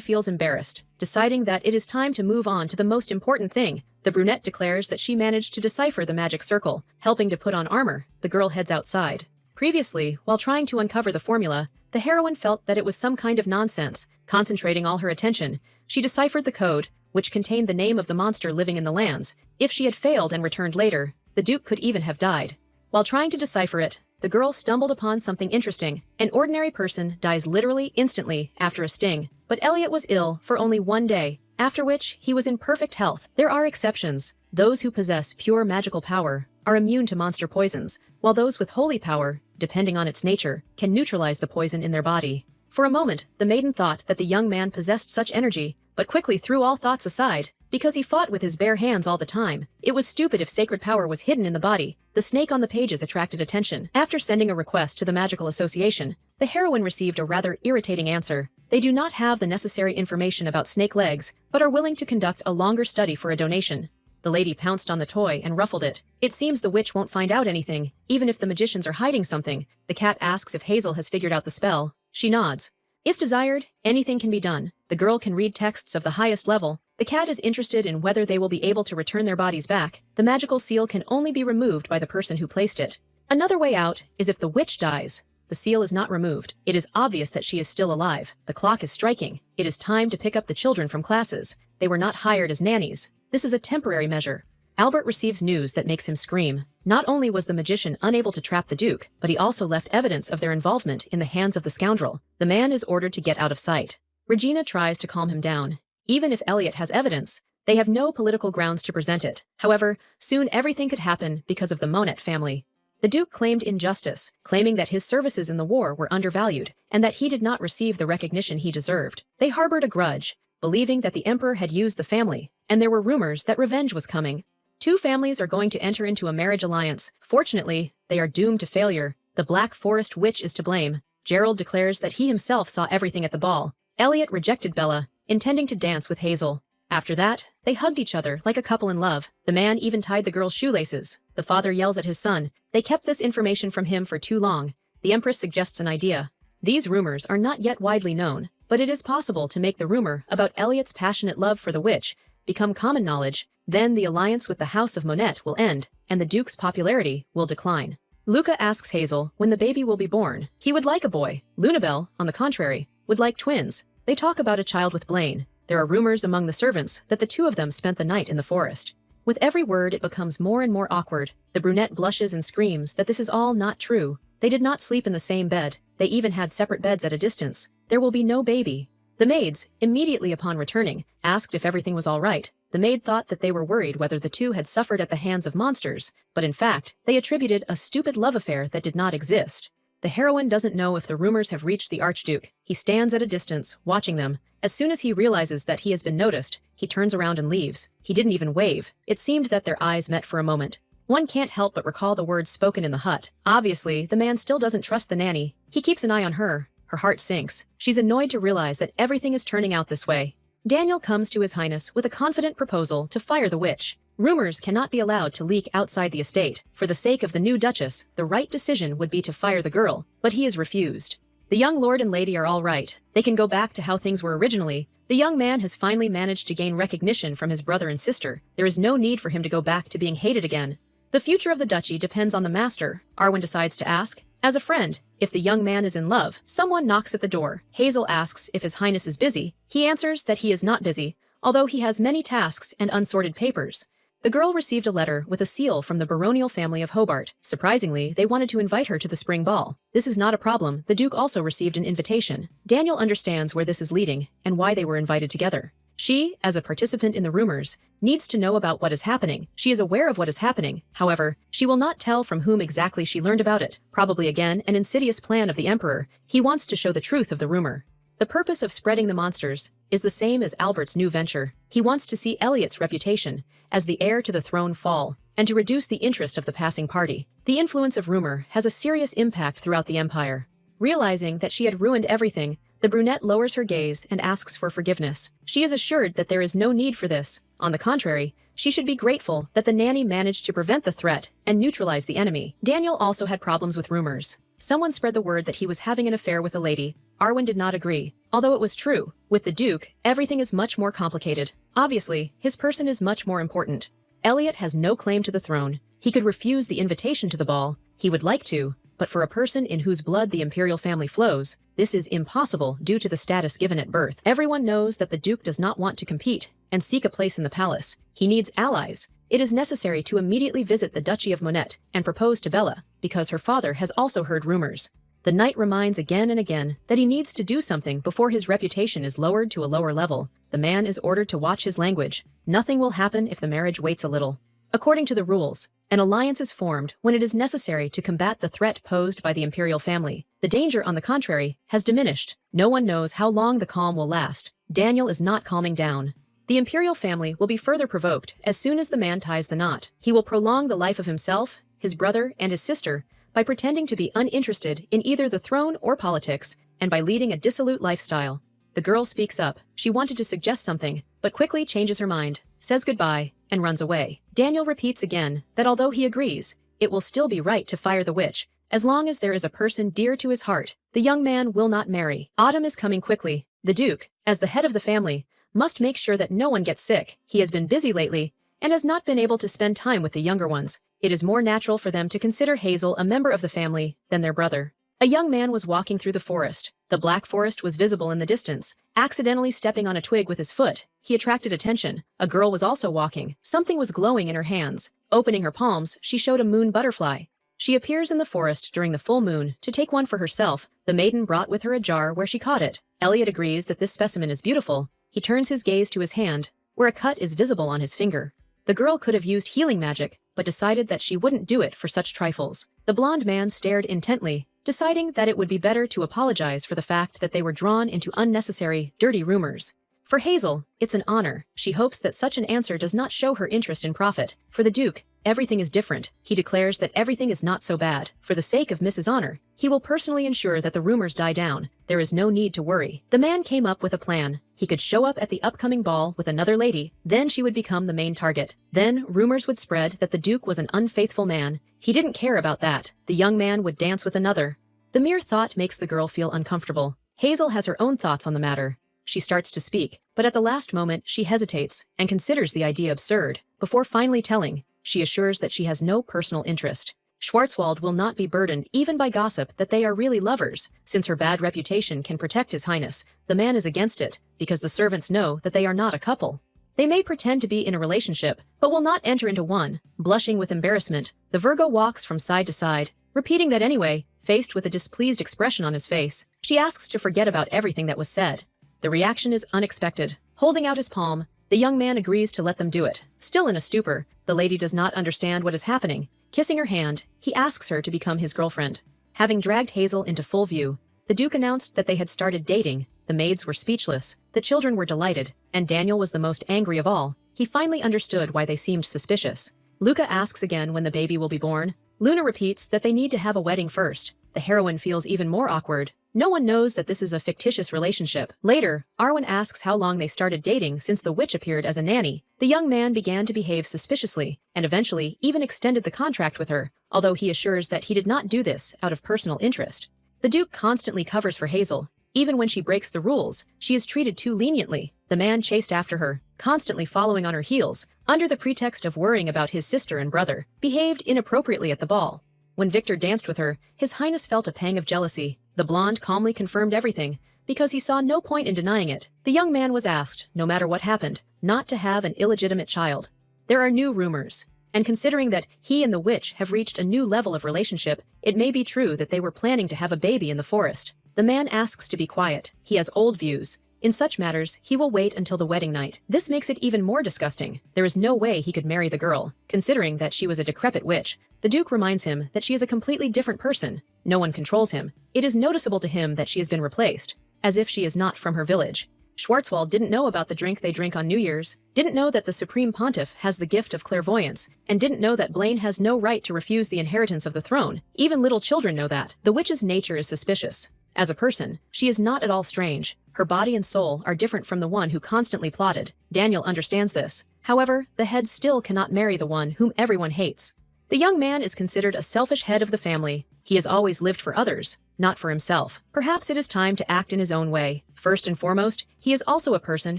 feels embarrassed, deciding that it is time to move on to the most important thing. The brunette declares that she managed to decipher the magic circle, helping to put on armor. The girl heads outside. Previously, while trying to uncover the formula, the heroine felt that it was some kind of nonsense. Concentrating all her attention, she deciphered the code, which contained the name of the monster living in the lands. If she had failed and returned later, the Duke could even have died. While trying to decipher it, the girl stumbled upon something interesting. An ordinary person dies literally instantly after a sting, but Elliot was ill for only 1 day, after which he was in perfect health. There are exceptions. Those who possess pure magical power are immune to monster poisons, while those with holy power, depending on its nature, can neutralize the poison in their body. For a moment, the maiden thought that the young man possessed such energy, but quickly threw all thoughts aside, because he fought with his bare hands all the time. It was stupid if sacred power was hidden in the body. The snake on the pages attracted attention. After sending a request to the Magical Association, the heroine received a rather irritating answer. They do not have the necessary information about snake legs, but are willing to conduct a longer study for a donation. The lady pounced on the toy and ruffled it. It seems the witch won't find out anything, even if the magicians are hiding something. The cat asks if Hazel has figured out the spell. She nods. If desired, anything can be done. The girl can read texts of the highest level. The cat is interested in whether they will be able to return their bodies back. The magical seal can only be removed by the person who placed it. Another way out is if the witch dies. The seal is not removed. It is obvious that she is still alive. The clock is striking. It is time to pick up the children from classes. They were not hired as nannies. This is a temporary measure. Albert receives news that makes him scream. Not only was the magician unable to trap the Duke, but he also left evidence of their involvement in the hands of the scoundrel. The man is ordered to get out of sight. Regina tries to calm him down. Even if Elliot has evidence, they have no political grounds to present it. However, soon everything could happen because of the Monet family. The Duke claimed injustice, claiming that his services in the war were undervalued, and that he did not receive the recognition he deserved. They harbored a grudge, believing that the Emperor had used the family, and there were rumors that revenge was coming. 2 families are going to enter into a marriage alliance. Fortunately, they are doomed to failure. The Black Forest witch is to blame. Gerald declares that he himself saw everything at the ball. Elliot rejected Bella, intending to dance with Hazel. After that, they hugged each other like a couple in love. The man even tied the girl's shoelaces. The father yells at his son. They kept this information from him for too long. The Empress suggests an idea. These rumors are not yet widely known, but it is possible to make the rumor about Elliot's passionate love for the witch become common knowledge. Then the alliance with the House of Monet will end, and the Duke's popularity will decline. Luca asks Hazel when the baby will be born. He would like a boy. Lunabelle, on the contrary, would like twins. They talk about a child with Blaine. There are rumors among the servants that the 2 of them spent the night in the forest. With every word it becomes more and more awkward. The brunette blushes and screams that this is all not true. They did not sleep in the same bed. They even had separate beds at a distance. There will be no baby. The maids, immediately upon returning, asked if everything was all right. The maid thought that they were worried whether the 2 had suffered at the hands of monsters, but in fact, they attributed a stupid love affair that did not exist. The heroine doesn't know if the rumors have reached the Archduke. He stands at a distance, watching them. As soon as he realizes that he has been noticed, he turns around and leaves. He didn't even wave. It seemed that their eyes met for a moment. One can't help but recall the words spoken in the hut. Obviously, the man still doesn't trust the nanny. He keeps an eye on her. Her heart sinks. She's annoyed to realize that everything is turning out this way. Daniel comes to His Highness with a confident proposal to fire the witch. Rumors cannot be allowed to leak outside the estate. For the sake of the new Duchess, the right decision would be to fire the girl, but he is refused. The young lord and lady are all right. They can go back to how things were originally. The young man has finally managed to gain recognition from his brother and sister. There is no need for him to go back to being hated again. The future of the duchy depends on the master, Arwen decides to ask. As a friend, if the young man is in love, someone knocks at the door. Hazel asks if His Highness is busy. He answers that he is not busy, although he has many tasks and unsorted papers. The girl received a letter with a seal from the baronial family of Hobart. Surprisingly, they wanted to invite her to the spring ball. This is not a problem. The Duke also received an invitation. Daniel understands where this is leading and why they were invited together. She, as a participant in the rumors, needs to know about what is happening. She is aware of what is happening. However, she will not tell from whom exactly she learned about it. Probably again an insidious plan of the Emperor. He wants to show the truth of the rumor. The purpose of spreading the monsters is the same as Albert's new venture. He wants to see Elliot's reputation as the heir to the throne fall, and to reduce the interest of the passing party. The influence of rumor has a serious impact throughout the empire. Realizing that she had ruined everything, the brunette lowers her gaze and asks for forgiveness. She is assured that there is no need for this. On the contrary, she should be grateful that the nanny managed to prevent the threat and neutralize the enemy. Daniel also had problems with rumors. Someone spread the word that he was having an affair with a lady. Arwen did not agree, although it was true. With the Duke, everything is much more complicated. Obviously, his person is much more important. Elliot has no claim to the throne. He could refuse the invitation to the ball. He would like to, but for a person in whose blood the imperial family flows, this is impossible due to the status given at birth. Everyone knows that the Duke does not want to compete and seek a place in the palace. He needs allies. It is necessary to immediately visit the Duchy of Monet and propose to Bella, because her father has also heard rumors. The knight reminds again and again that he needs to do something before his reputation is lowered to a lower level. The man is ordered to watch his language. Nothing will happen if the marriage waits a little. According to the rules, an alliance is formed when it is necessary to combat the threat posed by the imperial family. The danger, on the contrary, has diminished. No one knows how long the calm will last. Daniel is not calming down. The imperial family will be further provoked as soon as the man ties the knot. He will prolong the life of himself, his brother, and his sister by pretending to be uninterested in either the throne or politics, and by leading a dissolute lifestyle. The girl speaks up. She wanted to suggest something, but quickly changes her mind, says goodbye, and runs away. Daniel repeats again that although he agrees, it will still be right to fire the witch. As long as there is a person dear to his heart, the young man will not marry. Autumn is coming quickly. The Duke, as the head of the family, must make sure that no one gets sick. He has been busy lately and has not been able to spend time with the younger ones. It is more natural for them to consider Hazel a member of the family than their brother. A young man was walking through the forest. The black forest was visible in the distance. Accidentally stepping on a twig with his foot, he attracted attention. A girl was also walking. Something was glowing in her hands. Opening her palms, she showed a moon butterfly. She appears in the forest during the full moon to take one for herself. The maiden brought with her a jar where she caught it. Elliot agrees that this specimen is beautiful. He turns his gaze to his hand, where a cut is visible on his finger. The girl could have used healing magic, but decided that she wouldn't do it for such trifles. The blonde man stared intently, deciding that it would be better to apologize for the fact that they were drawn into unnecessary, dirty rumors. For Hazel, it's an honor. She hopes that such an answer does not show her interest in profit. For the Duke, everything is different. He declares that everything is not so bad. For the sake of Mrs. Honor, he will personally ensure that the rumors die down. There is no need to worry. The man came up with a plan. He could show up at the upcoming ball with another lady, then she would become the main target. Then rumors would spread that the Duke was an unfaithful man. He didn't care about that. The young man would dance with another. The mere thought makes the girl feel uncomfortable. Hazel has her own thoughts on the matter. She starts to speak, but at the last moment she hesitates and considers the idea absurd. Before finally telling, she assures that she has no personal interest. Schwarzwald will not be burdened even by gossip that they are really lovers. Since her bad reputation can protect His Highness, the man is against it, because the servants know that they are not a couple. They may pretend to be in a relationship, but will not enter into one. Blushing with embarrassment, the Virgo walks from side to side, repeating that anyway. Faced with a displeased expression on his face, she asks to forget about everything that was said. The reaction is unexpected. Holding out his palm, the young man agrees to let them do it. Still in a stupor, the lady does not understand what is happening. Kissing her hand, he asks her to become his girlfriend. Having dragged Hazel into full view, the Duke announced that they had started dating. The maids were speechless, the children were delighted, and Daniel was the most angry of all. He finally understood why they seemed suspicious. Luca asks again when the baby will be born. Luna repeats that they need to have a wedding first. The heroine feels even more awkward. No one knows that this is a fictitious relationship. Later, Arwen asks how long they started dating since the witch appeared as a nanny. The young man began to behave suspiciously, and eventually even extended the contract with her, although he assures that he did not do this out of personal interest. The Duke constantly covers for Hazel. Even when she breaks the rules, she is treated too leniently. The man chased after her, constantly following on her heels, under the pretext of worrying about his sister and brother, behaved inappropriately at the ball. When Victor danced with her, His Highness felt a pang of jealousy. The blonde calmly confirmed everything, because he saw no point in denying it. The young man was asked, no matter what happened, not to have an illegitimate child. There are new rumors, and considering that he and the witch have reached a new level of relationship, it may be true that they were planning to have a baby in the forest. The man asks to be quiet. He has old views. In such matters, he will wait until the wedding night. This makes it even more disgusting. There is no way he could marry the girl, considering that she was a decrepit witch. The Duke reminds him that she is a completely different person. No one controls him. It is noticeable to him that she has been replaced, as if she is not from her village. Schwarzwald didn't know about the drink they drink on New Year's, didn't know that the Supreme Pontiff has the gift of clairvoyance, and didn't know that Blaine has no right to refuse the inheritance of the throne. Even little children know that. The witch's nature is suspicious. As a person, she is not at all strange. Her body and soul are different from the one who constantly plotted. Daniel understands this. However, the head still cannot marry the one whom everyone hates. The young man is considered a selfish head of the family. He has always lived for others, not for himself. Perhaps it is time to act in his own way. First and foremost, he is also a person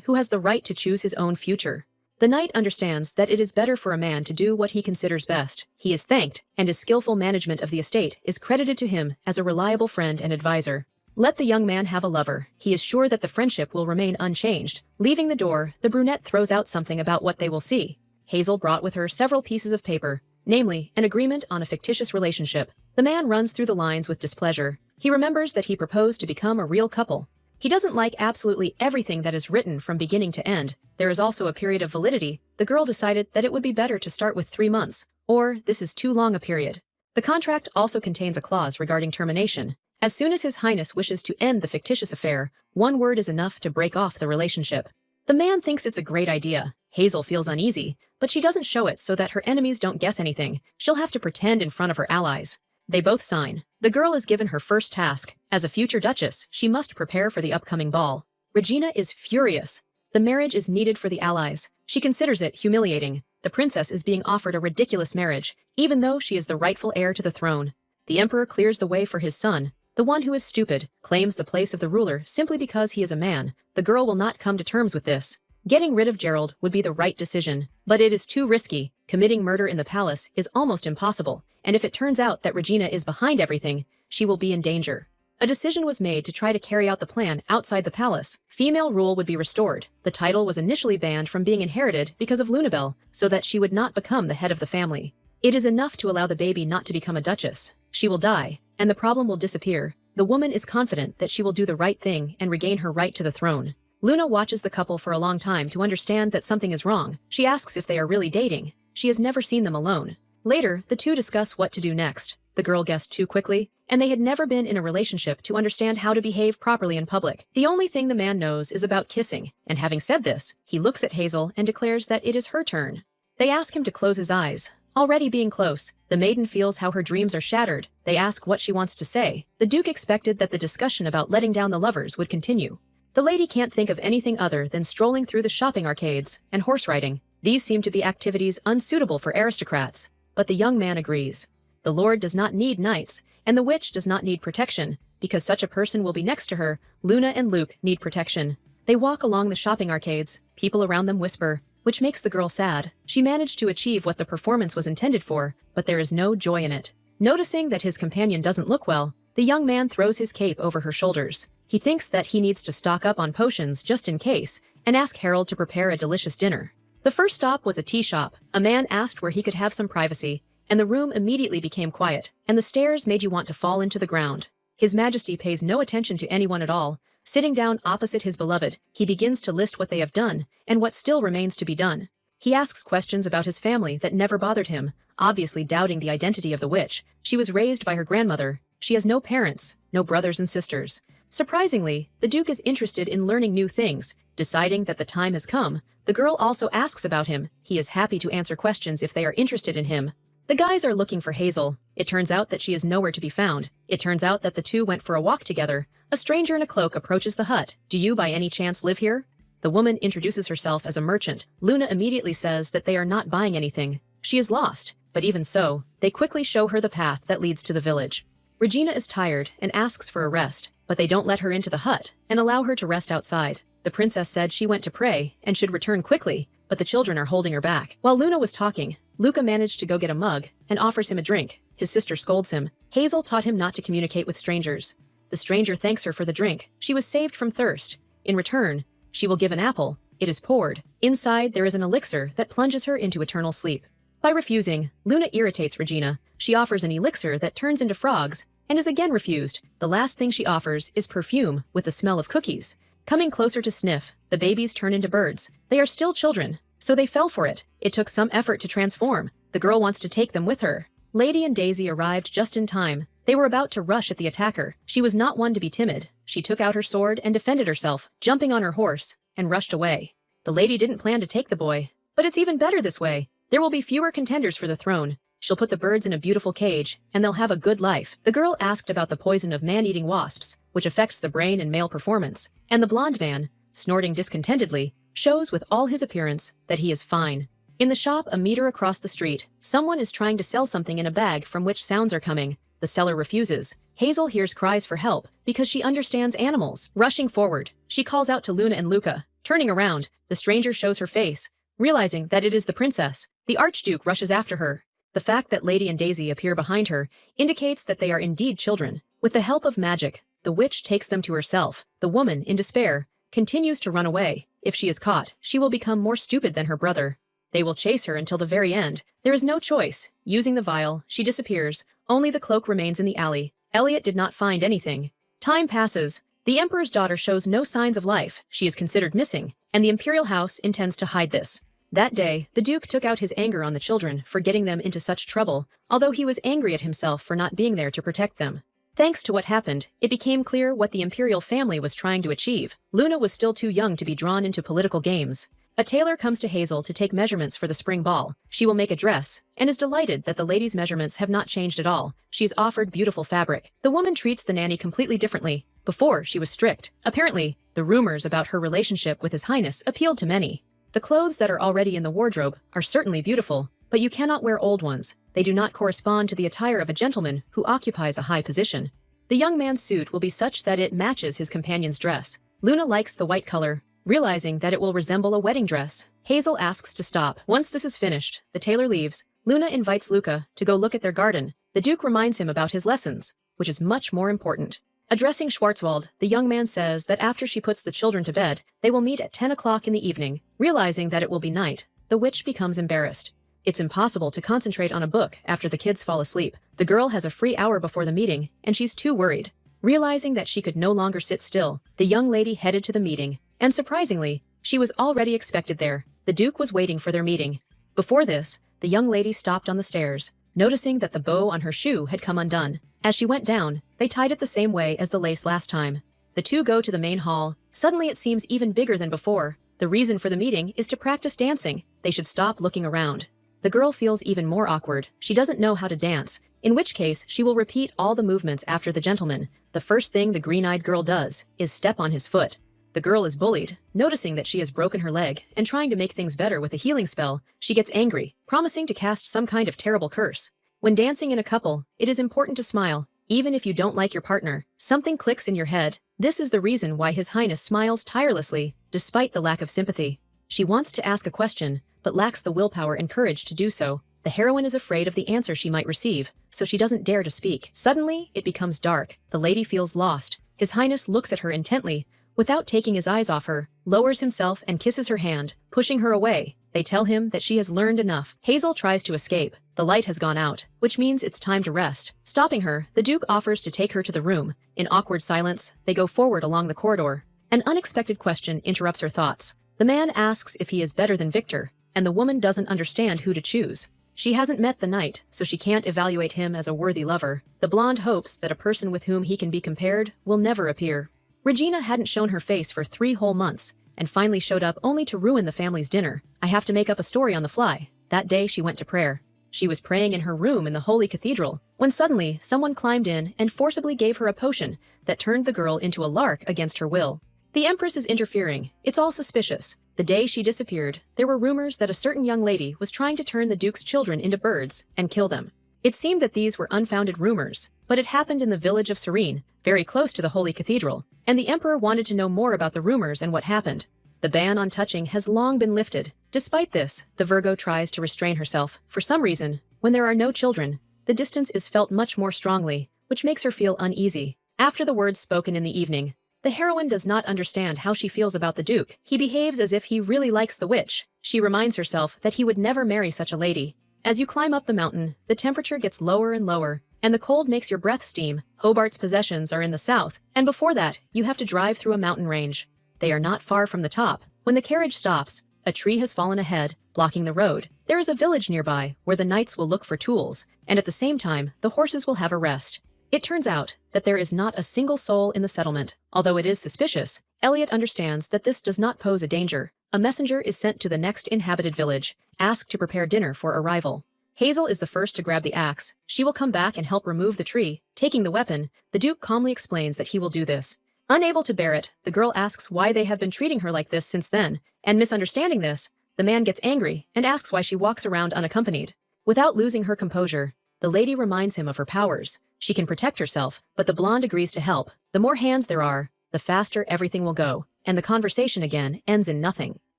who has the right to choose his own future. The knight understands that it is better for a man to do what he considers best. He is thanked, and his skillful management of the estate is credited to him as a reliable friend and advisor. Let the young man have a lover. He is sure that the friendship will remain unchanged. Leaving the door, the brunette throws out something about what they will see. Hazel brought with her several pieces of paper, namely, an agreement on a fictitious relationship. The man runs through the lines with displeasure. He remembers that he proposed to become a real couple. He doesn't like absolutely everything that is written from beginning to end. There is also a period of validity. The girl decided that it would be better to start with 3 months, or this is too long a period. The contract also contains a clause regarding termination. As soon as His Highness wishes to end the fictitious affair, 1 word is enough to break off the relationship. The man thinks it's a great idea. Hazel feels uneasy, but she doesn't show it so that her enemies don't guess anything. She'll have to pretend in front of her allies. They both sign. The girl is given her first task. As a future duchess, she must prepare for the upcoming ball. Regina is furious. The marriage is needed for the allies. She considers it humiliating. The princess is being offered a ridiculous marriage, even though she is the rightful heir to the throne. The emperor clears the way for his son. The one who is stupid claims the place of the ruler simply because he is a man. The girl will not come to terms with this. Getting rid of Gerald would be the right decision, but it is too risky. Committing murder in the palace is almost impossible, and if it turns out that Regina is behind everything, she will be in danger. A decision was made to try to carry out the plan outside the palace. Female rule would be restored. The title was initially banned from being inherited because of Lunabelle, so that she would not become the head of the family. It is enough to allow the baby not to become a duchess. She will die, and the problem will disappear. The woman is confident that she will do the right thing and regain her right to the throne. Luna watches the couple for a long time to understand that something is wrong. She asks if they are really dating. She has never seen them alone. Later, the two discuss what to do next. The girl guessed too quickly, and they had never been in a relationship to understand how to behave properly in public. The only thing the man knows is about kissing, and having said this, he looks at Hazel and declares that it is her turn. They ask him to close his eyes. Already being close, the maiden feels how her dreams are shattered. They ask what she wants to say. The Duke expected that the discussion about letting down the lovers would continue. The lady can't think of anything other than strolling through the shopping arcades and horse riding. These seem to be activities unsuitable for aristocrats, but the young man agrees. The lord does not need knights, and the witch does not need protection. Because such a person will be next to her, Luna and Luke need protection. They walk along the shopping arcades. People around them whisper, which makes the girl sad. She managed to achieve what the performance was intended for, but there is no joy in it. Noticing that his companion doesn't look well, the young man throws his cape over her shoulders. He thinks that he needs to stock up on potions just in case, and ask Harold to prepare a delicious dinner. The first stop was a tea shop. A man asked where he could have some privacy, and the room immediately became quiet, and the stairs made you want to fall into the ground. His Majesty pays no attention to anyone at all. Sitting down opposite his beloved, he begins to list what they have done, and what still remains to be done. He asks questions about his family that never bothered him, obviously doubting the identity of the witch. She was raised by her grandmother. She has no parents, no brothers and sisters. Surprisingly, the Duke is interested in learning new things. Deciding that the time has come, the girl also asks about him. He is happy to answer questions if they are interested in him. The guys are looking for Hazel. It turns out that she is nowhere to be found. It turns out that the two went for a walk together. A stranger in a cloak approaches the hut. Do you by any chance live here? The woman introduces herself as a merchant. Luna immediately says that they are not buying anything. She is lost, but even so, they quickly show her the path that leads to the village. Regina is tired and asks for a rest, but they don't let her into the hut and allow her to rest outside. The princess said she went to pray and should return quickly, but the children are holding her back. While Luna was talking, Luca managed to go get a mug and offers him a drink. His sister scolds him. Hazel taught him not to communicate with strangers. The stranger thanks her for the drink. She was saved from thirst. In return, she will give an apple. It is poured. Inside, there is an elixir that plunges her into eternal sleep. By refusing, Luna irritates Regina. She offers an elixir that turns into frogs and is again refused. The last thing she offers is perfume with the smell of cookies. Coming closer to sniff, the babies turn into birds. They are still children, so they fell for it. It took some effort to transform. The girl wants to take them with her. Lady and Daisy arrived just in time. They were about to rush at the attacker. She was not one to be timid. She took out her sword and defended herself, jumping on her horse, and rushed away. The lady didn't plan to take the boy, but it's even better this way. There will be fewer contenders for the throne. She'll put the birds in a beautiful cage, and they'll have a good life. The girl asked about the poison of man-eating wasps, which affects the brain and male performance, and the blonde man, snorting discontentedly, shows with all his appearance that he is fine. In the shop a meter across the street, someone is trying to sell something in a bag from which sounds are coming. The seller refuses. Hazel hears cries for help because she understands animals. Rushing forward, she calls out to Luna and Luca. Turning around, the stranger shows her face. Realizing that it is the princess, the Archduke rushes after her. The fact that Lady and Daisy appear behind her indicates that they are indeed children. With the help of magic, the witch takes them to herself. The woman, in despair, continues to run away. If she is caught, she will become more stupid than her brother. They will chase her until the very end. There is no choice. Using the vial, she disappears. Only the cloak remains in the alley. Elliot did not find anything. Time passes. The Emperor's daughter shows no signs of life. She is considered missing, and the Imperial House intends to hide this. That day, the Duke took out his anger on the children for getting them into such trouble, although he was angry at himself for not being there to protect them. Thanks to what happened, it became clear what the imperial family was trying to achieve. Luna was still too young to be drawn into political games. A tailor comes to Hazel to take measurements for the spring ball. She will make a dress, and is delighted that the lady's measurements have not changed at all. She is offered beautiful fabric. The woman treats the nanny completely differently. Before, she was strict. Apparently, the rumors about her relationship with His Highness appealed to many. The clothes that are already in the wardrobe are certainly beautiful, but you cannot wear old ones. They do not correspond to the attire of a gentleman who occupies a high position. The young man's suit will be such that it matches his companion's dress. Luna likes the white color, realizing that it will resemble a wedding dress. Hazel asks to stop. Once this is finished, the tailor leaves. Luna invites Luca to go look at their garden. The Duke reminds him about his lessons, which is much more important. Addressing Schwarzwald, the young man says that after she puts the children to bed, they will meet at 10 o'clock in the evening. Realizing that it will be night, the witch becomes embarrassed. It's impossible to concentrate on a book after the kids fall asleep. The girl has a free hour before the meeting, and she's too worried. Realizing that she could no longer sit still, the young lady headed to the meeting, and surprisingly, she was already expected there. The Duke was waiting for their meeting. Before this, the young lady stopped on the stairs, noticing that the bow on her shoe had come undone. As she went down, they tied it the same way as the lace last time. The two go to the main hall. Suddenly it seems even bigger than before. The reason for the meeting is to practice dancing. They should stop looking around. The girl feels even more awkward. She doesn't know how to dance, in which case she will repeat all the movements after the gentleman. The first thing the green-eyed girl does is step on his foot. The girl is bullied. Noticing that she has broken her leg and trying to make things better with a healing spell, she gets angry, promising to cast some kind of terrible curse. When dancing in a couple, it is important to smile, even if you don't like your partner. Something clicks in your head. This is the reason why His Highness smiles tirelessly, despite the lack of sympathy. She wants to ask a question, but lacks the willpower and courage to do so. The heroine is afraid of the answer she might receive, so she doesn't dare to speak. Suddenly, it becomes dark. The lady feels lost. His Highness looks at her intently, without taking his eyes off her, lowers himself and kisses her hand, pushing her away. They tell him that she has learned enough. Hazel tries to escape. The light has gone out, which means it's time to rest. Stopping her, the Duke offers to take her to the room. In awkward silence, they go forward along the corridor. An unexpected question interrupts her thoughts. The man asks if he is better than Victor, and the woman doesn't understand who to choose. She hasn't met the knight, so she can't evaluate him as a worthy lover. The blonde hopes that a person with whom he can be compared will never appear. Regina hadn't shown her face for 3 whole months, and finally showed up only to ruin the family's dinner. I have to make up a story on the fly. That day she went to prayer. She was praying in her room in the holy cathedral, when suddenly someone climbed in and forcibly gave her a potion that turned the girl into a lark against her will. The Empress is interfering. It's all suspicious. The day she disappeared, there were rumors that a certain young lady was trying to turn the Duke's children into birds and kill them. It seemed that these were unfounded rumors, but it happened in the village of Serene, very close to the holy cathedral, and the Emperor wanted to know more about the rumors and what happened. The ban on touching has long been lifted. Despite this, the Virgo tries to restrain herself. For some reason, when there are no children, the distance is felt much more strongly, which makes her feel uneasy. After the words spoken in the evening, the heroine does not understand how she feels about the Duke. He behaves as if he really likes the witch. She reminds herself that he would never marry such a lady. As you climb up the mountain, the temperature gets lower and lower, and the cold makes your breath steam. Hobart's possessions are in the south, and before that, you have to drive through a mountain range. They are not far from the top. When the carriage stops, a tree has fallen ahead, blocking the road. There is a village nearby where the knights will look for tools, and at the same time, the horses will have a rest. It turns out that there is not a single soul in the settlement. Although it is suspicious, Elliot understands that this does not pose a danger. A messenger is sent to the next inhabited village, asked to prepare dinner for arrival. Hazel is the first to grab the axe. She will come back and help remove the tree. Taking the weapon, the Duke calmly explains that he will do this. Unable to bear it, the girl asks why they have been treating her like this since then, and misunderstanding this, the man gets angry and asks why she walks around unaccompanied. Without losing her composure, the lady reminds him of her powers. She can protect herself, but the blonde agrees to help. The more hands there are, the faster everything will go, and the conversation again ends in nothing.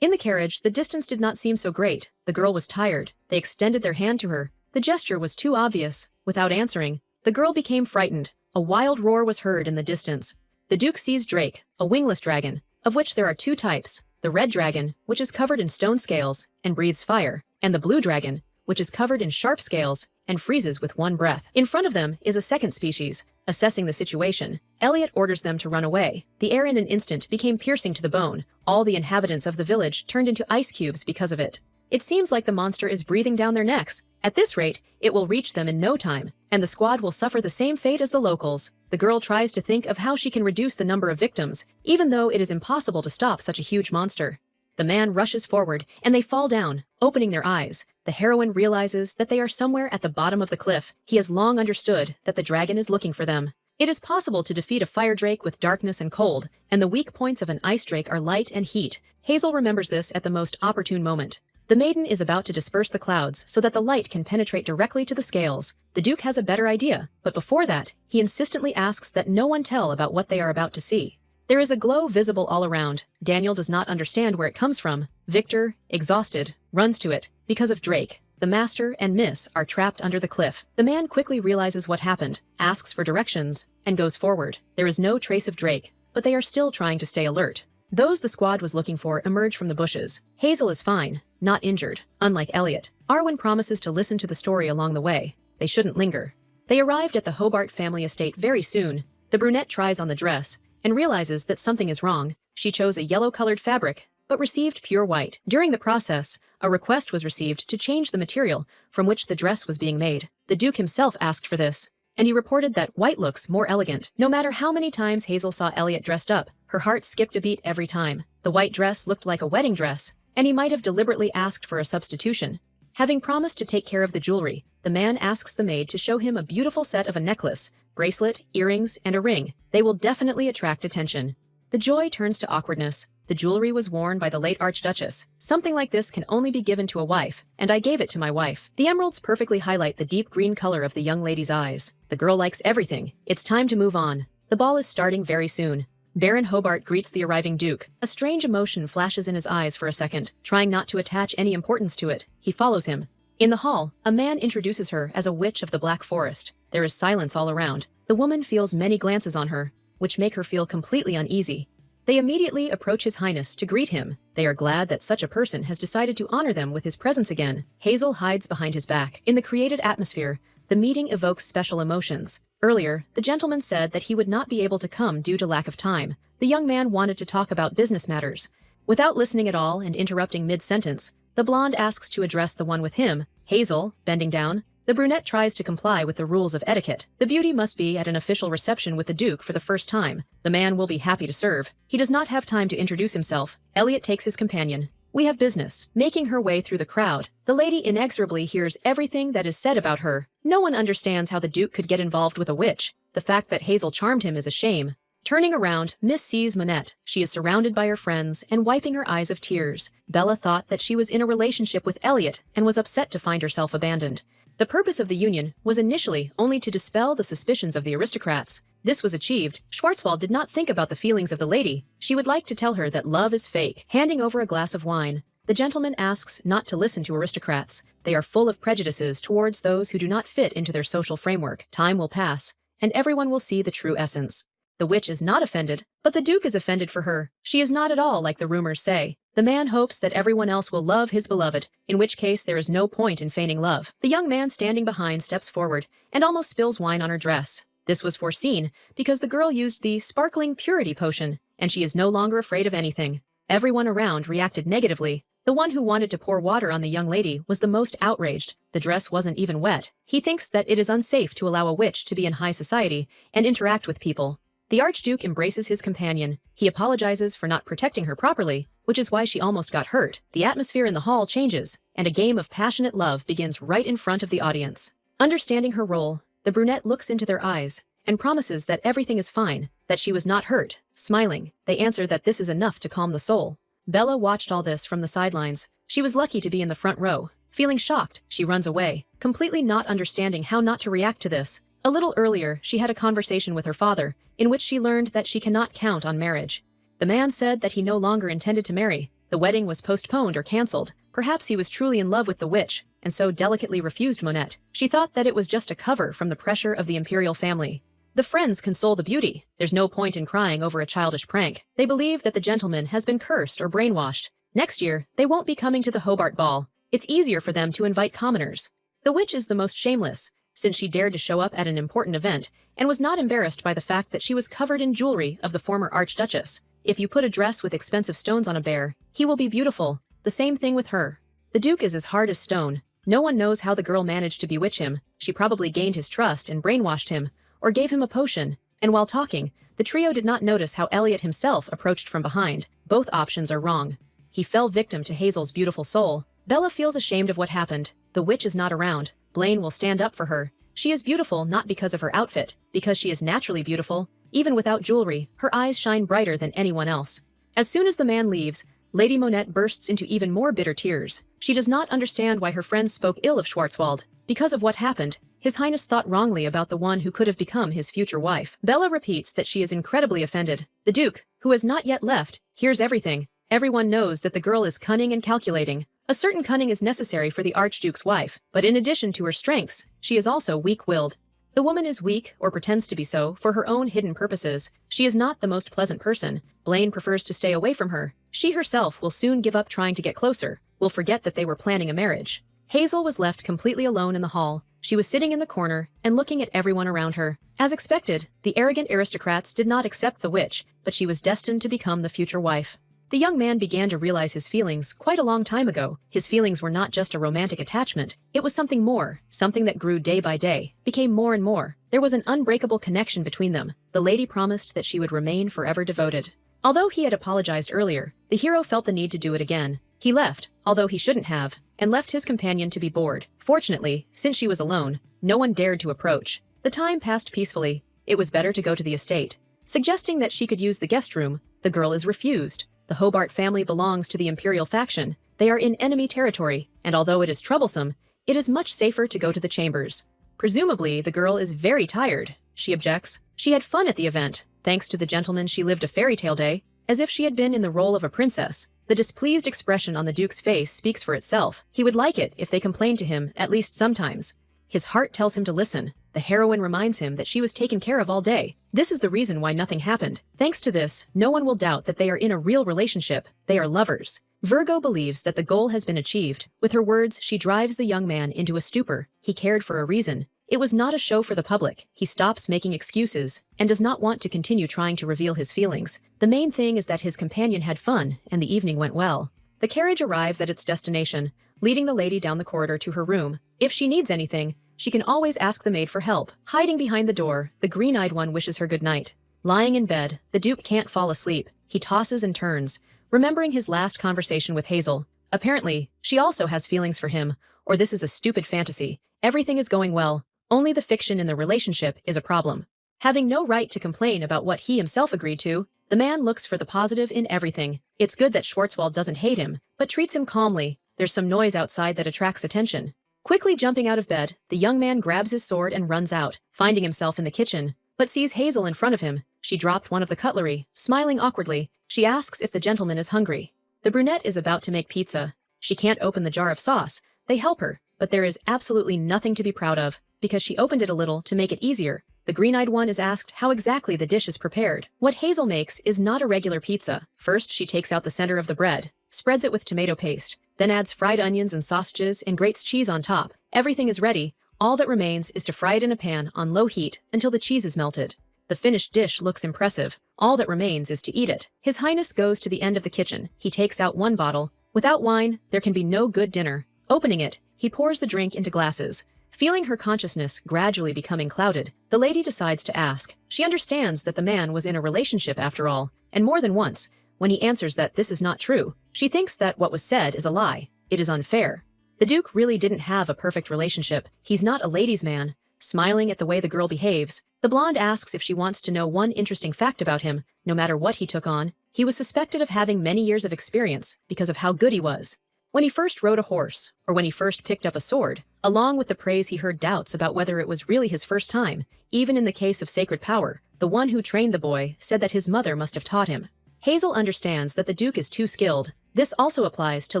In the carriage, the distance did not seem so great. The girl was tired. They extended their hand to her. The gesture was too obvious. Without answering, the girl became frightened. A wild roar was heard in the distance. The Duke sees Drake, a wingless dragon, of which there are two types: the red dragon, which is covered in stone scales and breathes fire, and the blue dragon, which is covered in sharp scales and freezes with one breath. In front of them is a second species. Assessing the situation, Elliot orders them to run away. The air in an instant became piercing to the bone. All the inhabitants of the village turned into ice cubes because of it. It seems like the monster is breathing down their necks. At this rate, it will reach them in no time, and the squad will suffer the same fate as the locals. The girl tries to think of how she can reduce the number of victims, even though it is impossible to stop such a huge monster. The man rushes forward, and they fall down, opening their eyes. The heroine realizes that they are somewhere at the bottom of the cliff. He has long understood that the dragon is looking for them. It is possible to defeat a fire drake with darkness and cold, and the weak points of an ice drake are light and heat. Hazel remembers this at the most opportune moment. The maiden is about to disperse the clouds so that the light can penetrate directly to the scales. The Duke has a better idea, but before that, he insistently asks that no one tell about what they are about to see. There is a glow visible all around. Daniel does not understand where it comes from. Victor, exhausted, runs to it. Because of Drake, the master and Miss are trapped under the cliff. The man quickly realizes what happened, asks for directions, and goes forward. There is no trace of Drake, but they are still trying to stay alert. Those the squad was looking for emerge from the bushes. Hazel is fine, not injured, unlike Elliot. Arwen promises to listen to the story along the way. They shouldn't linger. They arrived at the Hobart family estate very soon. The brunette tries on the dress and realizes that something is wrong. She chose a yellow-colored fabric, but received pure white. During the process, a request was received to change the material from which the dress was being made. The Duke himself asked for this, and he reported that white looks more elegant. No matter how many times Hazel saw Elliot dressed up, her heart skipped a beat every time. The white dress looked like a wedding dress, and he might have deliberately asked for a substitution. Having promised to take care of the jewelry, the man asks the maid to show him a beautiful set of a necklace, bracelet, earrings, and a ring. They will definitely attract attention. The joy turns to awkwardness. The jewelry was worn by the late Archduchess. Something like this can only be given to a wife, and I gave it to my wife. The emeralds perfectly highlight the deep green color of the young lady's eyes. The girl likes everything. It's time to move on. The ball is starting very soon. Baron Hobart greets the arriving Duke. A strange emotion flashes in his eyes for a second. Trying not to attach any importance to it, he follows him. In the hall, a man introduces her as a witch of the Black Forest. There is silence all around. The woman feels many glances on her, which make her feel completely uneasy. They immediately approach His Highness to greet him. They are glad that such a person has decided to honor them with his presence again. Hazel hides behind his back. In the created atmosphere, the meeting evokes special emotions. Earlier, the gentleman said that he would not be able to come due to lack of time. The young man wanted to talk about business matters. Without listening at all and interrupting mid-sentence, the blonde asks to address the one with him. Hazel, bending down, the brunette tries to comply with the rules of etiquette. The beauty must be at an official reception with the Duke for the first time. The man will be happy to serve. He does not have time to introduce himself. Elliot takes his companion. We have business. Making her way through the crowd, the lady inexorably hears everything that is said about her. No one understands how the Duke could get involved with a witch. The fact that Hazel charmed him is a shame. Turning around, Miss sees Manette. She is surrounded by her friends and wiping her eyes of tears. Bella thought that she was in a relationship with Elliot and was upset to find herself abandoned. The purpose of the union was initially only to dispel the suspicions of the aristocrats. This was achieved. Schwarzwald did not think about the feelings of the lady. She would like to tell her that love is fake. Handing over a glass of wine, The gentleman asks not to listen to aristocrats. They are full of prejudices towards those who do not fit into their social framework. Time will pass, and everyone will see the true essence. The witch is not offended, but the Duke is offended for her. She is not at all like the rumors say. The man hopes that everyone else will love his beloved, in which case there is no point in feigning love. The young man standing behind steps forward and almost spills wine on her dress. This was foreseen because the girl used the sparkling purity potion, and she is no longer afraid of anything. Everyone around reacted negatively. The one who wanted to pour water on the young lady was the most outraged. The dress wasn't even wet. He thinks that it is unsafe to allow a witch to be in high society and interact with people. The Archduke embraces his companion. He apologizes for not protecting her properly, which is why she almost got hurt. The atmosphere in the hall changes, and a game of passionate love begins right in front of the audience. Understanding her role, the brunette looks into their eyes and promises that everything is fine, that she was not hurt. Smiling, they answer that this is enough to calm the soul. Bella watched all this from the sidelines. She was lucky to be in the front row. Feeling shocked, she runs away, completely not understanding how not to react to this. A little earlier, she had a conversation with her father, in which she learned that she cannot count on marriage. The man said that he no longer intended to marry. The wedding was postponed or cancelled. Perhaps he was truly in love with the witch, and so delicately refused Monette. She thought that it was just a cover from the pressure of the imperial family. The friends console the beauty. There's no point in crying over a childish prank. They believe that the gentleman has been cursed or brainwashed. Next year, they won't be coming to the Hobart Ball. It's easier for them to invite commoners. The witch is the most shameless, since she dared to show up at an important event and was not embarrassed by the fact that she was covered in jewelry of the former Archduchess. If you put a dress with expensive stones on a bear, he will be beautiful. The same thing with her. The Duke is as hard as stone. No one knows how the girl managed to bewitch him. She probably gained his trust and brainwashed him, or gave him a potion, and while talking, the trio did not notice how Elliot himself approached from behind. Both options are wrong. He fell victim to Hazel's beautiful soul. Bella feels ashamed of what happened. The witch is not around. Blaine will stand up for her. She is beautiful not because of her outfit, because she is naturally beautiful. Even without jewelry, her eyes shine brighter than anyone else. As soon as the man leaves, Lady Monette bursts into even more bitter tears. She does not understand why her friends spoke ill of Schwarzwald. Because of what happened, His Highness thought wrongly about the one who could have become his future wife. Bella repeats that she is incredibly offended. The Duke, who has not yet left, hears everything. Everyone knows that the girl is cunning and calculating. A certain cunning is necessary for the Archduke's wife, but in addition to her strengths, she is also weak-willed. The woman is weak, or pretends to be so, for her own hidden purposes. She is not the most pleasant person. Blaine prefers to stay away from her. She herself will soon give up trying to get closer, will forget that they were planning a marriage. Hazel was left completely alone in the hall. She was sitting in the corner and looking at everyone around her. As expected, the arrogant aristocrats did not accept the witch, but she was destined to become the future wife. The young man began to realize his feelings quite a long time ago. His feelings were not just a romantic attachment. It was something more, something that grew day by day, became more and more. There was an unbreakable connection between them. The lady promised that she would remain forever devoted. Although he had apologized earlier, the hero felt the need to do it again. He left, although he shouldn't have, and left his companion to be bored. Fortunately, since she was alone, no one dared to approach. The time passed peacefully. It was better to go to the estate. Suggesting that she could use the guest room, the girl is refused. The Hobart family belongs to the Imperial faction. They are in enemy territory, and although it is troublesome, it is much safer to go to the chambers. Presumably, the girl is very tired. She objects. She had fun at the event. Thanks to the gentleman, she lived a fairy tale day, as if she had been in the role of a princess. The displeased expression on the Duke's face speaks for itself. He would like it if they complained to him, at least sometimes. His heart tells him to listen. The heroine reminds him that she was taken care of all day. This is the reason why nothing happened. Thanks to this, no one will doubt that they are in a real relationship. They are lovers. Virgo believes that the goal has been achieved. With her words, she drives the young man into a stupor. He cared for a reason. It was not a show for the public. He stops making excuses and does not want to continue trying to reveal his feelings. The main thing is that his companion had fun and the evening went well. The carriage arrives at its destination, leading the lady down the corridor to her room. If she needs anything, she can always ask the maid for help. Hiding behind the door, the green-eyed one wishes her good night. Lying in bed, the Duke can't fall asleep. He tosses and turns, remembering his last conversation with Hazel. Apparently, she also has feelings for him, or this is a stupid fantasy. Everything is going well. Only the fiction in the relationship is a problem. Having no right to complain about what he himself agreed to, the man looks for the positive in everything. It's good that Schwarzwald doesn't hate him, but treats him calmly. There's some noise outside that attracts attention. Quickly jumping out of bed, the young man grabs his sword and runs out, finding himself in the kitchen, but sees Hazel in front of him. She dropped one of the cutlery. Smiling awkwardly, she asks if the gentleman is hungry. The brunette is about to make pizza. She can't open the jar of sauce. They help her, but there is absolutely nothing to be proud of, because she opened it a little to make it easier. The green-eyed one is asked how exactly the dish is prepared. What Hazel makes is not a regular pizza. First, she takes out the center of the bread, spreads it with tomato paste, then adds fried onions and sausages and grates cheese on top. Everything is ready. All that remains is to fry it in a pan on low heat until the cheese is melted. The finished dish looks impressive. All that remains is to eat it. His Highness goes to the end of the kitchen. He takes out one bottle. Without wine, there can be no good dinner. Opening it, he pours the drink into glasses. Feeling her consciousness gradually becoming clouded, the lady decides to ask. She understands that the man was in a relationship after all, and more than once. When he answers that this is not true, she thinks that what was said is a lie. It is unfair. The Duke really didn't have a perfect relationship. He's not a ladies' man. Smiling at the way the girl behaves, the blonde asks if she wants to know one interesting fact about him. No matter what he took on, he was suspected of having many years of experience because of how good he was. When he first rode a horse, or when he first picked up a sword, along with the praise he heard doubts about whether it was really his first time. Even in the case of sacred power, the one who trained the boy said that his mother must have taught him. Hazel understands that the Duke is too skilled. This also applies to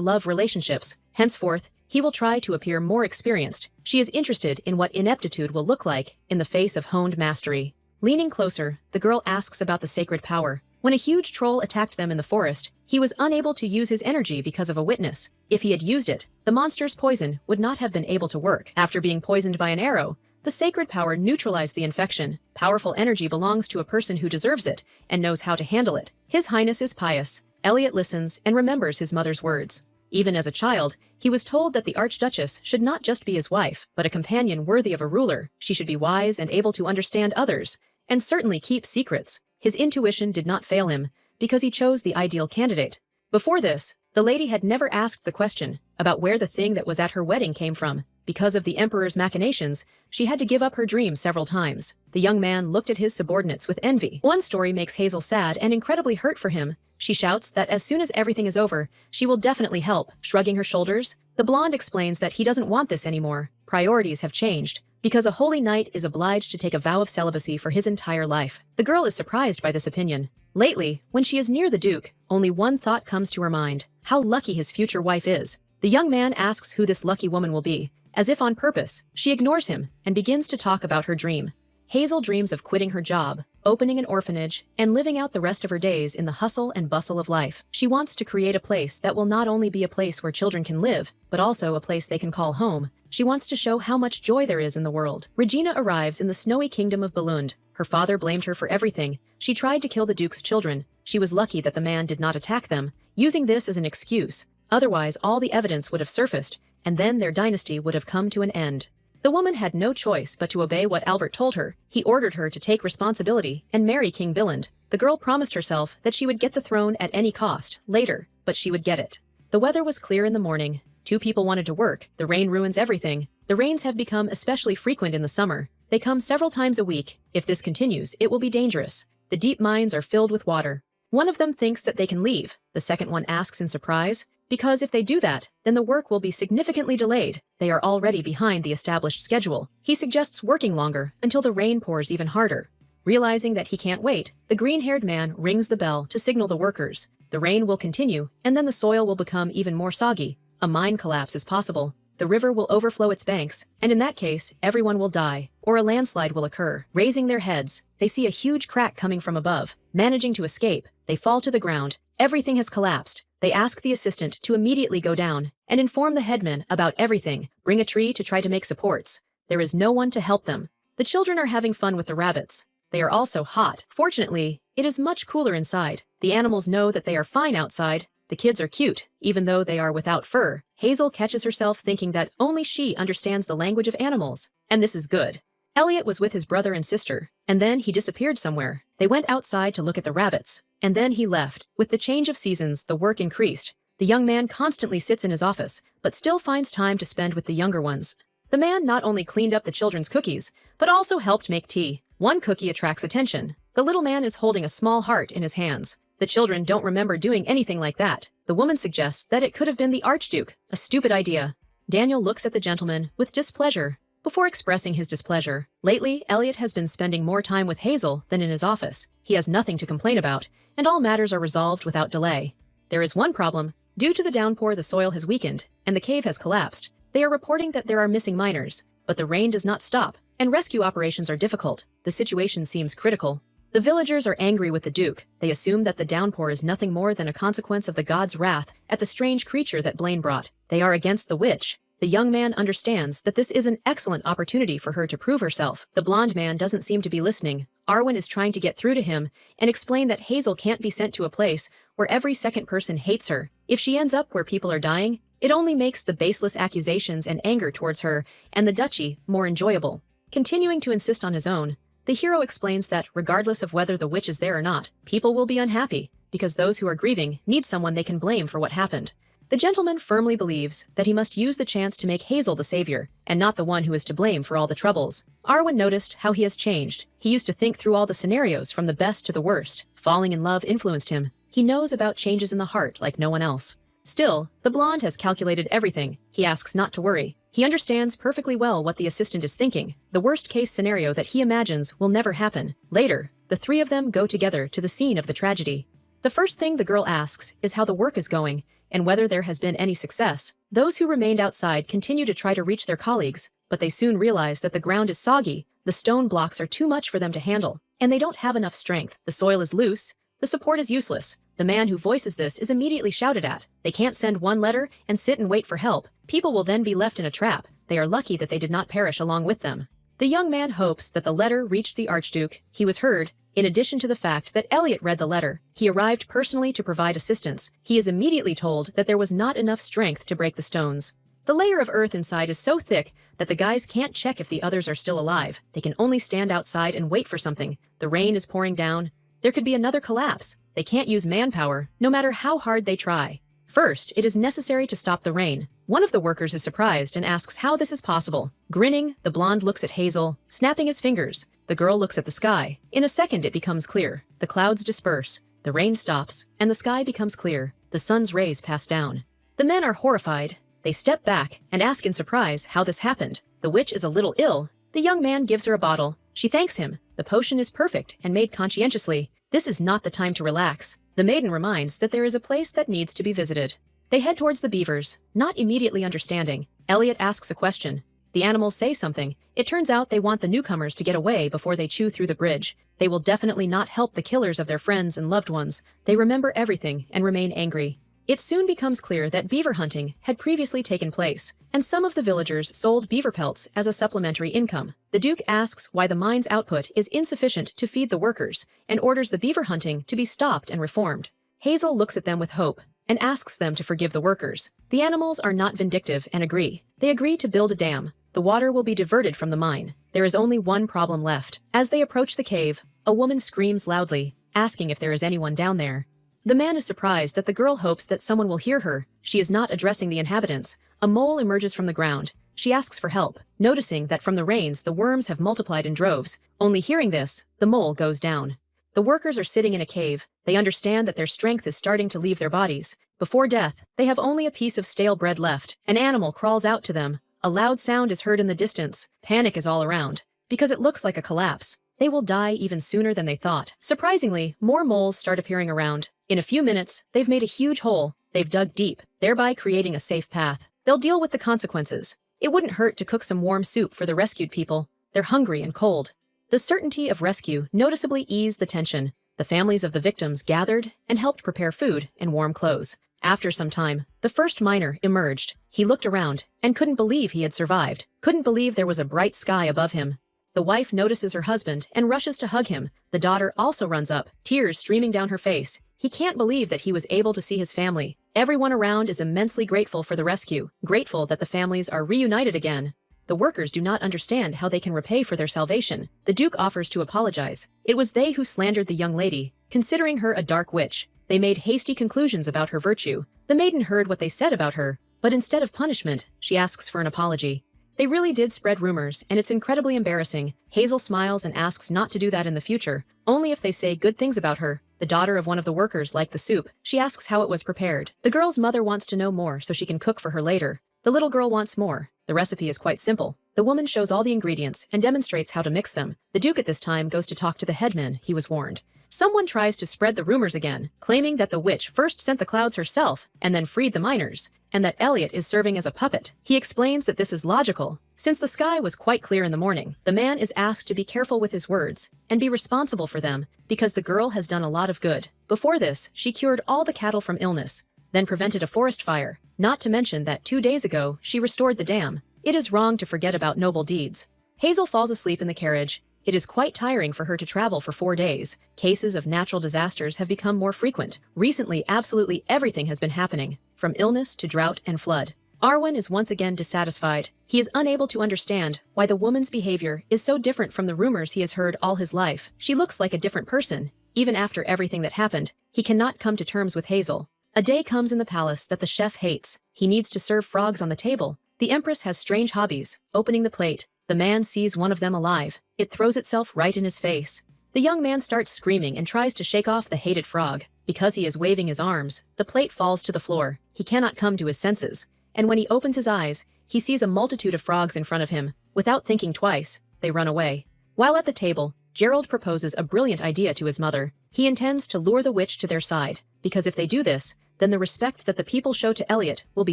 love relationships. Henceforth, he will try to appear more experienced. She is interested in what ineptitude will look like in the face of honed mastery. Leaning closer, the girl asks about the sacred power. When a huge troll attacked them in the forest, he was unable to use his energy because of a witness. If he had used it, the monster's poison would not have been able to work. After being poisoned by an arrow, the sacred power neutralized the infection. Powerful energy belongs to a person who deserves it and knows how to handle it. His Highness is pious. Elliot listens and remembers his mother's words. Even as a child, he was told that the Archduchess should not just be his wife, but a companion worthy of a ruler. She should be wise and able to understand others, and certainly keep secrets. His intuition did not fail him, because he chose the ideal candidate. Before this, the lady had never asked the question about where the thing that was at her wedding came from. Because of the Emperor's machinations, she had to give up her dream several times. The young man looked at his subordinates with envy. One story makes Hazel sad and incredibly hurt for him. She shouts that as soon as everything is over, she will definitely help. Shrugging her shoulders, the blonde explains that he doesn't want this anymore. Priorities have changed, because a holy knight is obliged to take a vow of celibacy for his entire life. The girl is surprised by this opinion. Lately, when she is near the Duke, only one thought comes to her mind: how lucky his future wife is. The young man asks who this lucky woman will be. As if on purpose, she ignores him and begins to talk about her dream. Hazel dreams of quitting her job, opening an orphanage, and living out the rest of her days in the hustle and bustle of life. She wants to create a place that will not only be a place where children can live, but also a place they can call home. She wants to show how much joy there is in the world. Regina arrives in the snowy kingdom of Bellund. Her father blamed her for everything. She tried to kill the Duke's children. She was lucky that the man did not attack them, using this as an excuse. Otherwise, all the evidence would have surfaced, and then their dynasty would have come to an end. The woman had no choice but to obey what Albert told her. He ordered her to take responsibility and marry King Billund. The girl promised herself that she would get the throne at any cost, later, but she would get it. The weather was clear in the morning. Two people wanted to work. The rain ruins everything. The rains have become especially frequent in the summer. They come several times a week. If this continues, it will be dangerous. The deep mines are filled with water. One of them thinks that they can leave. The second one asks in surprise, because if they do that, then the work will be significantly delayed. They are already behind the established schedule. He suggests working longer until the rain pours even harder. Realizing that he can't wait, the green-haired man rings the bell to signal the workers. The rain will continue, and then the soil will become even more soggy. A mine collapse is possible. The river will overflow its banks, and in that case, everyone will die, or a landslide will occur. Raising their heads, they see a huge crack coming from above. Managing to escape, they fall to the ground. Everything has collapsed. They ask the assistant to immediately go down and inform the headman about everything. Bring a tree to try to make supports. There is no one to help them. The children are having fun with the rabbits. They are also hot. Fortunately, it is much cooler inside. The animals know that they are fine outside. The kids are cute, even though they are without fur. Hazel catches herself thinking that only she understands the language of animals, and this is good. Elliot was with his brother and sister, and then he disappeared somewhere. They went outside to look at the rabbits, and then he left. With the change of seasons, the work increased. The young man constantly sits in his office, but still finds time to spend with the younger ones. The man not only cleaned up the children's cookies, but also helped make tea. One cookie attracts attention. The little man is holding a small heart in his hands. The children don't remember doing anything like that. The woman suggests that it could have been the Archduke. A stupid idea. Daniel looks at the gentleman with displeasure before expressing his displeasure. Lately, Elliot has been spending more time with Hazel than in his office. He has nothing to complain about, and all matters are resolved without delay. There is one problem. Due to the downpour, the soil has weakened, and the cave has collapsed. They are reporting that there are missing miners, but the rain does not stop, and rescue operations are difficult. The situation seems critical. The villagers are angry with the Duke. They assume that the downpour is nothing more than a consequence of the god's wrath at the strange creature that Blaine brought. They are against the witch. The young man understands that this is an excellent opportunity for her to prove herself. The blonde man doesn't seem to be listening. Arwen is trying to get through to him and explain that Hazel can't be sent to a place where every second person hates her. If she ends up where people are dying, it only makes the baseless accusations and anger towards her and the duchy more enjoyable. Continuing to insist on his own, the hero explains that, regardless of whether the witch is there or not, people will be unhappy, because those who are grieving need someone they can blame for what happened. The gentleman firmly believes that he must use the chance to make Hazel the savior, and not the one who is to blame for all the troubles. Arwen noticed how he has changed. He used to think through all the scenarios from the best to the worst. Falling in love influenced him. He knows about changes in the heart like no one else. Still, the blonde has calculated everything. He asks not to worry. He understands perfectly well what the assistant is thinking. The worst-case scenario that he imagines will never happen. Later, the three of them go together to the scene of the tragedy. The first thing the girl asks is how the work is going, and whether there has been any success. Those who remained outside continue to try to reach their colleagues, but they soon realize that the ground is soggy, the stone blocks are too much for them to handle, and they don't have enough strength. The soil is loose, the support is useless. The man who voices this is immediately shouted at. They can't send one letter and sit and wait for help. People will then be left in a trap. They are lucky that they did not perish along with them. The young man hopes that the letter reached the Archduke. He was heard. In addition to the fact that Elliot read the letter, he arrived personally to provide assistance. He is immediately told that there was not enough strength to break the stones. The layer of earth inside is so thick that the guys can't check if the others are still alive. They can only stand outside and wait for something. The rain is pouring down. There could be another collapse. They can't use manpower, no matter how hard they try. First, it is necessary to stop the rain. One of the workers is surprised and asks how this is possible. Grinning, the blonde looks at Hazel, snapping his fingers. The girl looks at the sky. In a second, it becomes clear. The clouds disperse, the rain stops, and the sky becomes clear. The sun's rays pass down. The men are horrified. They step back and ask in surprise how this happened. The witch is a little ill. The young man gives her a bottle. She thanks him. The potion is perfect and made conscientiously. This is not the time to relax. The maiden reminds that there is a place that needs to be visited. They head towards the beavers, not immediately understanding. Elliot asks a question. The animals say something. It turns out they want the newcomers to get away before they chew through the bridge. They will definitely not help the killers of their friends and loved ones. They remember everything and remain angry. It soon becomes clear that beaver hunting had previously taken place, and some of the villagers sold beaver pelts as a supplementary income. The Duke asks why the mine's output is insufficient to feed the workers, and orders the beaver hunting to be stopped and reformed. Hazel looks at them with hope, and asks them to forgive the workers. The animals are not vindictive and agree. They agree to build a dam. The water will be diverted from the mine. There is only one problem left. As they approach the cave, a woman screams loudly, asking if there is anyone down there. The man is surprised that the girl hopes that someone will hear her. She is not addressing the inhabitants. A mole emerges from the ground. She asks for help, noticing that from the rains the worms have multiplied in droves. Only hearing this, the mole goes down. The workers are sitting in a cave. They understand that their strength is starting to leave their bodies. Before death, they have only a piece of stale bread left. An animal crawls out to them. A loud sound is heard in the distance. Panic is all around, because it looks like a collapse. They will die even sooner than they thought. Surprisingly, more moles start appearing around. In a few minutes, they've made a huge hole. They've dug deep, thereby creating a safe path. They'll deal with the consequences. It wouldn't hurt to cook some warm soup for the rescued people. They're hungry and cold. The certainty of rescue noticeably eased the tension. The families of the victims gathered and helped prepare food and warm clothes. After some time, the first miner emerged. He looked around and couldn't believe he had survived. Couldn't believe there was a bright sky above him. The wife notices her husband and rushes to hug him. The daughter also runs up, tears streaming down her face. He can't believe that he was able to see his family. Everyone around is immensely grateful for the rescue, grateful that the families are reunited again. The workers do not understand how they can repay for their salvation. The Duke offers to apologize. It was they who slandered the young lady, considering her a dark witch. They made hasty conclusions about her virtue. The maiden heard what they said about her, but instead of punishment, she asks for an apology. They really did spread rumors, and it's incredibly embarrassing. Hazel smiles and asks not to do that in the future, only if they say good things about her. The daughter of one of the workers liked the soup. She asks how it was prepared. The girl's mother wants to know more so she can cook for her later. The little girl wants more. The recipe is quite simple. The woman shows all the ingredients and demonstrates how to mix them. The Duke at this time goes to talk to the headman. He was warned. Someone tries to spread the rumors again, claiming that the witch first sent the clouds herself and then freed the miners, and that Elliot is serving as a puppet. He explains that this is logical. Since the sky was quite clear in the morning, the man is asked to be careful with his words and be responsible for them because the girl has done a lot of good. Before this, she cured all the cattle from illness, then prevented a forest fire, not to mention that 2 days ago she restored the dam. It is wrong to forget about noble deeds. Hazel falls asleep in the carriage. It is quite tiring for her to travel for 4 days. Cases of natural disasters have become more frequent. Recently, absolutely everything has been happening, from illness to drought and flood. Arwen is once again dissatisfied. He is unable to understand why the woman's behavior is so different from the rumors he has heard all his life. She looks like a different person. Even after everything that happened, he cannot come to terms with Hazel. A day comes in the palace that the chef hates. He needs to serve frogs on the table. The Empress has strange hobbies, opening the plate. The man sees one of them alive. It throws itself right in his face. The young man starts screaming and tries to shake off the hated frog. Because he is waving his arms, the plate falls to the floor. He cannot come to his senses. And when he opens his eyes, he sees a multitude of frogs in front of him. Without thinking twice, they run away. While at the table, Gerald proposes a brilliant idea to his mother. He intends to lure the witch to their side, because if they do this, then the respect that the people show to Elliot will be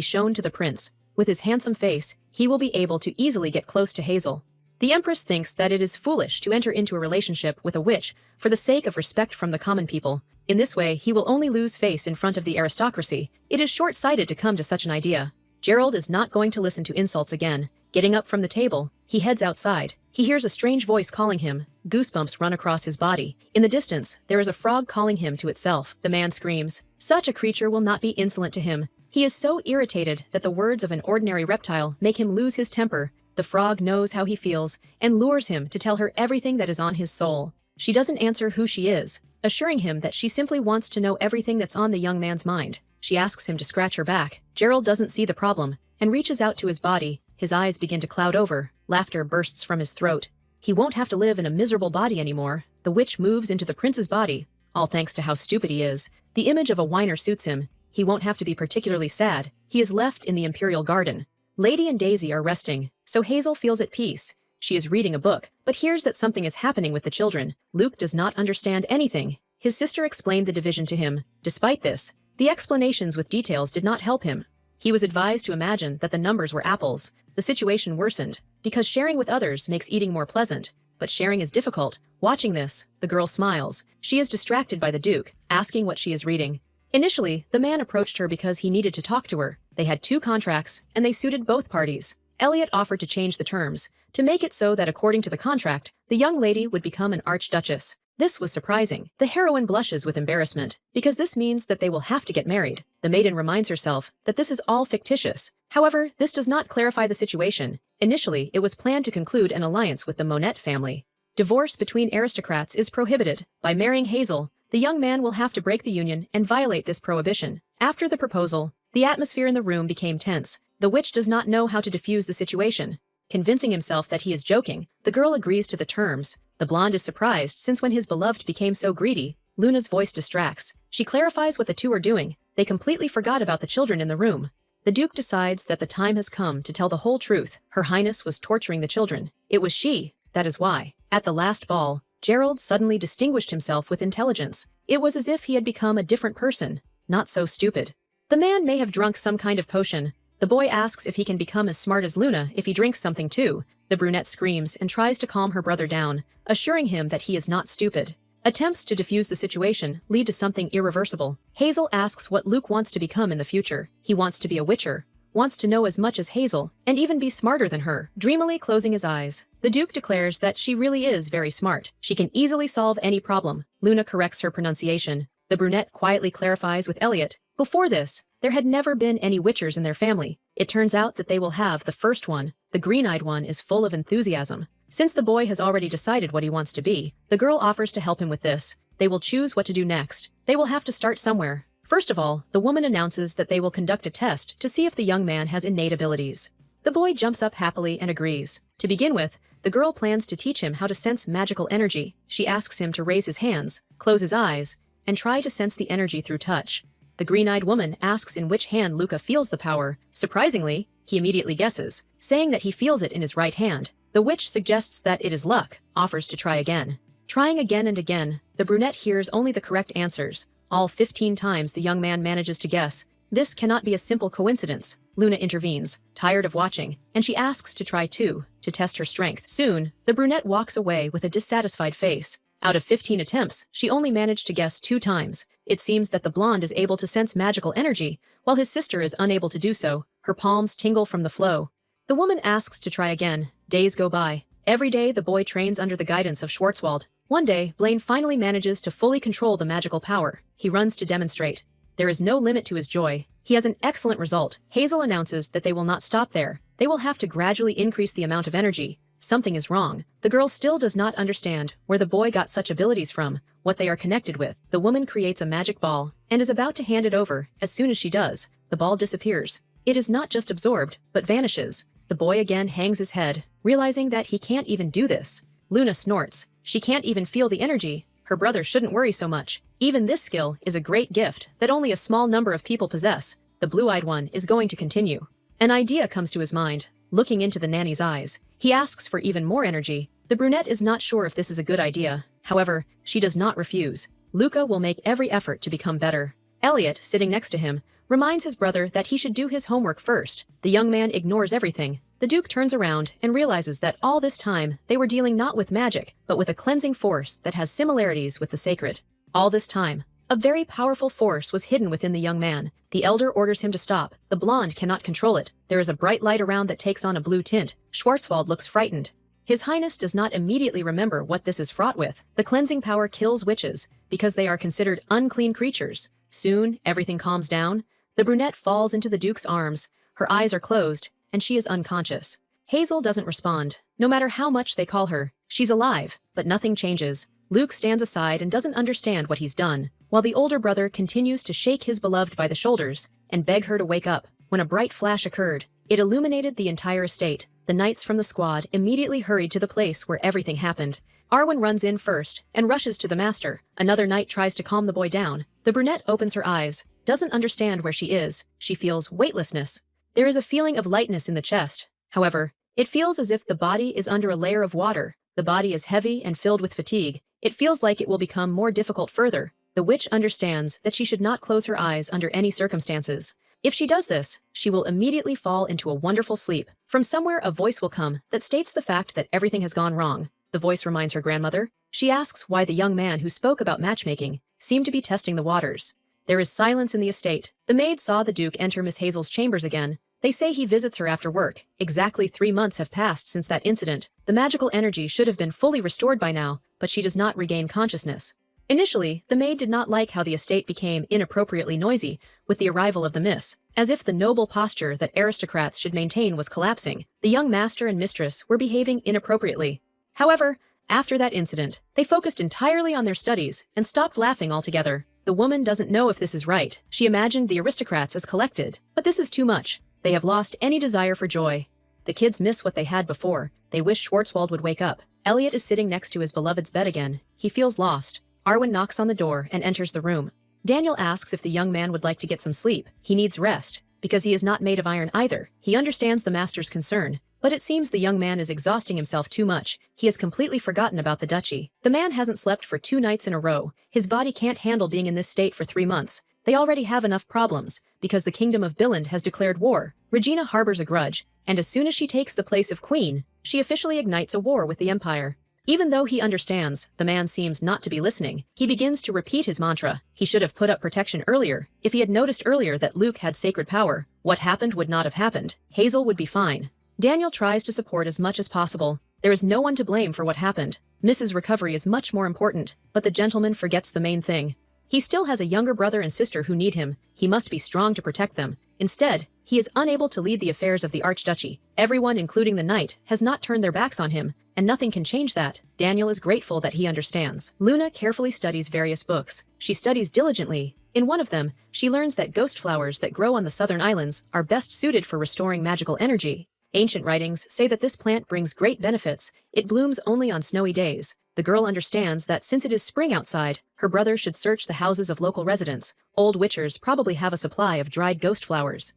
shown to the prince. With his handsome face, he will be able to easily get close to Hazel. The Empress thinks that it is foolish to enter into a relationship with a witch for the sake of respect from the common people. In this way, he will only lose face in front of the aristocracy. It is short-sighted to come to such an idea. Gerald is not going to listen to insults again. Getting up from the table, he heads outside. He hears a strange voice calling him. Goosebumps run across his body. In the distance, there is a frog calling him to itself. The man screams. Such a creature will not be insolent to him. He is so irritated that the words of an ordinary reptile make him lose his temper. The frog knows how he feels and lures him to tell her everything that is on his soul. She doesn't answer who she is, assuring him that she simply wants to know everything that's on the young man's mind. She asks him to scratch her back. Gerald doesn't see the problem and reaches out to his body. His eyes begin to cloud over. Laughter bursts from his throat. He won't have to live in a miserable body anymore. The witch moves into the prince's body, all thanks to how stupid he is. The image of a whiner suits him. He won't have to be particularly sad. He is left in the imperial garden. Lady and Daisy are resting, so Hazel feels at peace. She is reading a book, but hears that something is happening with the children. Luke does not understand anything. His sister explained the division to him. Despite this, the explanations with details did not help him. He was advised to imagine that the numbers were apples. The situation worsened, because sharing with others makes eating more pleasant. But sharing is difficult. Watching this, the girl smiles. She is distracted by the Duke, asking what she is reading. Initially, the man approached her because he needed to talk to her. They had 2 contracts, and they suited both parties. Elliot offered to change the terms, to make it so that according to the contract, the young lady would become an archduchess. This was surprising. The heroine blushes with embarrassment, because this means that they will have to get married. The maiden reminds herself that this is all fictitious. However, this does not clarify the situation. Initially, it was planned to conclude an alliance with the Monet family. Divorce between aristocrats is prohibited. By marrying Hazel, the young man will have to break the union and violate this prohibition. After the proposal, the atmosphere in the room became tense. The witch does not know how to defuse the situation. Convincing himself that he is joking, the girl agrees to the terms. The blonde is surprised since when his beloved became so greedy, Luna's voice distracts. She clarifies what the two are doing. They completely forgot about the children in the room. The Duke decides that the time has come to tell the whole truth. Her Highness was torturing the children. It was she, that is why. At the last ball, Gerald suddenly distinguished himself with intelligence. It was as if he had become a different person, not so stupid. The man may have drunk some kind of potion. The boy asks if he can become as smart as Luna if he drinks something too. The brunette screams and tries to calm her brother down, assuring him that he is not stupid. Attempts to defuse the situation lead to something irreversible. Hazel asks what Luke wants to become in the future. He wants to be a witcher, wants to know as much as Hazel, and even be smarter than her. Dreamily closing his eyes, the Duke declares that she really is very smart. She can easily solve any problem. Luna corrects her pronunciation. The brunette quietly clarifies with Elliot. Before this, there had never been any witchers in their family. It turns out that they will have the first one. The green-eyed one is full of enthusiasm. Since the boy has already decided what he wants to be, the girl offers to help him with this. They will choose what to do next. They will have to start somewhere. First of all, the woman announces that they will conduct a test to see if the young man has innate abilities. The boy jumps up happily and agrees. To begin with, the girl plans to teach him how to sense magical energy. She asks him to raise his hands, close his eyes, and try to sense the energy through touch. The green-eyed woman asks in which hand Luca feels the power. Surprisingly, he immediately guesses, saying that he feels it in his right hand. The witch suggests that it is luck, offers to try again. Trying again and again, the brunette hears only the correct answers. All 15 times the young man manages to guess. This cannot be a simple coincidence. Luna intervenes, tired of watching, and she asks to try too, to test her strength. Soon, the brunette walks away with a dissatisfied face. Out of 15 attempts, she only managed to guess 2 times. It seems that the blonde is able to sense magical energy, while his sister is unable to do so. Her palms tingle from the flow. The woman asks to try again. Days go by. Every day the boy trains under the guidance of Schwarzwald. One day, Blaine finally manages to fully control the magical power. He runs to demonstrate. There is no limit to his joy. He has an excellent result. Hazel announces that they will not stop there. They will have to gradually increase the amount of energy. Something is wrong. The girl still does not understand where the boy got such abilities from, what they are connected with. The woman creates a magic ball and is about to hand it over. As soon as she does, the ball disappears. It is not just absorbed, but vanishes. The boy again hangs his head, realizing that he can't even do this. Luna snorts. She can't even feel the energy. Her brother shouldn't worry so much. Even this skill is a great gift that only a small number of people possess. The blue-eyed one is going to continue. An idea comes to his mind. Looking into the nanny's eyes, he asks for even more energy. The brunette is not sure if this is a good idea. However, she does not refuse. Luca will make every effort to become better. Elliot, sitting next to him, reminds his brother that he should do his homework first. The young man ignores everything. The Duke turns around and realizes that all this time they were dealing not with magic, but with a cleansing force that has similarities with the sacred. All this time, a very powerful force was hidden within the young man. The elder orders him to stop. The blonde cannot control it. There is a bright light around that takes on a blue tint. Schwarzwald looks frightened. His Highness does not immediately remember what this is fraught with. The cleansing power kills witches, because they are considered unclean creatures. Soon, everything calms down. The brunette falls into the Duke's arms. Her eyes are closed, and she is unconscious. Hazel doesn't respond. No matter how much they call her, she's alive, but nothing changes. Luke stands aside and doesn't understand what he's done, while the older brother continues to shake his beloved by the shoulders and beg her to wake up. When a bright flash occurred, it illuminated the entire estate. The knights from the squad immediately hurried to the place where everything happened. Arwen runs in first and rushes to the master. Another knight tries to calm the boy down. The brunette opens her eyes, doesn't understand where she is. She feels weightlessness. There is a feeling of lightness in the chest. However, it feels as if the body is under a layer of water. The body is heavy and filled with fatigue. It feels like it will become more difficult further. The witch understands that she should not close her eyes under any circumstances. If she does this, she will immediately fall into a wonderful sleep. From somewhere a voice will come that states the fact that everything has gone wrong. The voice reminds her grandmother. She asks why the young man who spoke about matchmaking seemed to be testing the waters. There is silence in the estate. The maid saw the Duke enter Miss Hazel's chambers again. They say he visits her after work. Exactly 3 months have passed since that incident. The magical energy should have been fully restored by now, but she does not regain consciousness. Initially, the maid did not like how the estate became inappropriately noisy with the arrival of the miss, as if the noble posture that aristocrats should maintain was collapsing. The young master and mistress were behaving inappropriately. However, after that incident, they focused entirely on their studies and stopped laughing altogether. The woman doesn't know if this is right. She imagined the aristocrats as collected, but this is too much. They have lost any desire for joy. The kids miss what they had before. They wish Schwarzwald would wake up. Elliot is sitting next to his beloved's bed again. He feels lost. Arwen knocks on the door and enters the room. Daniel asks if the young man would like to get some sleep. He needs rest, because he is not made of iron either. He understands the master's concern, but it seems the young man is exhausting himself too much. He has completely forgotten about the duchy. The man hasn't slept for 2 nights in a row. His body can't handle being in this state for 3 months. They already have enough problems, because the kingdom of Billund has declared war. Regina harbors a grudge, and as soon as she takes the place of queen, she officially ignites a war with the empire. Even though he understands, the man seems not to be listening. He begins to repeat his mantra. He should have put up protection earlier. If he had noticed earlier that Luke had sacred power, what happened would not have happened. Hazel would be fine. Daniel tries to support as much as possible. There is no one to blame for what happened. Mrs. Recovery is much more important, but the gentleman forgets the main thing. He still has a younger brother and sister who need him. He must be strong to protect them. Instead, he is unable to lead the affairs of the Archduchy. Everyone, including the knight, has not turned their backs on him, and nothing can change that. Daniel is grateful that he understands. Luna carefully studies various books. She studies diligently. In one of them, she learns that ghost flowers that grow on the southern islands are best suited for restoring magical energy. Ancient writings say that this plant brings great benefits. It blooms only on snowy days. The girl understands that since it is spring outside, her brother should search the houses of local residents. Old witchers probably have a supply of dried ghost flowers.